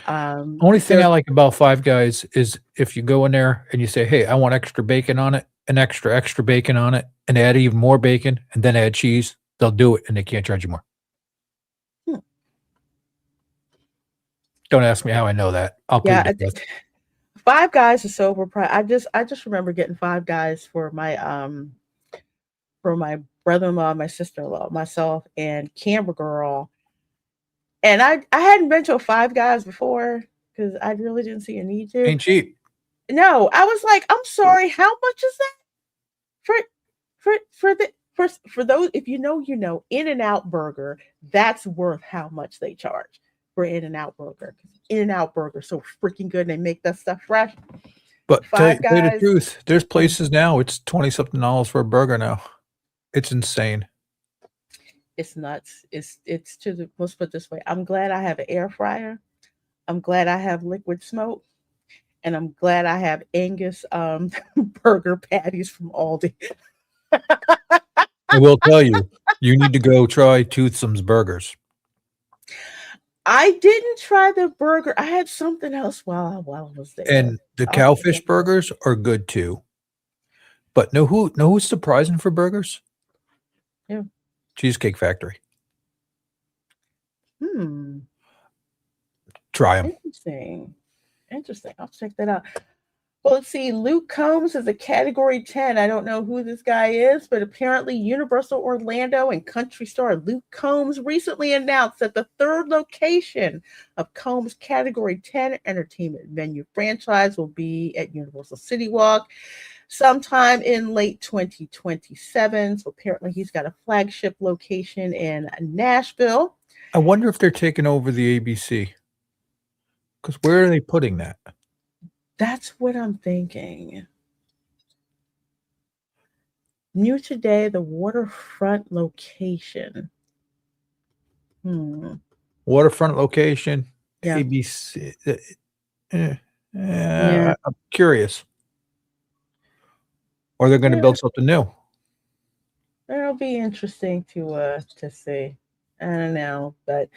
Only thing I like about Five Guys is if you go in there and you say, hey, I want extra bacon on it, and extra bacon on it, and add even more bacon, and then add cheese, they'll do it, and they can't charge you more. Don't ask me how I know that. I'll plead the fifth. Five Guys is so overpriced. I just remember getting Five Guys for my brother-in-law, my sister-in-law, myself, and Camera Girl. And I hadn't been to a Five Guys before because I really didn't see a need to. Ain't cheap. No, I was like, I'm sorry, how much is that? For those, if you know, In-N-Out Burger, that's worth how much they charge for In-N-Out Burger. In-N-Out Burger so freaking good, and they make that stuff fresh. But tell you the Guys, truth, there's places now it's $20-something for a burger now. It's insane. It's nuts. It's to the, let's put it this way. I'm glad I have an air fryer. I'm glad I have liquid smoke. And I'm glad I have Angus burger patties from Aldi. I will tell you, you need to go try Toothsome's burgers. I didn't try the burger. I had something else while I was there. And the cowfish burgers are good too. But know who's surprising for burgers? Yeah. Cheesecake Factory. Try them. Interesting. I'll check that out. Well, let's see. Luke Combs is a category 10. I don't know who this guy is, but apparently Universal Orlando and country star Luke Combs recently announced that the third location of Combs category 10 entertainment venue franchise will be at Universal CityWalk sometime in late 2027. So apparently he's got a flagship location in Nashville. I wonder if they're taking over the ABC. Because where are they putting that? That's what I'm thinking. New today, the waterfront location. Waterfront location, yeah. ABC. Yeah. I'm curious. Or they're going to build something new. It'll be interesting to see. I don't know, but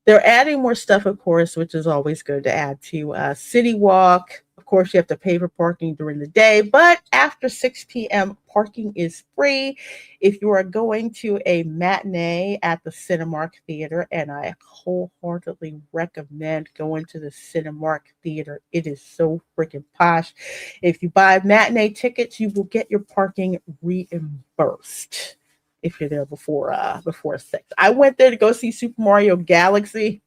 they're adding more stuff, of course, which is always good to add to City Walk. Of course, you have to pay for parking during the day, but after 6 p.m., parking is free. If you are going to a matinee at the Cinemark Theater, and I wholeheartedly recommend going to the Cinemark Theater, it is so freaking posh. If you buy matinee tickets, you will get your parking reimbursed if you're there before 6. I went there to go see Super Mario Galaxy.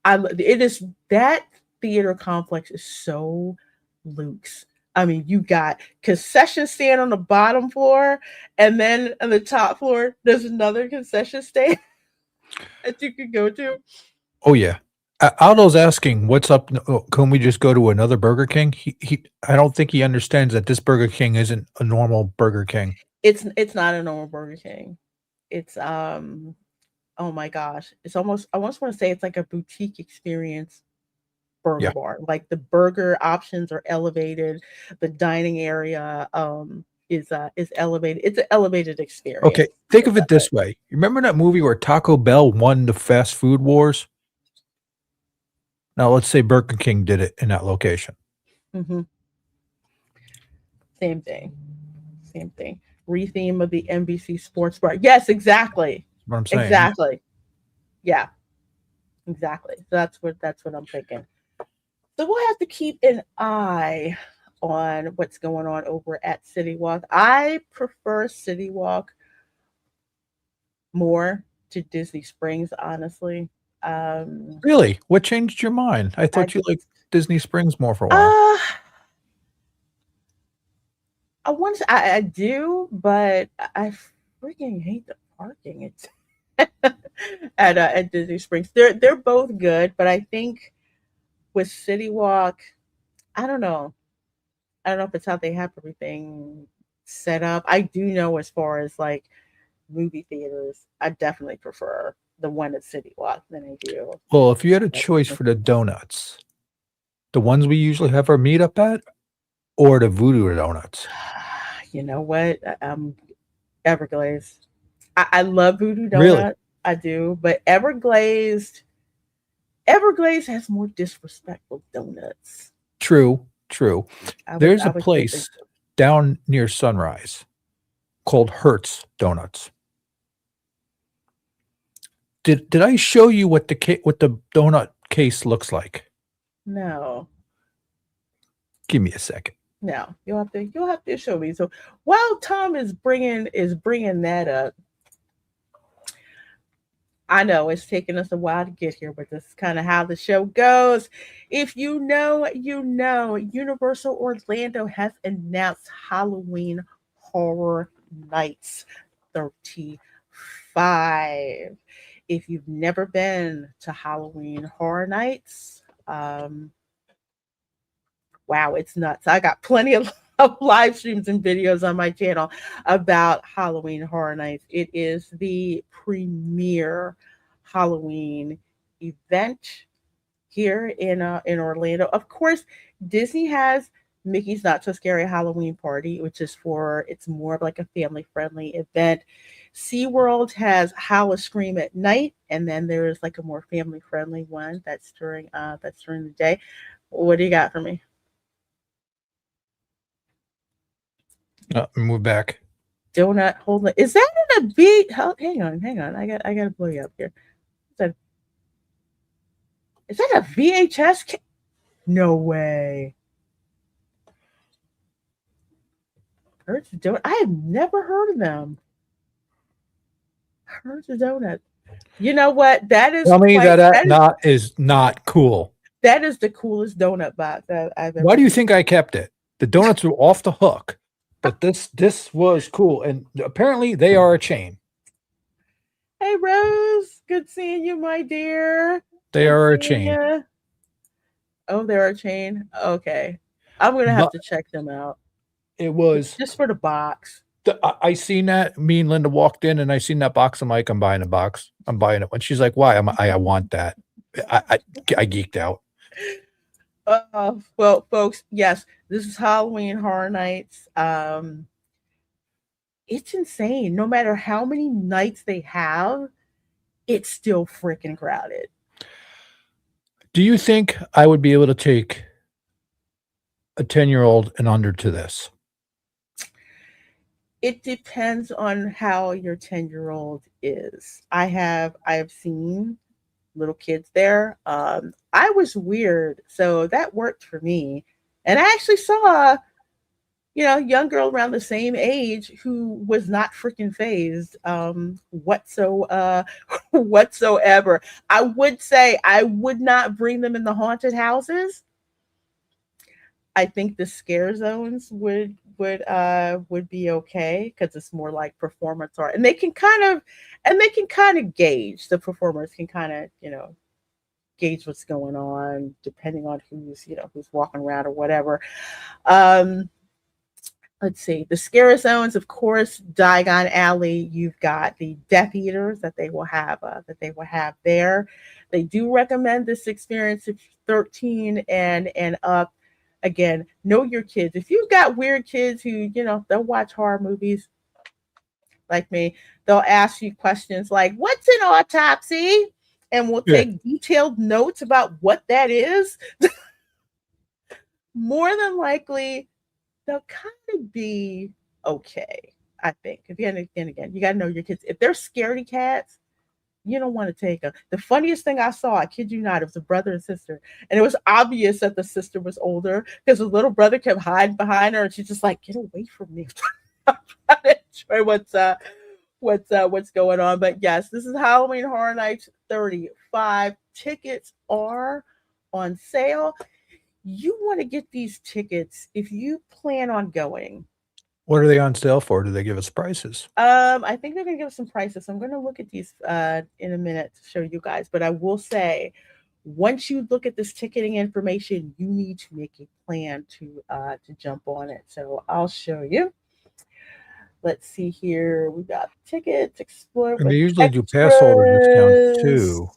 It is that theater complex is so luxe. I mean, you got concession stand on the bottom floor, and then on the top floor, there's another concession stand that you could go to. Oh yeah. Aldo's asking, "What's up? Can we just go to another Burger King?" I don't think he understands that this Burger King isn't a normal Burger King. It's not a normal Burger King. It's oh my gosh, it's almost I almost want to say it's like a boutique experience burger Yeah. bar. Like the burger options are elevated, the dining area is elevated. It's an elevated experience. Okay, think of it this way. You remember that movie where Taco Bell won the fast food wars? Now let's say Burger King did it in that location. Mhm. Same thing. Same thing. Retheme of the NBC Sports Bar. Yes, exactly. That's what I'm saying. Exactly. Yeah. Exactly. So that's what I'm thinking. So we'll have to keep an eye on what's going on over at City Walk. I prefer City Walk more to Disney Springs, honestly. Really? What changed your mind? I I thought you just liked Disney Springs more for a while. I want to, I do, but I freaking hate the parking. It's at Disney Springs. They're both good, but I think with City Walk, I don't know. I don't know if it's how they have everything set up. I do know as far as like movie theaters, I definitely prefer the one at City Walk than I do. Well, if you had a choice for the donuts, the ones we usually have our meetup at, or the Voodoo donuts? You know what? Everglazed. I love Voodoo Really? Donut. I do, but Everglazed has more disrespectful donuts. True. There's I a would say place down near Sunrise called Hertz Donuts. Did I show you what the donut case looks like? no. Give me a second. No, you'll have to show me. So while Tom is bringing that up, I know it's taken us a while to get here, but this is kind of how the show goes. If you know, you know. Universal Orlando has announced Halloween Horror Nights 35. If you've never been to Halloween Horror Nights, wow, it's nuts. I got plenty of live streams and videos on my channel about Halloween Horror Nights. It is the premier Halloween event here in Orlando. Of course, Disney has Mickey's Not So Scary Halloween Party, which is it's more of like a family friendly event. SeaWorld has Howl a Scream at Night, and then there's like a more family friendly one that's during the day. What do you got for me? Move back. Donut holding. Is that in a beat? Hang on. I got to blow you up here. Is that a VHS? No way. Hertz Donut. I have never heard of them. Hertz Donut. You know what? That is. Tell me that is not cool. That is the coolest donut box I've ever. Why do you think I kept it? The donuts were off the hook, but this was cool, and apparently they are a chain. Hey Rose, good seeing you, my dear. They are a chain. You. Oh, they're a chain. Okay, I'm gonna have to check them out. It was just for the box. I seen that. Me and Linda walked in, and I seen that box. I'm like, I'm buying a box. I'm buying it. And she's like, why? I want that. I geeked out. Well, folks, yes, this is Halloween Horror Nights. it's insane. No matter how many nights they have, it's still freaking crowded. Do you think I would be able to take a 10-year-old and under to this? It depends on how your 10-year-old is. I have seen little kids there. I was weird, so that worked for me. And I actually saw, young girl around the same age who was not freaking phased whatsoever. I would say I would not bring them in the haunted houses. I think the scare zones would be okay because it's more like performance art, and they can kind of gauge, the performers can kind of gauge what's going on depending on who's walking around or whatever. Um, let's see, the scare zones, of course, Diagon Alley. You've got the Death Eaters that they will have there. They do recommend this experience if you're 13 and up. Again, know your kids. If you've got weird kids who they'll watch horror movies like me, they'll ask you questions like, "What's an autopsy?" and we'll Yeah. take detailed notes about what that is. More than likely, they'll kind of be okay. I think. Again, you got to know your kids. If they're scaredy cats, you don't want to take them. The funniest thing I saw, I kid you not, it was a brother and sister, and it was obvious that the sister was older because the little brother kept hiding behind her, and she's just like, "Get away from me!" I'm trying to enjoy what's going on. But yes, this is Halloween Horror Nights 35. Tickets are on sale. You want to get these tickets if you plan on going. What are they on sale for? Do they give us prices? I think they're gonna give us some prices. I'm gonna look at these in a minute to show you guys. But I will say, once you look at this ticketing information, you need to make a plan to jump on it. So I'll show you. Let's see here. We got tickets, explore And with they usually do pass holder discounts extras. too.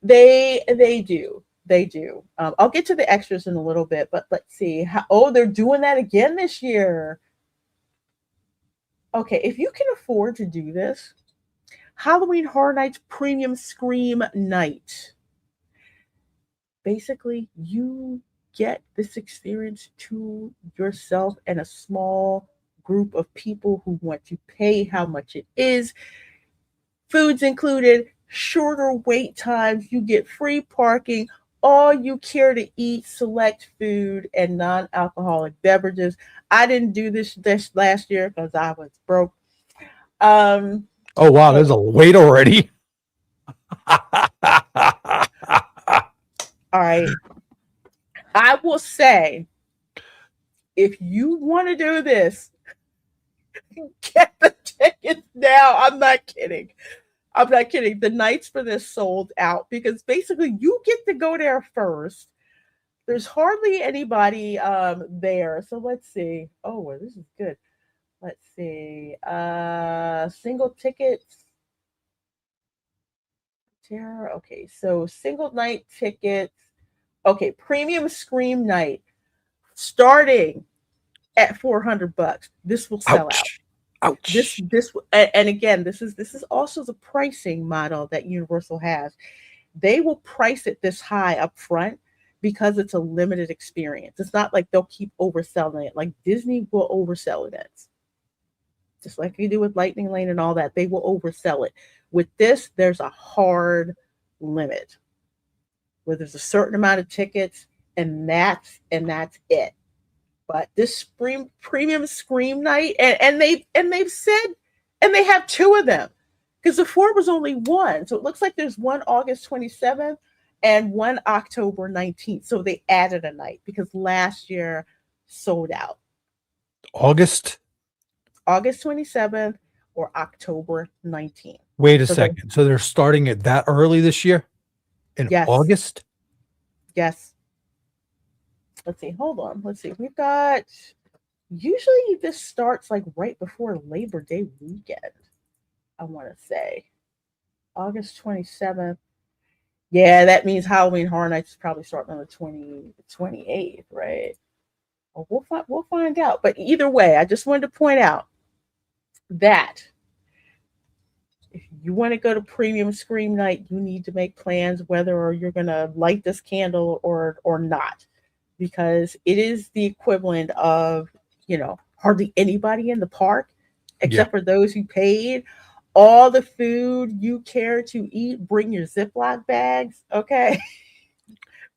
They do. They do. I'll get to the extras in a little bit, but let's see. They're doing that again this year. Okay, if you can afford to do this, Halloween Horror Nights Premium Scream Night. Basically, you get this experience to yourself and a small group of people who want to pay how much it is. Food's included, shorter wait times, you get free parking, all you care to eat select food and non-alcoholic beverages. I didn't do this last year because I was broke. Oh wow, there's a wait already. All right. I will say, if you want to do this, get the tickets now. I'm not kidding. The nights for this sold out because basically you get to go there first. There's hardly anybody there. So let's see. Oh, well, this is good. Let's see. Single tickets. Tara. Okay, so single night tickets. Okay, premium Scream Night starting at $400. This will sell out. Ouch. This and again, this is also the pricing model that Universal has. They will price it this high up front because it's a limited experience. It's not like they'll keep overselling it. Like Disney will oversell it. Just like you do with Lightning Lane and all that, they will oversell it. With this, there's a hard limit where there's a certain amount of tickets, and that's it. But this premium Scream Night, and they've said, and they have two of them because before it was only one. So it looks like there's one August 27th and one October 19th. So they added a night because last year sold out. August 27th or October 19th. Wait a second. So they're starting it that early this year? In Yes. August? Yes. Let's see. Hold on. Let's see. We've got, usually this starts like right before Labor Day weekend, I want to say. August 27th. Yeah, that means Halloween Horror Nights is probably starting on the 28th, right? Well, we'll find out. But either way, I just wanted to point out that if you want to go to premium scream night, you need to make plans whether or you're going to light this candle or not, because it is the equivalent of, hardly anybody in the park Yeah. except for those who paid. All the food you care to eat, bring your Ziploc bags, okay?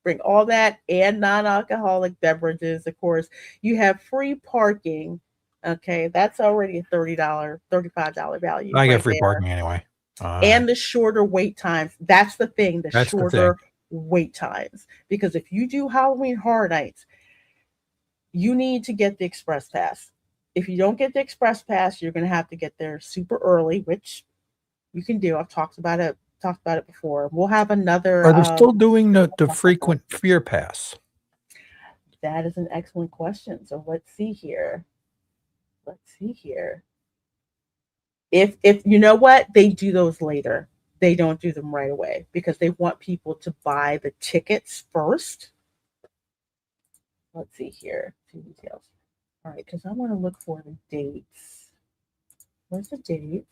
Bring all that and non-alcoholic beverages, of course. You have free parking. Okay, that's already a $30, $35 value I get right free there. parking anyway. And the shorter wait times. That's the thing, the That's the thing. shorter wait times. Because if you do Halloween Horror Nights, you need to get the express pass. If you don't get the express pass, you're going to have to get there super early, which you can do. I've talked about it before. We'll have another Are they still doing the frequent fear pass? that is an excellent question. So let's see here. If you know what, they do those later. They don't do them right away because they want people to buy the tickets first. Let's see here. Two details. All right, because I want to look for the dates. Where's the dates?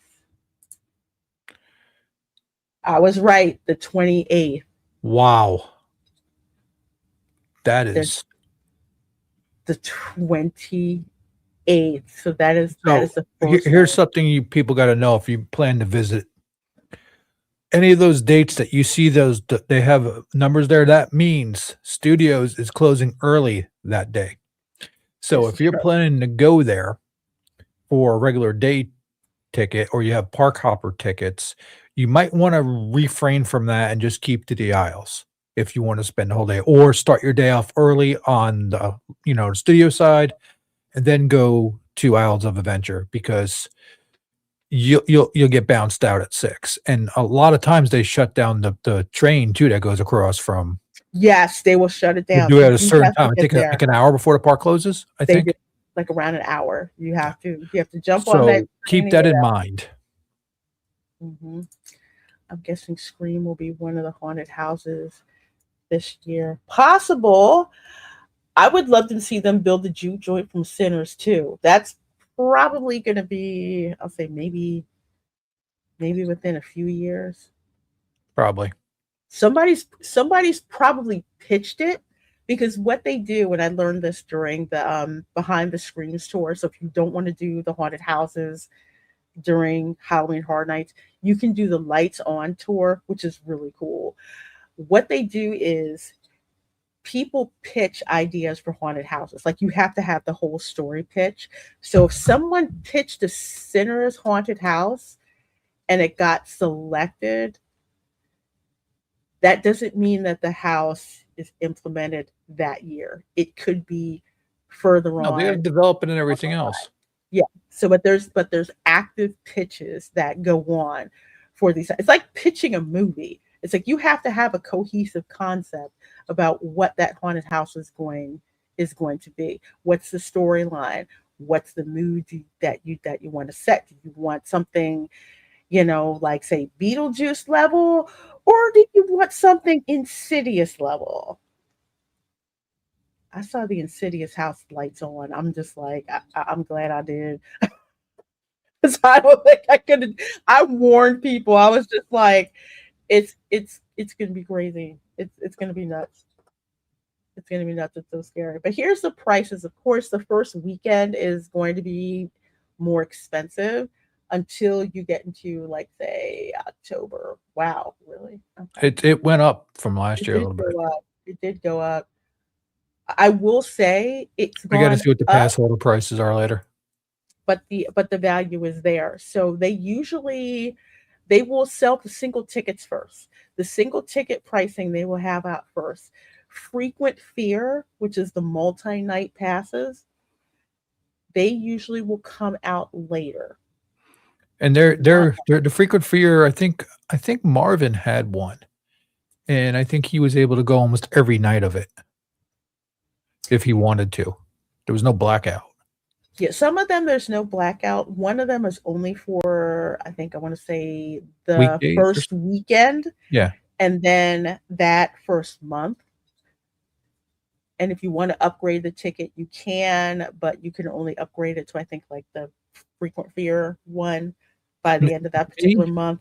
I was right. The 28th. Wow. That There's is the 28th. So that is so. the first Here's one. something you people got to know if you plan to visit any of those dates that you see. They have numbers there. That means studios is closing early that day. So This if is you're true. planning to go there for a regular day ticket or you have park hopper tickets, you might want to refrain from that and just keep to the aisles if you want to spend the whole day, or start your day off early on the studio side and then go to Isles of Adventure, because you'll get bounced out at 6. And a lot of times they shut down the train too that goes across from. Yes, they will shut it They down. do it You at a do certain have to time. I get think there. like an hour before the park closes, I They think. do like around an hour. You Yeah. have to jump on So that train keep and that get in out. mind. I'm guessing Scream will be one of the haunted houses this year. Possible. I would love to see them build the juke joint from Sinners too. That's probably going to be, I'll say maybe within a few years. Probably. Somebody's probably pitched it, because what they do, and I learned this during the behind the screens tour. So if you don't want to do the haunted houses during Halloween Horror Nights, you can do the lights on tour, which is really cool. What they do is people pitch ideas for haunted houses. Like, you have to have the whole story pitch. So if someone pitched a Sinner's haunted house and it got selected, that doesn't mean that the house is implemented that year. It could be further No, they got to on. develop it and everything else. Yeah. So, but there's active pitches that go on for these. It's like pitching a movie. It's like you have to have a cohesive concept about what that haunted house is going to be. What's the storyline? What's the mood that you want to set? Do you want something, like, say, Beetlejuice level, or do you want something Insidious level? I saw the Insidious house lights on. I'm just like, I'm glad I did. 'Cause I don't think I could. I warned people. I was just like, it's gonna be crazy. It's gonna be nuts. It's gonna be nuts. It's so scary. But here's the prices. Of course, the first weekend is going to be more expensive until you get into, like, say, October. Wow, really? Okay. It went up from last It year a did little bit. go up. It did go up. I will say it's I got to gone see what the up, pass holder prices are later. but the value is there. So they will sell the single tickets first. The single ticket pricing they will have out first. Frequent Fear, which is the multi-night passes, they usually will come out later. And they're the frequent fear. I think Marvin had one, and I think he was able to go almost every night of it if he wanted to. There was no blackout. Yeah, some of them there's no blackout. One of them is only for, I think, I want to say, the Weekdays or first weekend, Yeah. and then that first month. And if you want to upgrade the ticket, you can, but you can only upgrade it to, I think, like the frequent fear one by the end of that Me? particular month.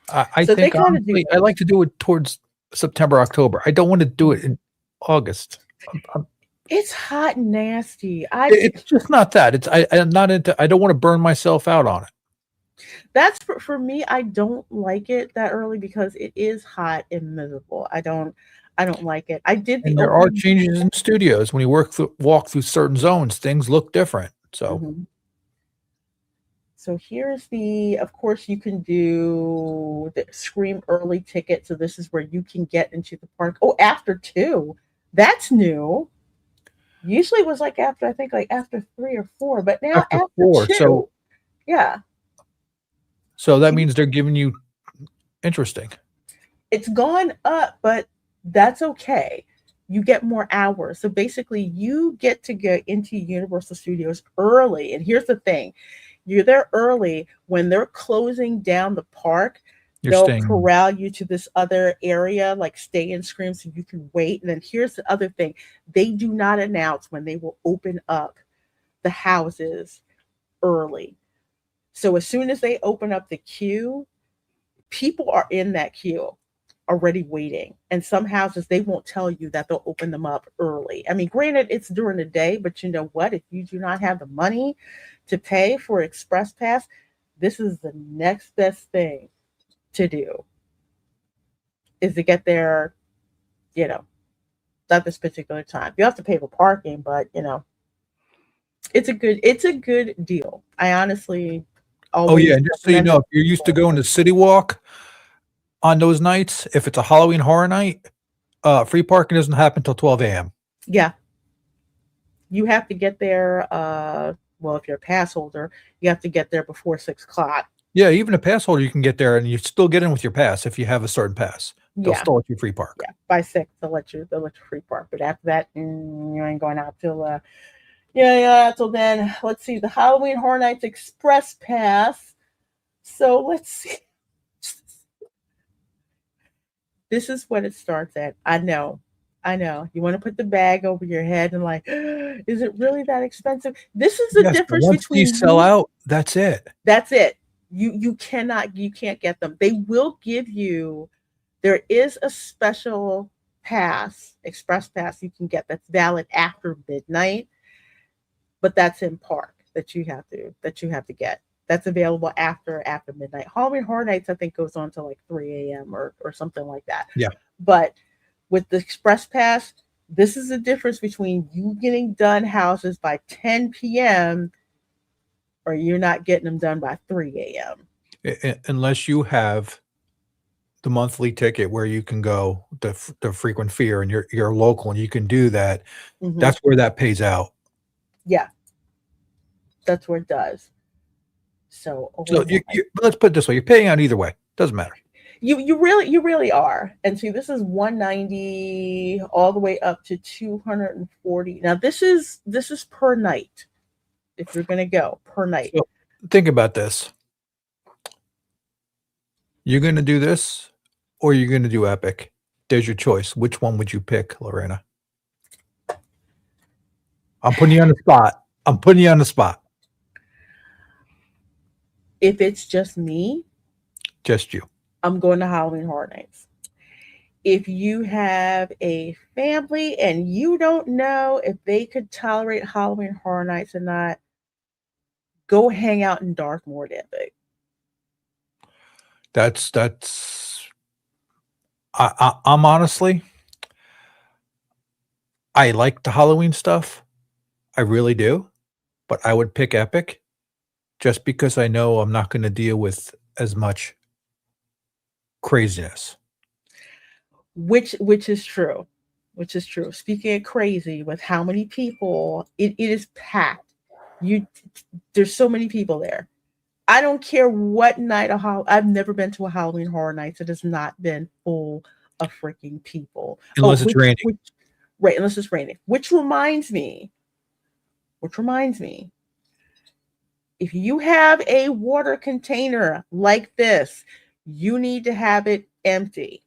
I So they think kind of do honestly, I those. like to do it towards September, October. I don't want to do it in August. It's hot and nasty. It's just not that. I'm not into. I don't want to burn myself out on it. That's for me. I don't like it that early because it is hot and miserable. I don't like it. I did the And there are opening. changes in studios when you walk through certain zones. Things look different. So Mhm. So here's of course, you can do the Scream early ticket. So this is where you can get into the park. Oh, after two. That's new. Usually it was like after, I think like after 3 or 4, but now after after 4, two. Yeah. so that means they're giving you interesting. It's gone up, but that's okay. You get more hours. So basically, you get to get into Universal Studios early. And here's the thing, you're there early when they're closing down the park. You're They'll staying. corral you to this other area, like stay and scream, so you can wait. And then here's the other thing, they do not announce when they will open up the houses early. So as soon as they open up the queue, people are in that queue already waiting. And some houses, they won't tell you that they'll open them up early. I mean, granted, it's during the day, but you know what? If you do not have the money to pay for Express Pass, this is the next best thing to do, is to get there, you know, at this particular time. You have to pay for parking, but it's a good deal. I honestly Oh yeah, always and just so you recommend know, it if to you're used to people. going to CityWalk on those nights, if it's a Halloween Horror Night, free parking doesn't happen till 12 a.m. Yeah, you have to get there. Well, if you're a pass holder, you have to get there before 6 o'clock. Yeah, even a pass holder, you can get there and you still get in with your pass if you have a certain pass. They'll Yeah, still let you free park. yeah. By 6, they'll let you free park. But after that, you ain't going out till yeah. Till then, let's see, the Halloween Horror Nights Express Pass. So let's see. This is what it starts at. I know. I know. You want to put the bag over your head and like, is it really that expensive? This is the Yes, but difference once these between sell you. out, that's it. That's it. You can't get them. They will give you, there is a special pass, express pass you can get that's valid after midnight, but that's in park that you have to get. That's available after midnight. Halloween Horror Nights, I think, goes on to like 3 a.m. or something like that. Yeah. But with the express pass, this is the difference between you getting done houses by 10 p.m. or you're not getting them done by 3 a.m. Unless you have the monthly ticket where you can go the frequent fear and you're local and you can do that. Mhm. That's where that pays out. Yeah, that's where it does. So, oh So my, let's put it this way: you're paying out either way. Doesn't matter. you really are. And see, this is 190 all the way up to 240. Now this is per night. If you're gonna go per night. So think about this: you're going to do this, or you're going to do Epic. There's your choice. Which one would you pick, Lorena? I'm putting you on the spot. I'm putting you on the spot. If it's just me, Just you. I'm going to Halloween Horror Nights. If you have a family and you don't know if they could tolerate Halloween Horror Nights or not, go hang out in Darkmoor Epic. That's. I'm honestly, I like the Halloween stuff. I really do, but I would pick Epic just because I know I'm not going to deal with as much craziness. Which is true. Which is true. Speaking of crazy, with how many people, it is packed. There's so many people there. I don't care what night of I've never been to a Halloween Horror Nights that has not been full of freaking people. Unless it's raining. Right, unless it's raining. Which reminds me, if you have a water container like this, you need to have it empty.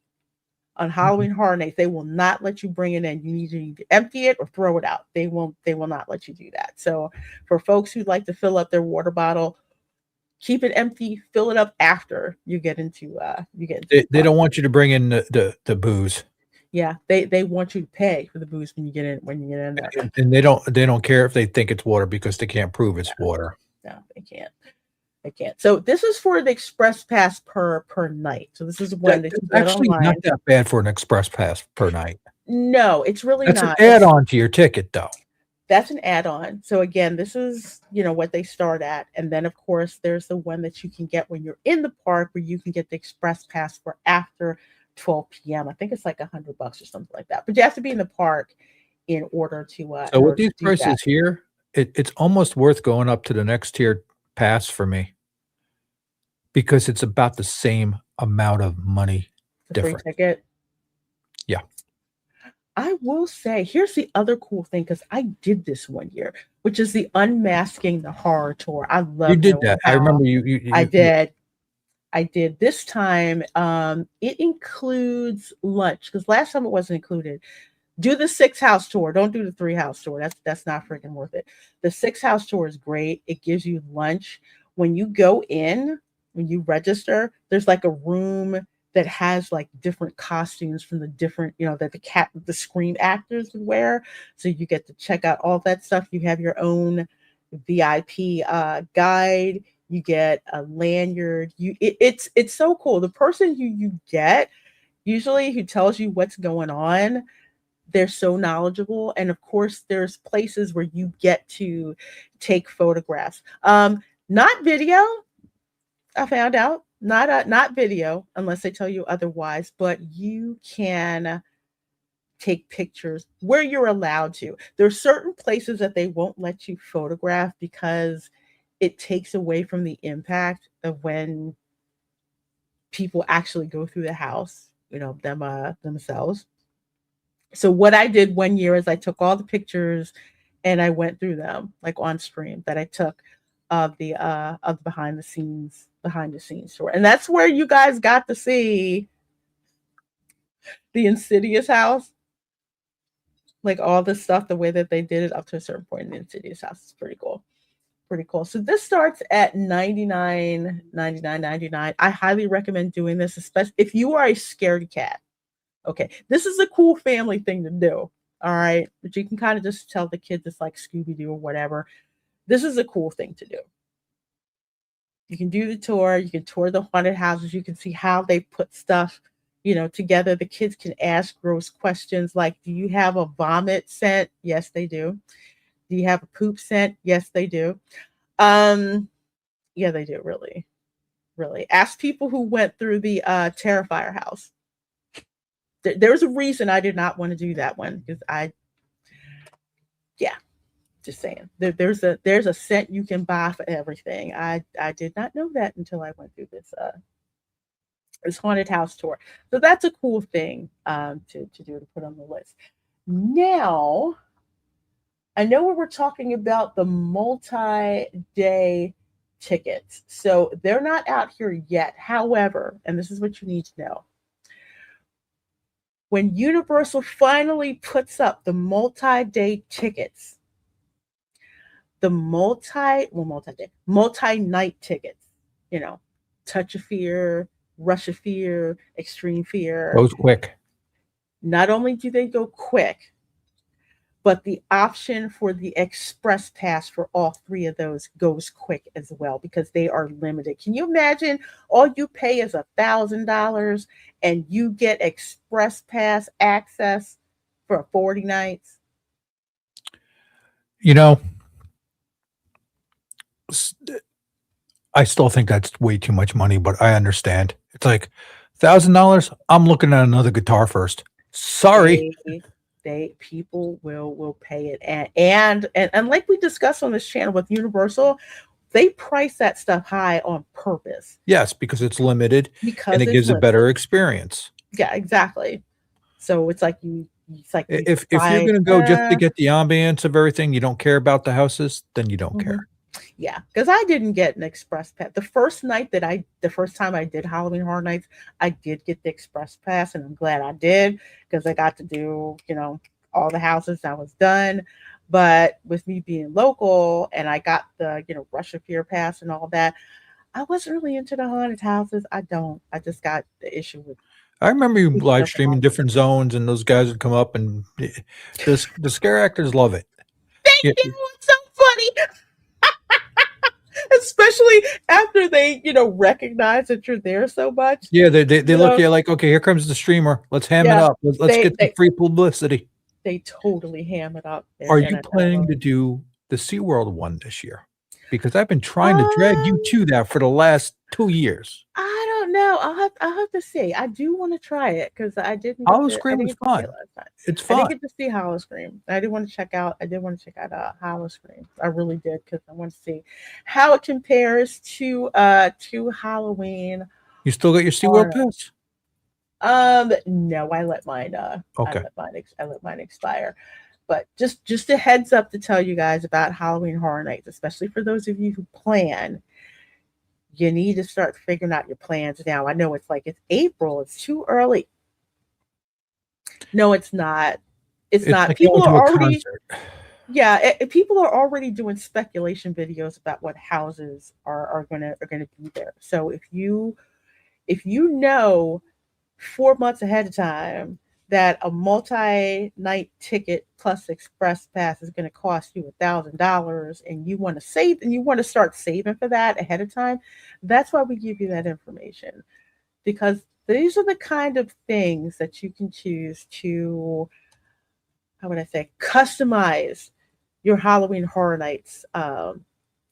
On Halloween Horror Nights, they will not let you bring it in. You need to either empty it or throw it out. They will not let you do that. So for folks who'd like to fill up their water bottle, keep it empty, fill it up after you get into They the park. don't want you to bring in the booze, Yeah, they want you to pay for the booze when you get in there. and they don't care if they think it's water because they can't prove it's water. No, they can't. They can't. So this is for the express pass per night. So this is one that you That's get actually not online. that bad for an express pass per night. No, it's really That's not. an add-on to your ticket, though. That's an add-on. So again, this is, what they start at. And then of course there's the one that you can get when you're in the park where you can get the express pass for after 12 p.m. I think it's like $100 or something like that. But you have to be in the park in order to So with these prices here, it's almost worth going up to the next tier pass for me because it's about the same amount of money the free difference. ticket. Yeah. I will say, here's the other cool thing because I did this one year, which is the unmasking the horror tour. I love You did knowing that. I how- remember you I did. I did this time. It includes lunch because last time it wasn't included. Do the 6-house tour. Don't do the 3-house tour. That's not freaking worth it. The 6-house tour is great. It gives you lunch. When you go in, when you register, there's like a room that has like different costumes from the different, that the Scream actors would wear. So you get to check out all that stuff. You have your own VIP guide. You get a lanyard. It's so cool. The person who you get usually who tells you what's going on, they're so knowledgeable. And of course there's places where you get to take photographs. Not video. I found out not video unless they tell you otherwise, but you can take pictures where you're allowed to. There's certain places that they won't let you photograph because it takes away from the impact of when people actually go through the house, themselves. So what I did one year is I took all the pictures and I went through them like on stream that I took of the behind the scenes tour. And that's where you guys got to see the Insidious house. Like all the stuff, the way that they did it up to a certain point in the Insidious house is pretty cool. Pretty cool. So this starts at $99.99. I highly recommend doing this, especially if you are a scaredy cat. Okay, this is a cool family thing to do. All right, but you can kind of just tell the kids it's like Scooby-Doo or whatever. This is a cool thing to do. You can do the tour. You can tour the haunted houses. You can see how they put stuff, together. The kids can ask gross questions like, "Do you have a vomit scent?" Yes, they do. Do you have a poop scent? Yes, they do. Yeah, they do. Really, really. Ask people who went through the Terrifier house. There's a reason I did not want to do that one because just saying. There's a scent you can buy for everything. I did not know that until I went through this haunted house tour. So that's a cool thing to do, to put on the list. Now, I know we were talking about the multi-day tickets. So they're not out here yet. However, and this is what you need to know. When Universal finally puts up the multi-day tickets, the multi-night tickets, Touch of Fear, Rush of Fear, Extreme Fear. Goes quick. Not only do they go quick, but the option for the express pass for all three of those goes quick as well because they are limited. Can you imagine all you pay is $1,000 and you get express pass access for 40 nights? I still think that's way too much money, but I understand. It's like $1,000. I'm looking at another guitar first. Sorry. People will pay it, and like we discussed on this channel with Universal, they price that stuff high on purpose. Yes, because it's limited and it gives a better experience. Yeah, exactly. So it's like if you're going to go just to get the ambience of everything, you don't care about the houses, then you don't care. Yeah, because I didn't get an express pass. The first time I did Halloween Horror Nights, I did get the express pass, and I'm glad I did because I got to do, all the houses. I was done. But with me being local and I got the, Rush of Fear pass and all that, I wasn't really into the haunted houses. I don't. I just got the issue with I remember you creeping live up streaming on. different zones, and those guys would come up, and the scare actors love it. Thank Yeah, you. It's so funny. Especially after they, recognize that you're there so much. yeah, they You look at know, you like, okay, here comes the streamer. Let's ham it yeah, up. Let's they get some they free publicity. they totally ham it up, Are and you I planning love to it. do the SeaWorld one this year? Because I've been trying to drag you Um, to that for the last 2 years. I don't know. I'll have to see. I do want to try it because Hollow I Scream didn't is get to see it fun. last time. It's I didn't fun. get to see Hollow Scream. I did want to check out Hollow Scream. I really did because I want to see how it compares to Halloween You still got your SeaWorld Horror. pass? No, I Okay. let mine expire. But just a heads up to tell you guys about Halloween Horror Nights, especially for those of you who plan. You need to start figuring out your plans now. I know it's April, it's too early. No, it's not. It's It's not. like going People to are a already concert. yeah, people are already doing speculation videos about what houses are gonna be there. So if you know 4 months ahead of time that a multi-night ticket plus express pass is going to cost you $1,000 and you want to save and you want to start saving for that ahead of time, that's why we give you that information, because these are the kind of things that you can choose to, how would I say, customize your Halloween Horror Nights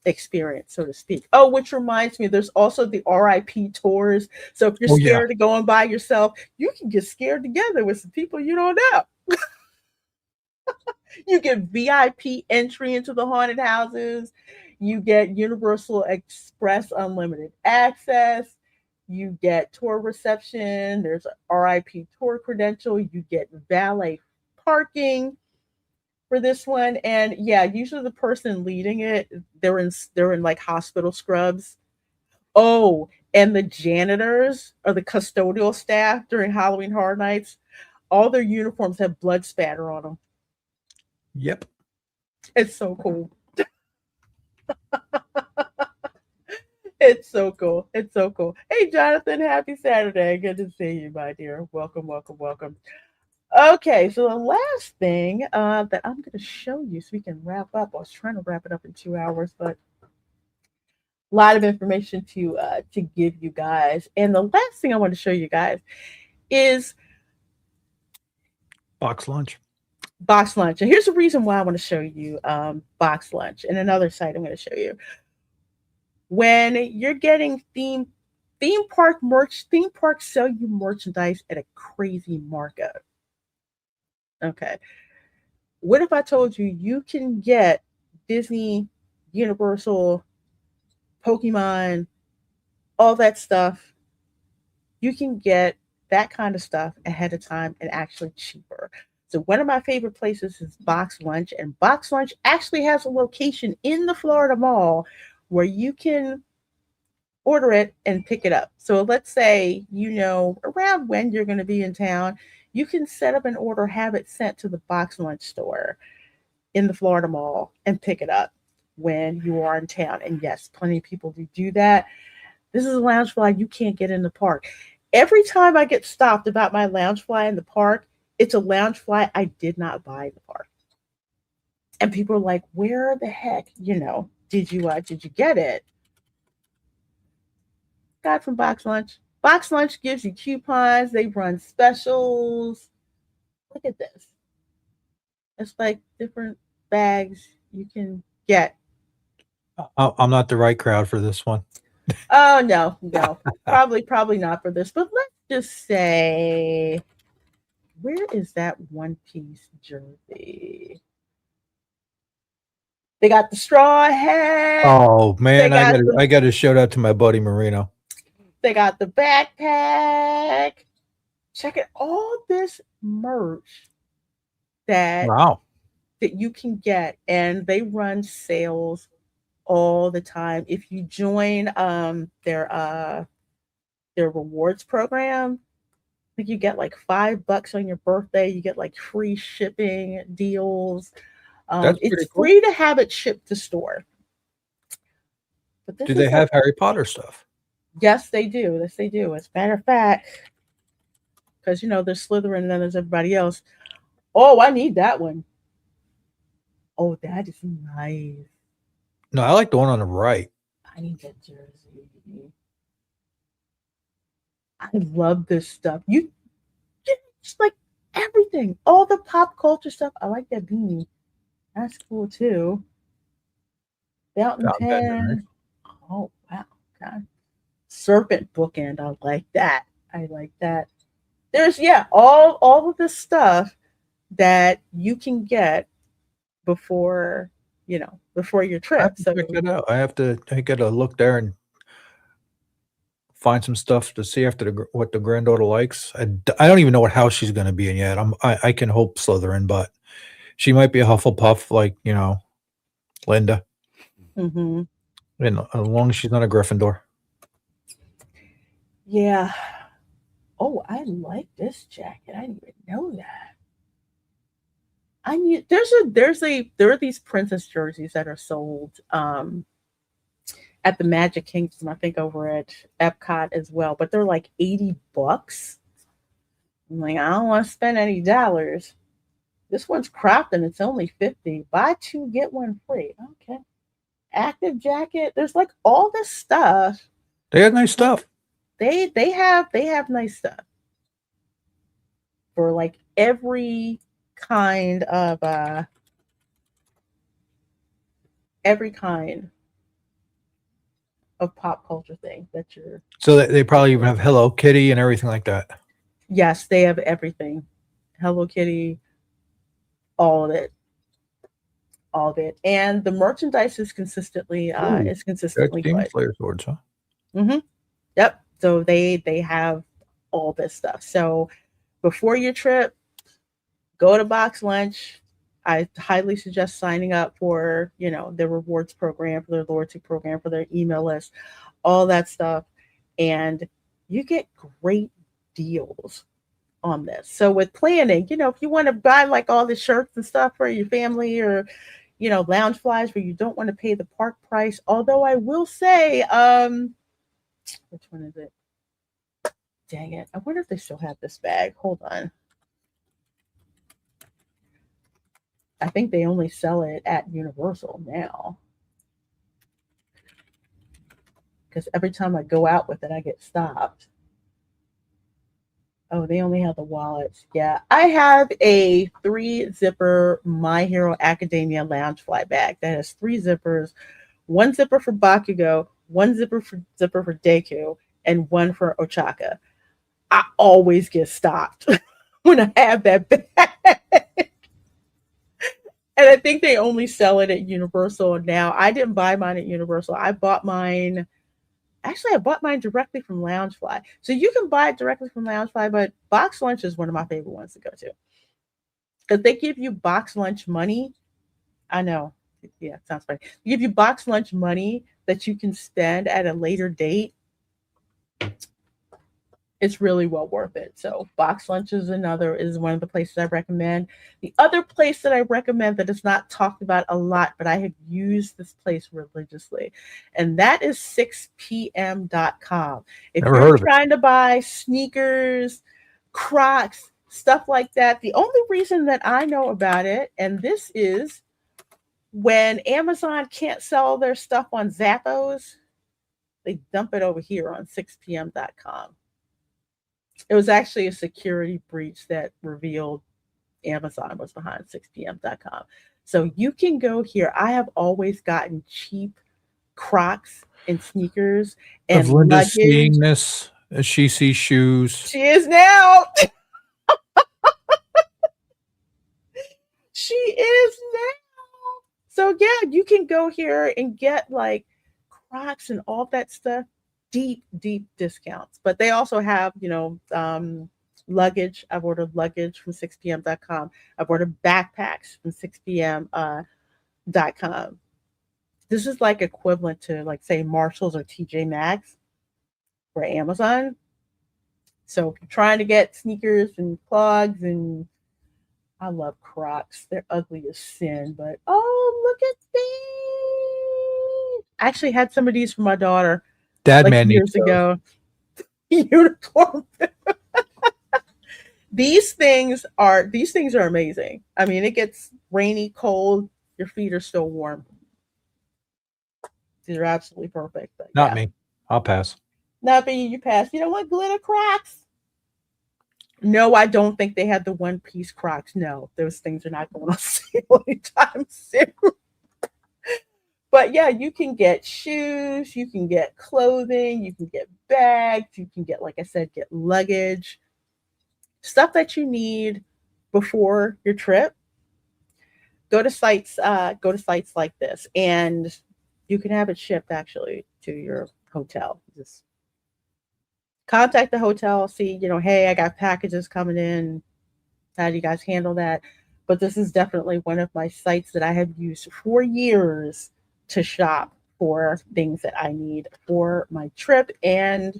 experience, so to speak. Oh, which reminds me, there's also the RIP tours. So if you're Oh yeah. scared of going by yourself, you can get scared together with some people you don't know. You get VIP entry into the haunted houses. You get Universal Express unlimited access. You get tour reception. There's a RIP tour credential. You get valet parking for this one. And yeah, usually the person leading it, they're in like hospital scrubs. Oh, and the janitors or the custodial staff during Halloween Horror Nights, all their uniforms have blood spatter on them. Yep. It's so cool. It's so cool. It's so cool. Hey, Jonathan, happy Saturday. Good to see you, my dear. Welcome, welcome, welcome. Okay, so the last thing that I'm going to show you so we can wrap up. I was trying to wrap it up in 2 hours, but a lot of information to give you guys. And the last thing I want to show you guys is Box lunch. box lunch. And here's the reason why I want to show you box lunch. And another site I'm going to show you. When you're getting theme parks sell you merchandise at a crazy markup. Okay. What if I told you you can get Disney, Universal, Pokemon, all that stuff? You can get that kind of stuff ahead of time and actually cheaper. So one of my favorite places is Box Lunch, and Box Lunch actually has a location in the Florida Mall where you can order it and pick it up. So let's say you know around when you're going to be in town, you can set up an order, have it sent to the Box Lunch store in the Florida Mall and pick it up when you are in town. And yes, plenty of people do that. This is a lounge fly you can't get in the park. Every time I get stopped about my lounge fly in the park, it's a lounge fly I did not buy in the park. And people are like, "Where the heck, did you get it?" Got from Box Lunch. Box Lunch gives you coupons. They run specials. Look at this. It's like different bags you can get. I'm not the right crowd for this one. Oh no. Probably not for this. But let's just say, where is that One Piece jersey? They got the straw hat. Oh They man, got the I got to shout out to my buddy Marino. they got the backpack. Check it. All this merch that Wow. that you can get, and they run sales all the time. If you join their rewards program, I think you get like $5 on your birthday. You get like free shipping deals. That's pretty It's cool. free to have it shipped to store. But this Do is they have Harry Potter stuff? yes, they do. Yes, they do. As a matter of fact, because there's Slytherin and then there's everybody else. Oh, I need that one. Oh, that is nice. No, I like the one on the right. I need that jersey. I love this stuff. You just like everything, all the pop culture stuff. I like that beanie. That's cool too. Fountain Fountain pen, right? pen. Oh wow, God. Serpent bookend. I like that. I like that. There's all of this stuff that you can get before before your I trip. have to So check it out. I got to look there and find some stuff to see after what the granddaughter likes. I don't even know what house she's going to be in yet. I can hope Slytherin, but she might be a Hufflepuff, like Linda. mhm. And as long as she's not a Gryffindor. Yeah. Oh, I like this jacket. I didn't even know that. I knew there are these princess jerseys that are sold at the Magic Kingdom, I think over at EPCOT as well, but they're like $80. I'm like, I don't want to spend any dollars. This one's cropped and it's only 50. Buy two, get one free. Okay. Active jacket. There's like all this stuff. They got nice stuff. They have nice stuff for like every kind of pop culture thing that you're. So they probably even have Hello Kitty and everything like that. Yes, they have everything. Hello Kitty, all of it. All of it. And the merchandise is consistently Ooh, is consistently Demon good. Slayer swords, huh? Mm-hmm. Yep. So they have all this stuff. So before your trip, go to Box Lunch. I highly suggest signing up for, their rewards program, for their loyalty program, for their email list, all that stuff. And you get great deals on this. So with planning, if you want to buy like all the shirts and stuff for your family or, lounge flies where you don't want to pay the park price. Although I will say, which one is it? Dang it. I wonder if they still have this bag. Hold on. I think they only sell it at Universal now. Because every time I go out with it, I get stopped. Oh, they only have the wallets. Yeah. I have a 3-zipper My Hero Academia lounge fly bag that has 3 zippers, 1 zipper for Bakugo, 1 zipper for Deku, and 1 for Ochaka. I always get stopped when I have that bag. And I think they only sell it at Universal now. I didn't buy mine at Universal. I bought mine directly from Loungefly. So you can buy it directly from Loungefly, but Box Lunch is one of my favorite ones to go to. Because they give you box lunch money. I know. Yeah, it sounds funny. They give you box lunch money that you can spend at a later date. It's really well worth it. So Box Lunch is one of the places I recommend. The other place that I recommend that is not talked about a lot, but I have used this place religiously, and that is 6pm.com. If Never you're heard of it. trying to buy sneakers, Crocs, stuff like that, the only reason that I know about it, and this is when Amazon can't sell their stuff on Zappos, they dump it over here on 6pm.com. It was actually a security breach that revealed Amazon was behind 6pm.com. So you can go here. I have always gotten cheap Crocs and sneakers and If Linda's luggage. seeing this, as she sees shoes, She is now. She is now. So yeah, you can go here and get like Crocs and all that stuff. Deep discounts. But they also have, luggage. I've ordered luggage from 6pm.com. I've ordered backpacks from 6pm.com. This is like equivalent to like say Marshalls or TJ Maxx for Amazon. So if you're trying to get sneakers and clogs, and I love Crocs. They're ugly as sin, but oh, look at these. I actually had some of these for my daughter Dad like man needs years ago. Uniform. These things are amazing. I mean, it gets rainy, cold, your feet are still warm. These are absolutely perfect. But Not yeah, me. I'll pass. not being you pass. You don't want glitter Crocs? No, I don't think they had the one piece Crocs. No, those things are not going on sale anytime soon. But yeah, you can get shoes, you can get clothing, you can get bags, you can get, like I said, get luggage, stuff that you need before your trip. Go to sites like this, and you can have it shipped actually to your hotel. Just contact the hotel, see, hey, I got packages coming in. How do you guys handle that? But this is definitely one of my sites that I have used for years to shop for things that I need for my trip, and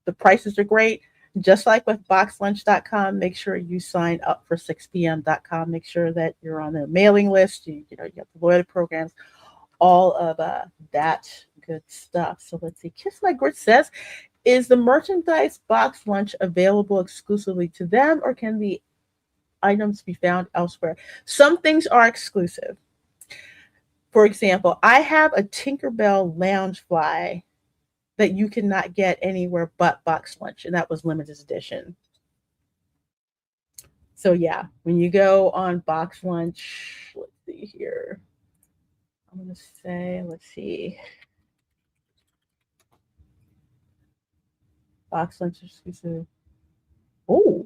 the prices are great. Just like with boxlunch.com, make sure you sign up for 6pm.com. Make sure that you're on their mailing list. You have the loyalty programs, all of that good stuff. So let's see. Kiss My Grits says, is the merchandise box lunch available exclusively to them, or can the items be found elsewhere? Some things are exclusive. For example, I have a Tinkerbell Loungefly that you cannot get anywhere but box lunch, and that was limited edition. So yeah, when you go on box lunch, let's see here. I'm gonna say, let's see. Box lunch exclusive. Oh,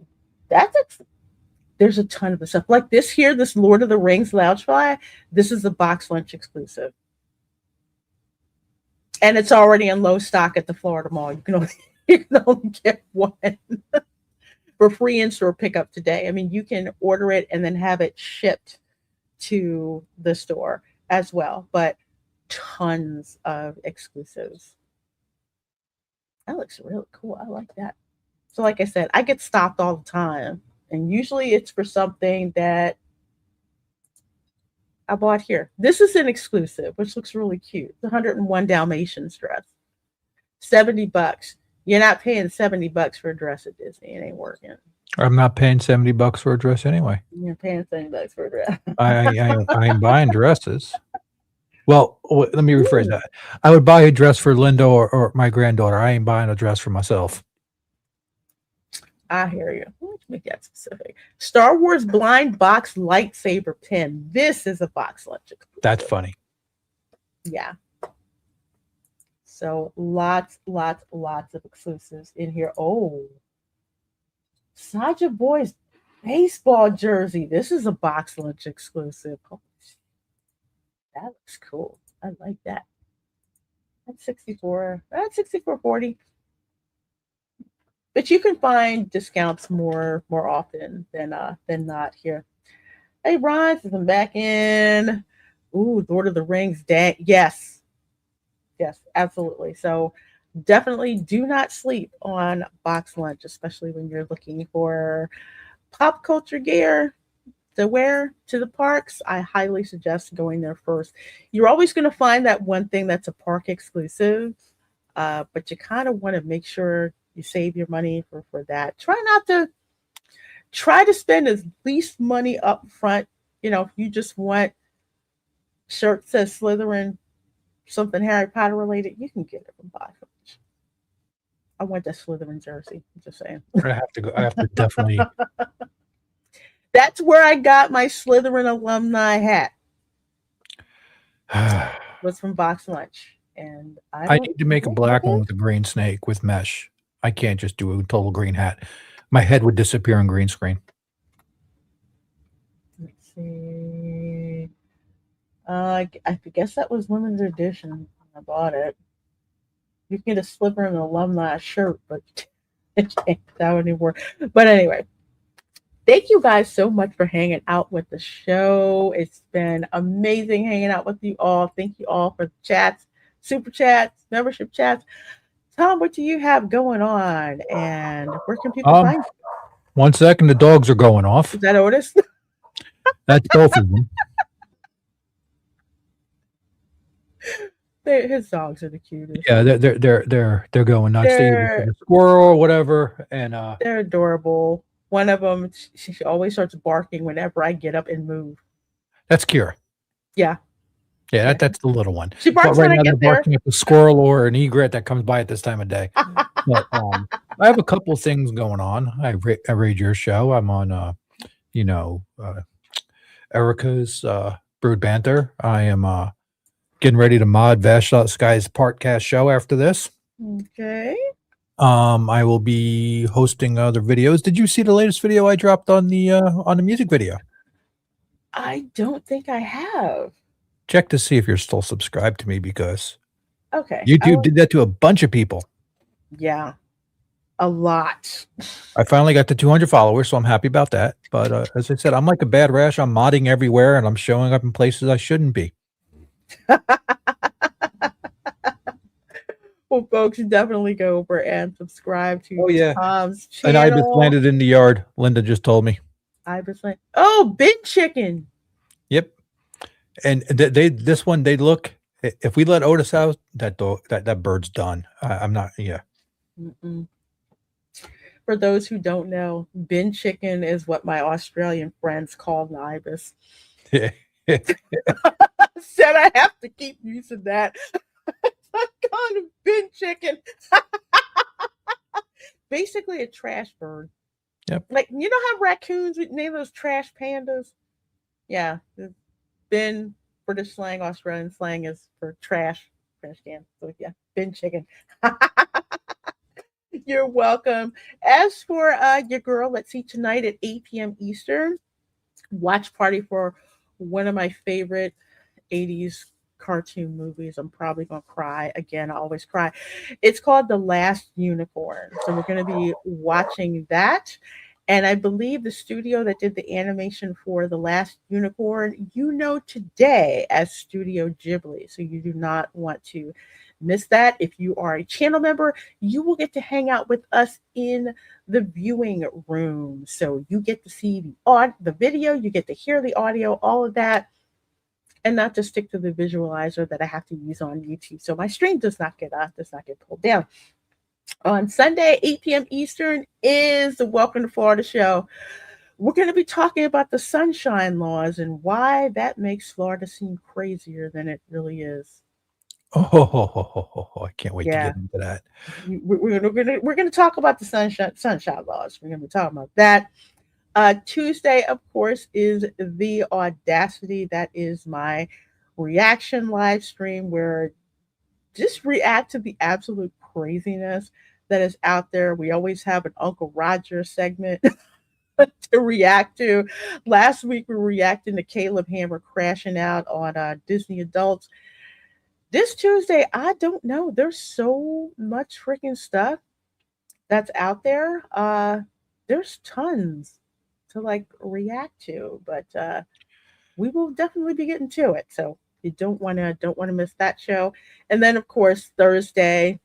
there's a ton of the stuff. Like this here, this Lord of the Rings Loungefly, this is a box lunch exclusive. And it's already in low stock at the Florida Mall. You can only get one for free in-store pickup today. I mean, you can order it and then have it shipped to the store as well. But tons of exclusives. That looks really cool. I like that. So like I said, I get stopped all the time. And usually it's for something that I bought here. This is an exclusive, which looks really cute. It's 101 Dalmatians dress. $70. You're not paying $70 for a dress at Disney. It ain't working. I'm not paying $70 for a dress anyway. You're paying $70 for a dress. I ain't buying dresses. Well, let me rephrase that. I would buy a dress for Linda or my granddaughter. I ain't buying a dress for myself. I hear you. Let's make that specific. Star Wars blind box lightsaber pin. This is a box lunch. That's funny. Yeah. So lots of exclusives in here. Oh, Saja Boy's baseball jersey. This is a box lunch exclusive. Oh, that looks cool. I like that. That's 64. That's 64.40. But you can find discounts more often than not here. Hey, Ron, since I'm back in. Ooh, Lord of the Rings. Yes, absolutely. So definitely do not sleep on box lunch, especially when you're looking for pop culture gear to wear to the parks. I highly suggest going there first. You're always going to find that one thing that's a park exclusive, but you kind of want to make sure you save your money for that. Try to spend as least money up front. If you just want shirt says Slytherin, something Harry Potter related, you can get it from box lunch. I want that Slytherin jersey. I'm just saying. I have to definitely. That's where I got my Slytherin alumni hat. Was from box lunch, and I need to make a black one with a green snake with mesh. I can't just do a total green hat. My head would disappear on green screen. Let's see. I guess that was limited edition when I bought it. You can get a Slytherin alumni shirt, but it can't that anymore. But anyway, thank you guys so much for hanging out with the show. It's been amazing hanging out with you all. Thank you all for the chats, super chats, membership chats. Tom, what do you have going on, and where can people find you? 1 second, the dogs are going off. Is that Otis? That's both of them. His dogs are the cutest. Yeah, they're going nuts. They either They're see a squirrel or whatever, and they're adorable. One of them, she always starts barking whenever I get up and move. that's Kira. Yeah, Yeah, yeah. that's the little one. She But barks right when I now they're get there. barking at the squirrel or an egret that comes by at this time of day. But I have a couple things going on. I read your show. I'm on you know, Erica's Brood Banter. I am getting ready to mod Vash's Guy's Partcast show after this. Okay. I will be hosting other videos. Did you see the latest video I dropped on the music video? I don't think I have. Check to see if you're still subscribed to me because Okay. YouTube did that to a bunch of people. Yeah. A lot. I finally got to 200 followers, so I'm happy about that. But as I said, I'm like a bad rash. I'm modding everywhere, and I'm showing up in places I shouldn't be. Well, folks, definitely go over and subscribe to Oh, yeah. Tom's An channel. ibis landed in the yard. Linda just told me. Ibis land. Oh, bin chicken. Yep. And this one they look. If we let Otis out, that bird's done. I'm not. Yeah. Mm-mm. For those who don't know, bin chicken is what my Australian friends call an ibis. I said I have to keep using that. I'm calling him bin chicken. Basically a trash bird. Yep. Like, you know how raccoons would name those trash pandas? Yeah. Bin, British slang, Australian slang is for trash can. So yeah, bin chicken. You're welcome. As for your girl, let's see, tonight at 8 p.m. Eastern, watch party for one of my favorite 80s cartoon movies. I'm probably going to cry. Again, I always cry. It's called The Last Unicorn. So we're going to be watching that. And I believe the studio that did the animation for The Last Unicorn, you know today as Studio Ghibli. So you do not want to miss that. If you are a channel member, you will get to hang out with us in the viewing room. So you get to see the video, you get to hear the audio, all of that, and not just stick to the visualizer that I have to use on YouTube. So my stream does not get pulled down. On Sunday, 8 p.m. Eastern is the Welcome to Florida show. We're going to be talking about the sunshine laws and why that makes Florida seem crazier than it really is. Oh, I can't wait to get into that. We're gonna talk about the sunshine laws. We're gonna be talking about that. Tuesday, of course, is the Audacity. That is my reaction live stream where just react to the absolute craziness that is out there. We always have an Uncle Roger segment to react to. Last week we were reacting to Caleb Hammer crashing out on Disney Adults. This Tuesday, I don't know. There's so much freaking stuff that's out there. There's tons to like react to, but we will definitely be getting to it. So you don't want to miss that show. And then of course Thursday,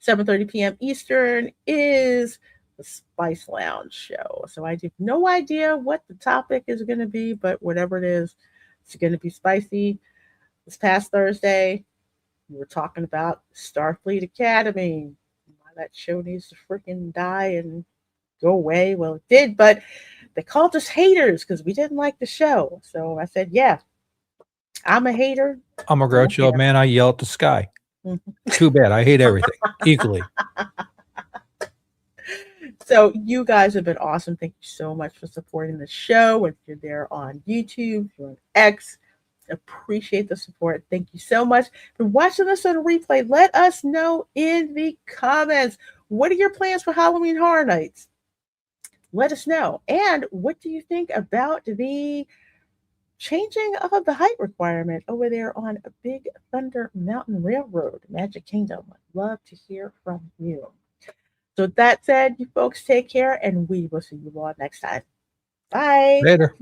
7:30 p.m. Eastern is the Spice Lounge show. So I have no idea what the topic is going to be, but whatever it is, it's going to be spicy. This past Thursday, we were talking about Starfleet Academy. Why that show needs to freaking die and go away. Well, it did, but they called us haters because we didn't like the show. So I said, yeah, I'm a hater. I'm a grouchy old man. I yell at the sky. Mm-hmm. Too bad. I hate everything equally. So you guys have been awesome. Thank you so much for supporting the show. If you're there on YouTube, if you're on X, appreciate the support. Thank you so much for watching this on a replay. Let us know in the comments. What are your plans for Halloween Horror Nights? Let us know. And what do you think about the changing of the height requirement over there on Big Thunder Mountain Railroad, Magic Kingdom? I'd love to hear from you. So with that said, you folks take care, and we will see you all next time. Bye. Later.